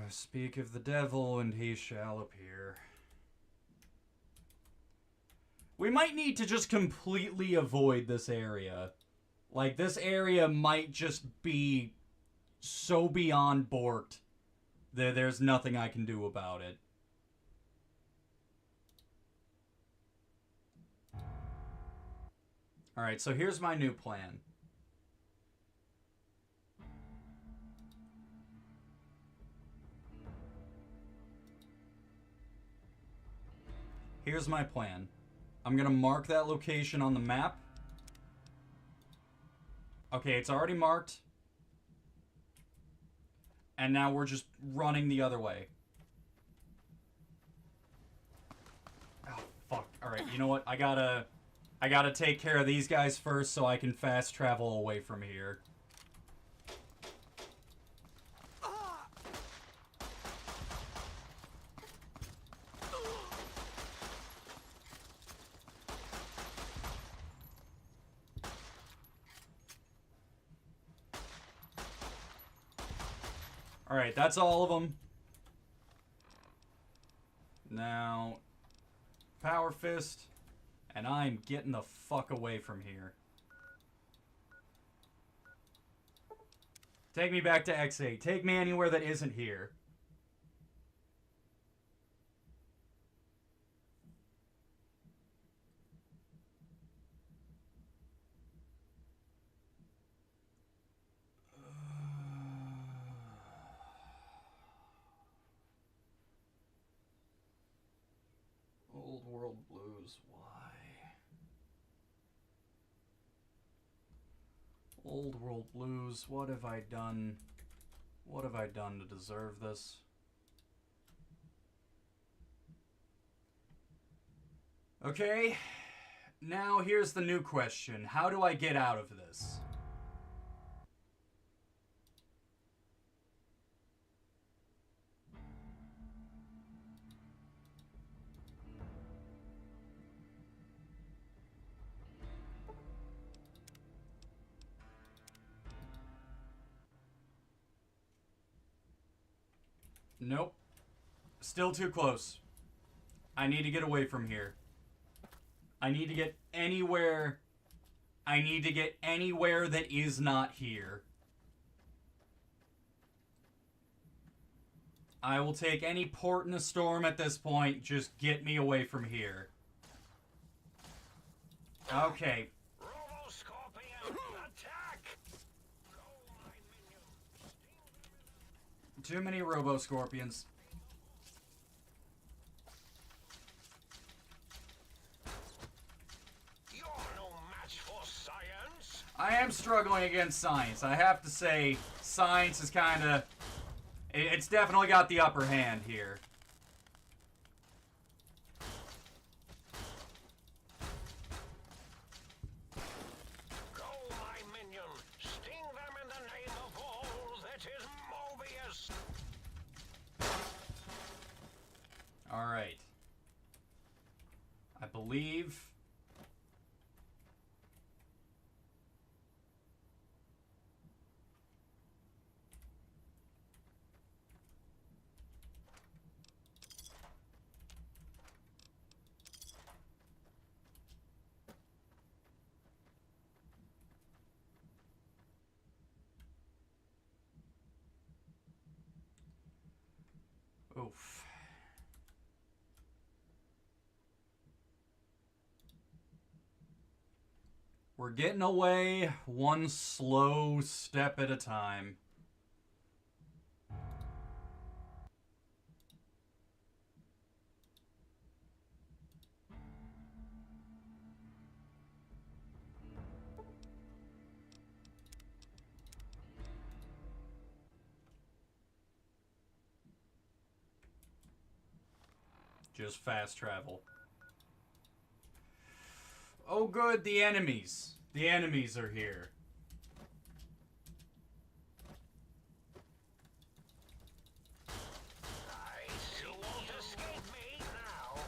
Speak of the devil and he shall appear. We might need to just completely avoid this area. Like, this area might just be so beyond borked that there's nothing I can do about it. Alright, so here's my new plan. Here's my plan. I'm gonna mark that location on the map. Okay, it's already marked. And now we're just running the other way. Oh, fuck. Alright, you know what? I gotta take care of these guys first so I can fast travel away from here. Alright, that's all of them. Now, Power Fist, and I'm getting the fuck away from here. Take me back to X8. Take me anywhere that isn't here. Old World Blues, why? Old World Blues, what have I done? What have I done to deserve this? Okay, now here's the new question. How do I get out of this? Nope. Still too close. I need to get away from here. I need to get anywhere. I need to get anywhere that is not here. I will take any port in a storm at this point. Just get me away from here. Okay. Too many Robo-Scorpions. You're no match for science. I am struggling against science. I have to say, science is kind of... It's definitely got the upper hand here. Go, my minion. Sting them in the name of all that is MOBIUS. Alright. I believe... Oof. We're getting away one slow step at a time. Just fast travel. Oh good, the enemies. The enemies are here. You won't escape me now.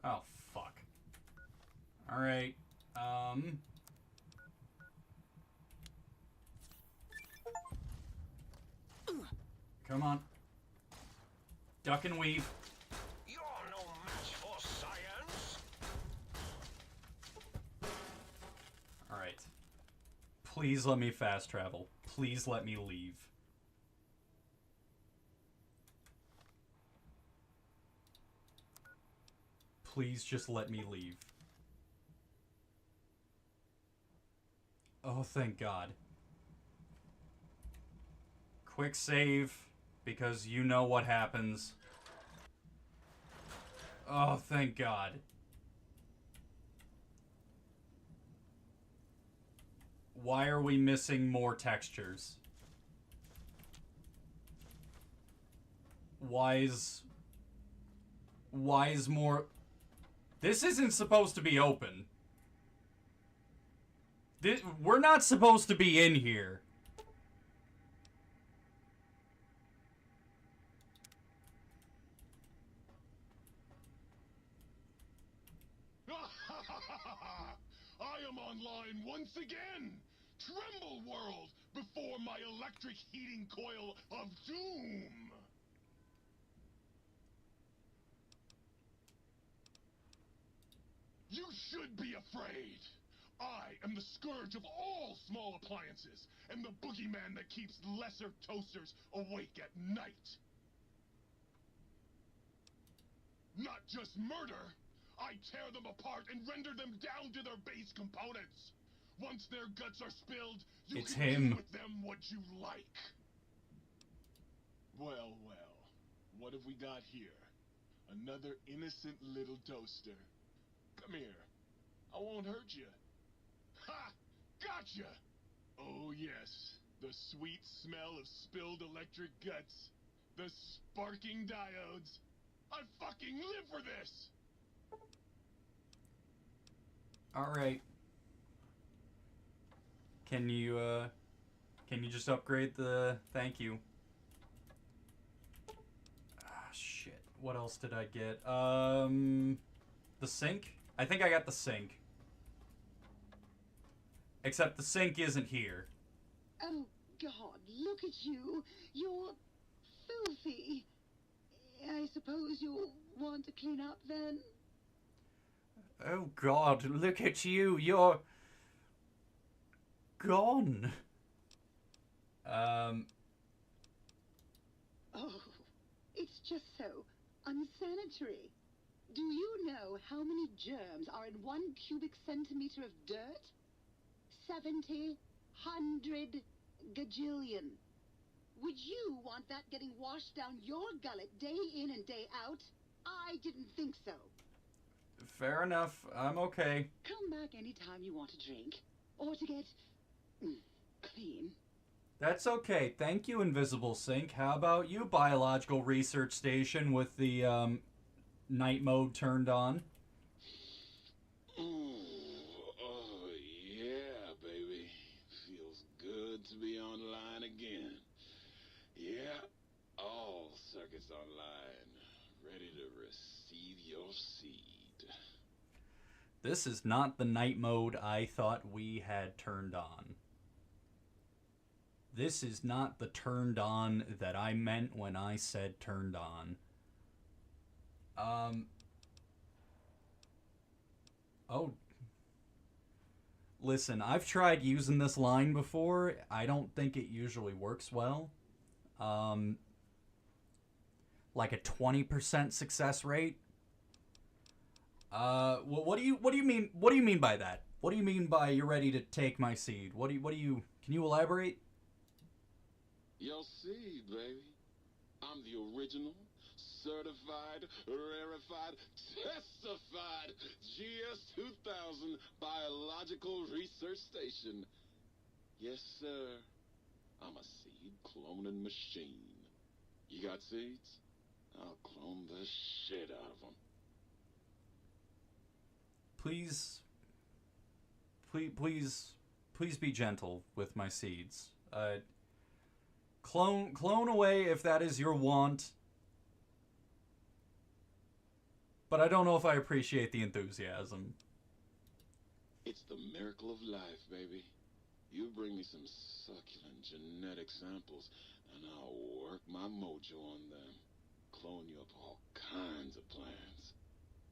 Oh, fuck. Alright, Come on. Duck and weave. You're no match for science. Alright. Please let me fast travel. Please let me leave. Please just let me leave. Oh, thank God. Quick save, because you know what happens. Oh, thank God. Why are we missing more textures? Why is more... This isn't supposed to be open. We're not supposed to be in here. I am online once again! Tremble, world, before my electric heating coil of doom! You should be afraid! I am the scourge of all small appliances, and the boogeyman that keeps lesser toasters awake at night! Not just murder! I tear them apart and render them down to their base components! Once their guts are spilled, you can do with them what you like! Well, well, what have we got here? Another innocent little toaster. Come here. I won't hurt you. Ha! Gotcha! Oh yes, the sweet smell of spilled electric guts. The sparking diodes. I fucking live for this! Alright. Can you just upgrade the... Thank you. Ah, shit. What else did I get? The sink? I think I got the sink. Except the sink isn't here. Oh, God, look at you. You're filthy. I suppose you'll want to clean up then? Oh, God, look at you. You're... gone. Oh, it's just so unsanitary. Do you know how many germs are in 1 cubic centimeter of dirt? 70, 100 gajillion. Would you want that getting washed down your gullet day in and day out? I didn't think so. Fair enough. I'm okay. Come back anytime you want to drink. Or to get... clean. That's okay. Thank you, Invisible Sink. How about you, Biological Research Station, with the, night mode turned on? Oh, yeah, baby. Feels good to be online again. Yeah, all circuits online. Ready to receive your seed. This is not the night mode I thought we had turned on. This is not the turned on that I meant when I said turned on. Oh. Listen, I've tried using this line before. I don't think it usually works well. Like a 20% success rate. Well, what do you mean? What do you mean by that? What do you mean by you're ready to take my seed? What do you? Can you elaborate? Your seed, baby. I'm the original, certified, rarefied, testified GS2000 Biological Research Station. Yes, sir. I'm a seed cloning machine. You got seeds? I'll clone the shit out of them. Please be gentle with my seeds. Clone away if that is your want. But I don't know if I appreciate the enthusiasm. It's the miracle of life, baby. You bring me some succulent genetic samples, and I'll work my mojo on them. Clone you up all kinds of plants.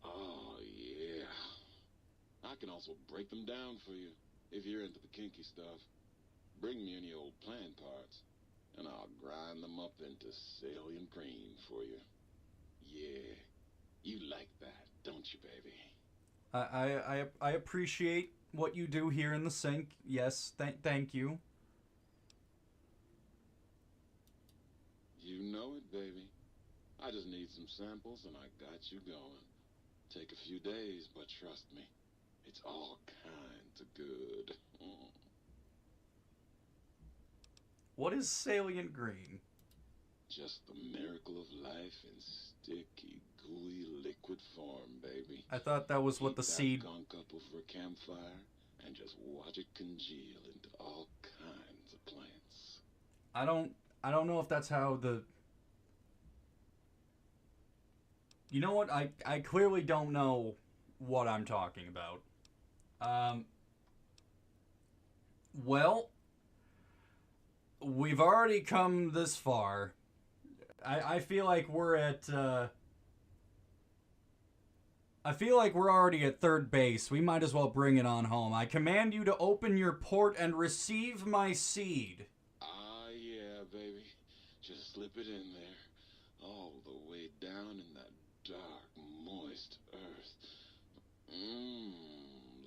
Oh, yeah. I can also break them down for you, if you're into the kinky stuff. Bring me any old plant parts, and I'll grind them up into salient green for you. Yeah, you like that, don't you, baby? I appreciate what you do here in the sink. Yes, thank you. You know it, baby. I just need some samples, and I got you going. Take a few days, but trust me, it's all kinds of good. What is salient green? Just the miracle of life in sticky, gooey, liquid form, baby. I thought that was what the seed... gunk up over a campfire and just watch it congeal into all kinds of plants. I don't know if that's how the... You know what? I clearly don't know what I'm talking about. Well, we've already come this far. I feel like we're at, I feel like we're already at third base. We might as well bring it on home. I command you to open your port and receive my seed. Ah, yeah, baby. Just slip it in there. All the way down in that dark, moist earth.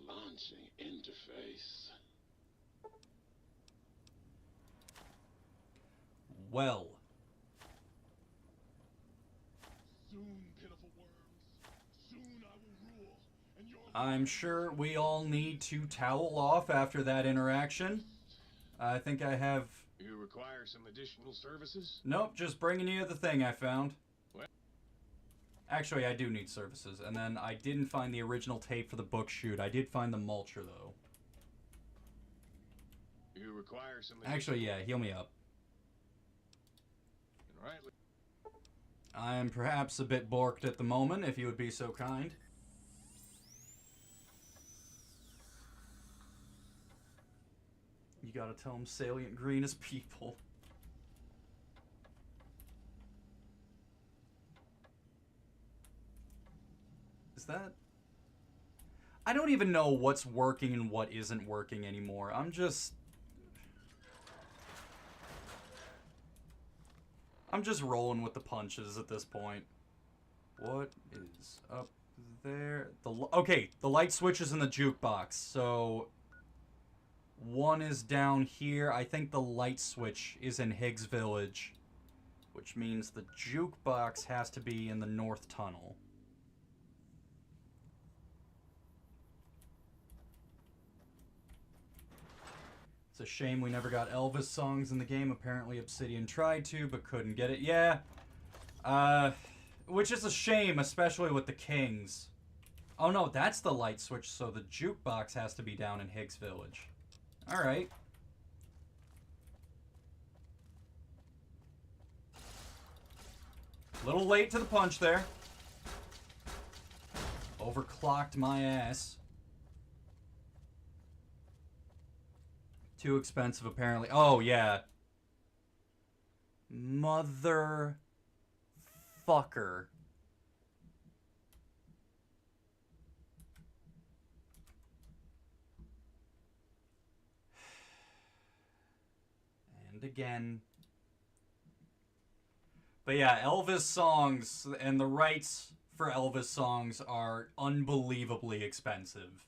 Launching interface. Well. Soon, pitiful worms. Soon I will rule, and your... I'm sure we all need to towel off after that interaction. I think I have... You require some additional services? Nope, just bringing you the thing I found. What? Actually, I do need services. And then I didn't find the original tape for the book shoot. I did find the mulcher, though. You require some... Actually, yeah, heal me up. Right. I am perhaps a bit borked at the moment, if you would be so kind. You gotta tell them salient green is people. Is that... I don't even know what's working and what isn't working anymore. I'm just rolling with the punches at this point. What is up there? Okay, the light switch is in the jukebox. So one is down here. I think the light switch is in Higgs Village, which means the jukebox has to be in the north tunnel. It's a shame we never got Elvis songs in the game. Apparently Obsidian tried to, but couldn't get it. Yeah. Which is a shame, especially with the Kings. Oh no, that's the light switch, so the jukebox has to be down in Higgs Village. Alright. Little late to the punch there. Overclocked my ass. Too expensive, apparently. Oh, yeah. Mother... fucker. And again. But yeah, Elvis songs and the rights for Elvis songs are unbelievably expensive.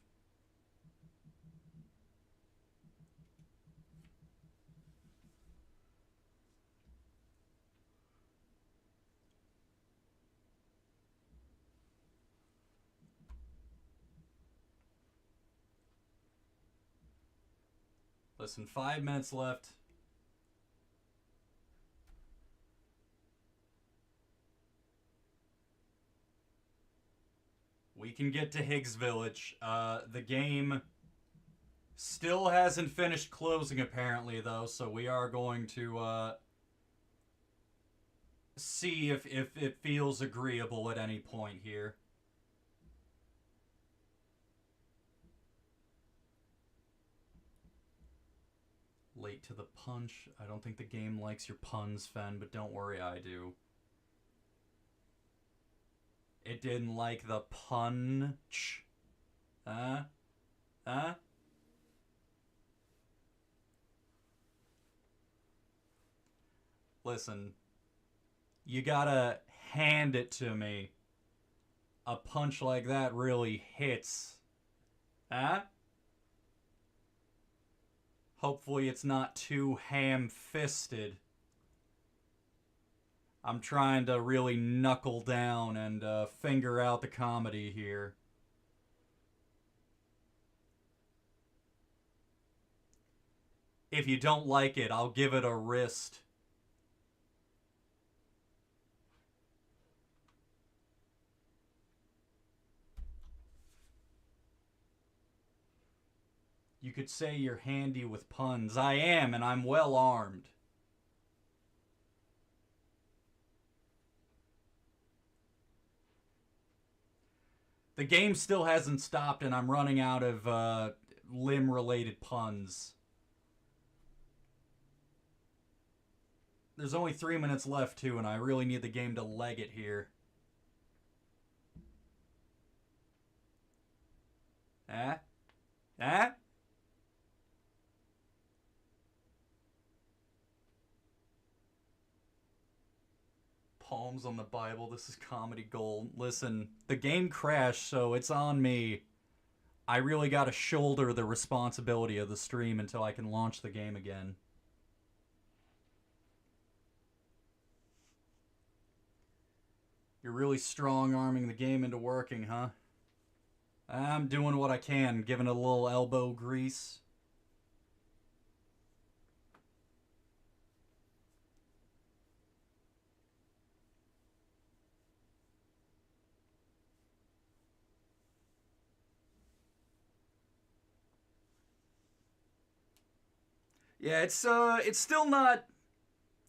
Listen, 5 minutes left. We can get to Higgs Village. The game still hasn't finished closing, apparently, though, so we are going to see if it feels agreeable at any point here. Late to the punch. I don't think the game likes your puns, Fen, but don't worry, I do. It didn't like the punch. Huh? Huh? Listen. You gotta hand it to me. A punch like that really hits. Huh? Hopefully it's not too ham-fisted. I'm trying to really knuckle down and finger out the comedy here. If you don't like it, I'll give it a wrist. You could say you're handy with puns. I am, and I'm well armed. The game still hasn't stopped, and I'm running out of limb-related puns. There's only 3 minutes left, too, and I really need the game to leg it here. Eh? Eh? Palms on the Bible, this is comedy gold. Listen, the game crashed, so it's on me. I really gotta shoulder the responsibility of the stream until I can launch the game again. You're really strong-arming the game into working, huh? I'm doing what I can, giving it a little elbow grease. Yeah, it's still not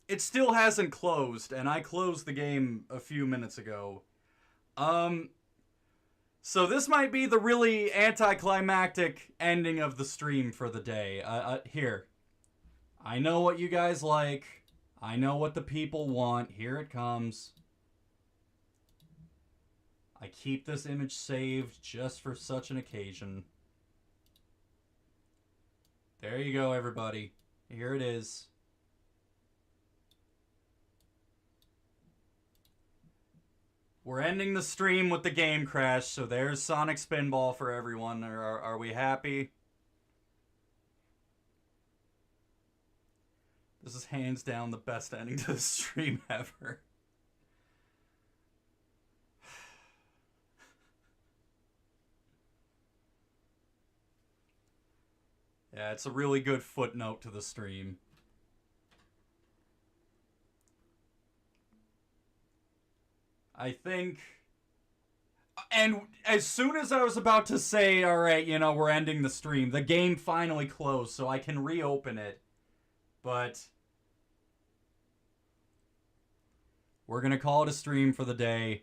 it still hasn't closed, and I closed the game a few minutes ago. So this might be the really anticlimactic ending of the stream for the day. Here. I know what you guys like. I know what the people want. Here it comes. I keep this image saved just for such an occasion. There you go, everybody. Here it is. We're ending the stream with the game crash, so there's Sonic Spinball for everyone. Are we happy? This is hands down the best ending to the stream ever. Yeah, it's a really good footnote to the stream. I think... And as soon as I was about to say, alright, you know, we're ending the stream, the game finally closed, so I can reopen it. But... we're gonna call it a stream for the day.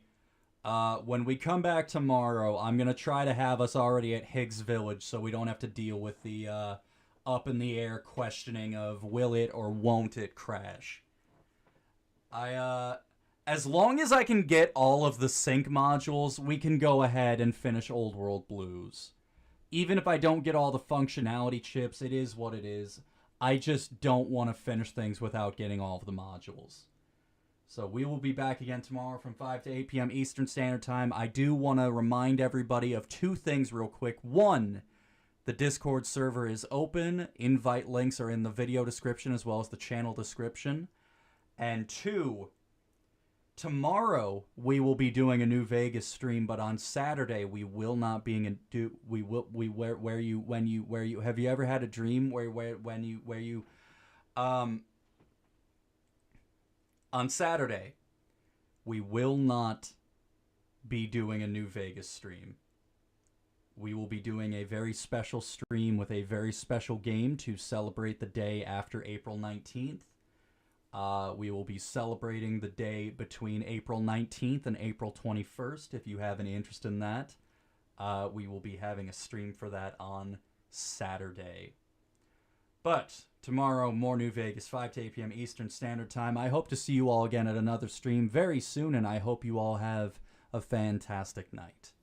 When we come back tomorrow, I'm gonna try to have us already at Higgs Village so we don't have to deal with the up in the air questioning of will it or won't it crash. As long as I can get all of the sync modules, we can go ahead and finish Old World Blues. Even if I don't get all the functionality chips, it is what it is. I just don't want to finish things without getting all of the modules. So we will be back again tomorrow from 5 to 8 p.m. Eastern Standard Time. I do want to remind everybody of two things real quick. One, the Discord server is open. Invite links are in the video description as well as the channel description. And two, tomorrow we will be doing a New Vegas stream, but on Saturday we will not be in have you ever had a dream on Saturday, we will not be doing a New Vegas stream. We will be doing a very special stream with a very special game to celebrate the day after April 19th. We will be celebrating the day between April 19th and April 21st. If you have any interest in that, we will be having a stream for that on Saturday. But tomorrow, more New Vegas, 5 to 8 p.m. Eastern Standard Time. I hope to see you all again at another stream very soon, and I hope you all have a fantastic night.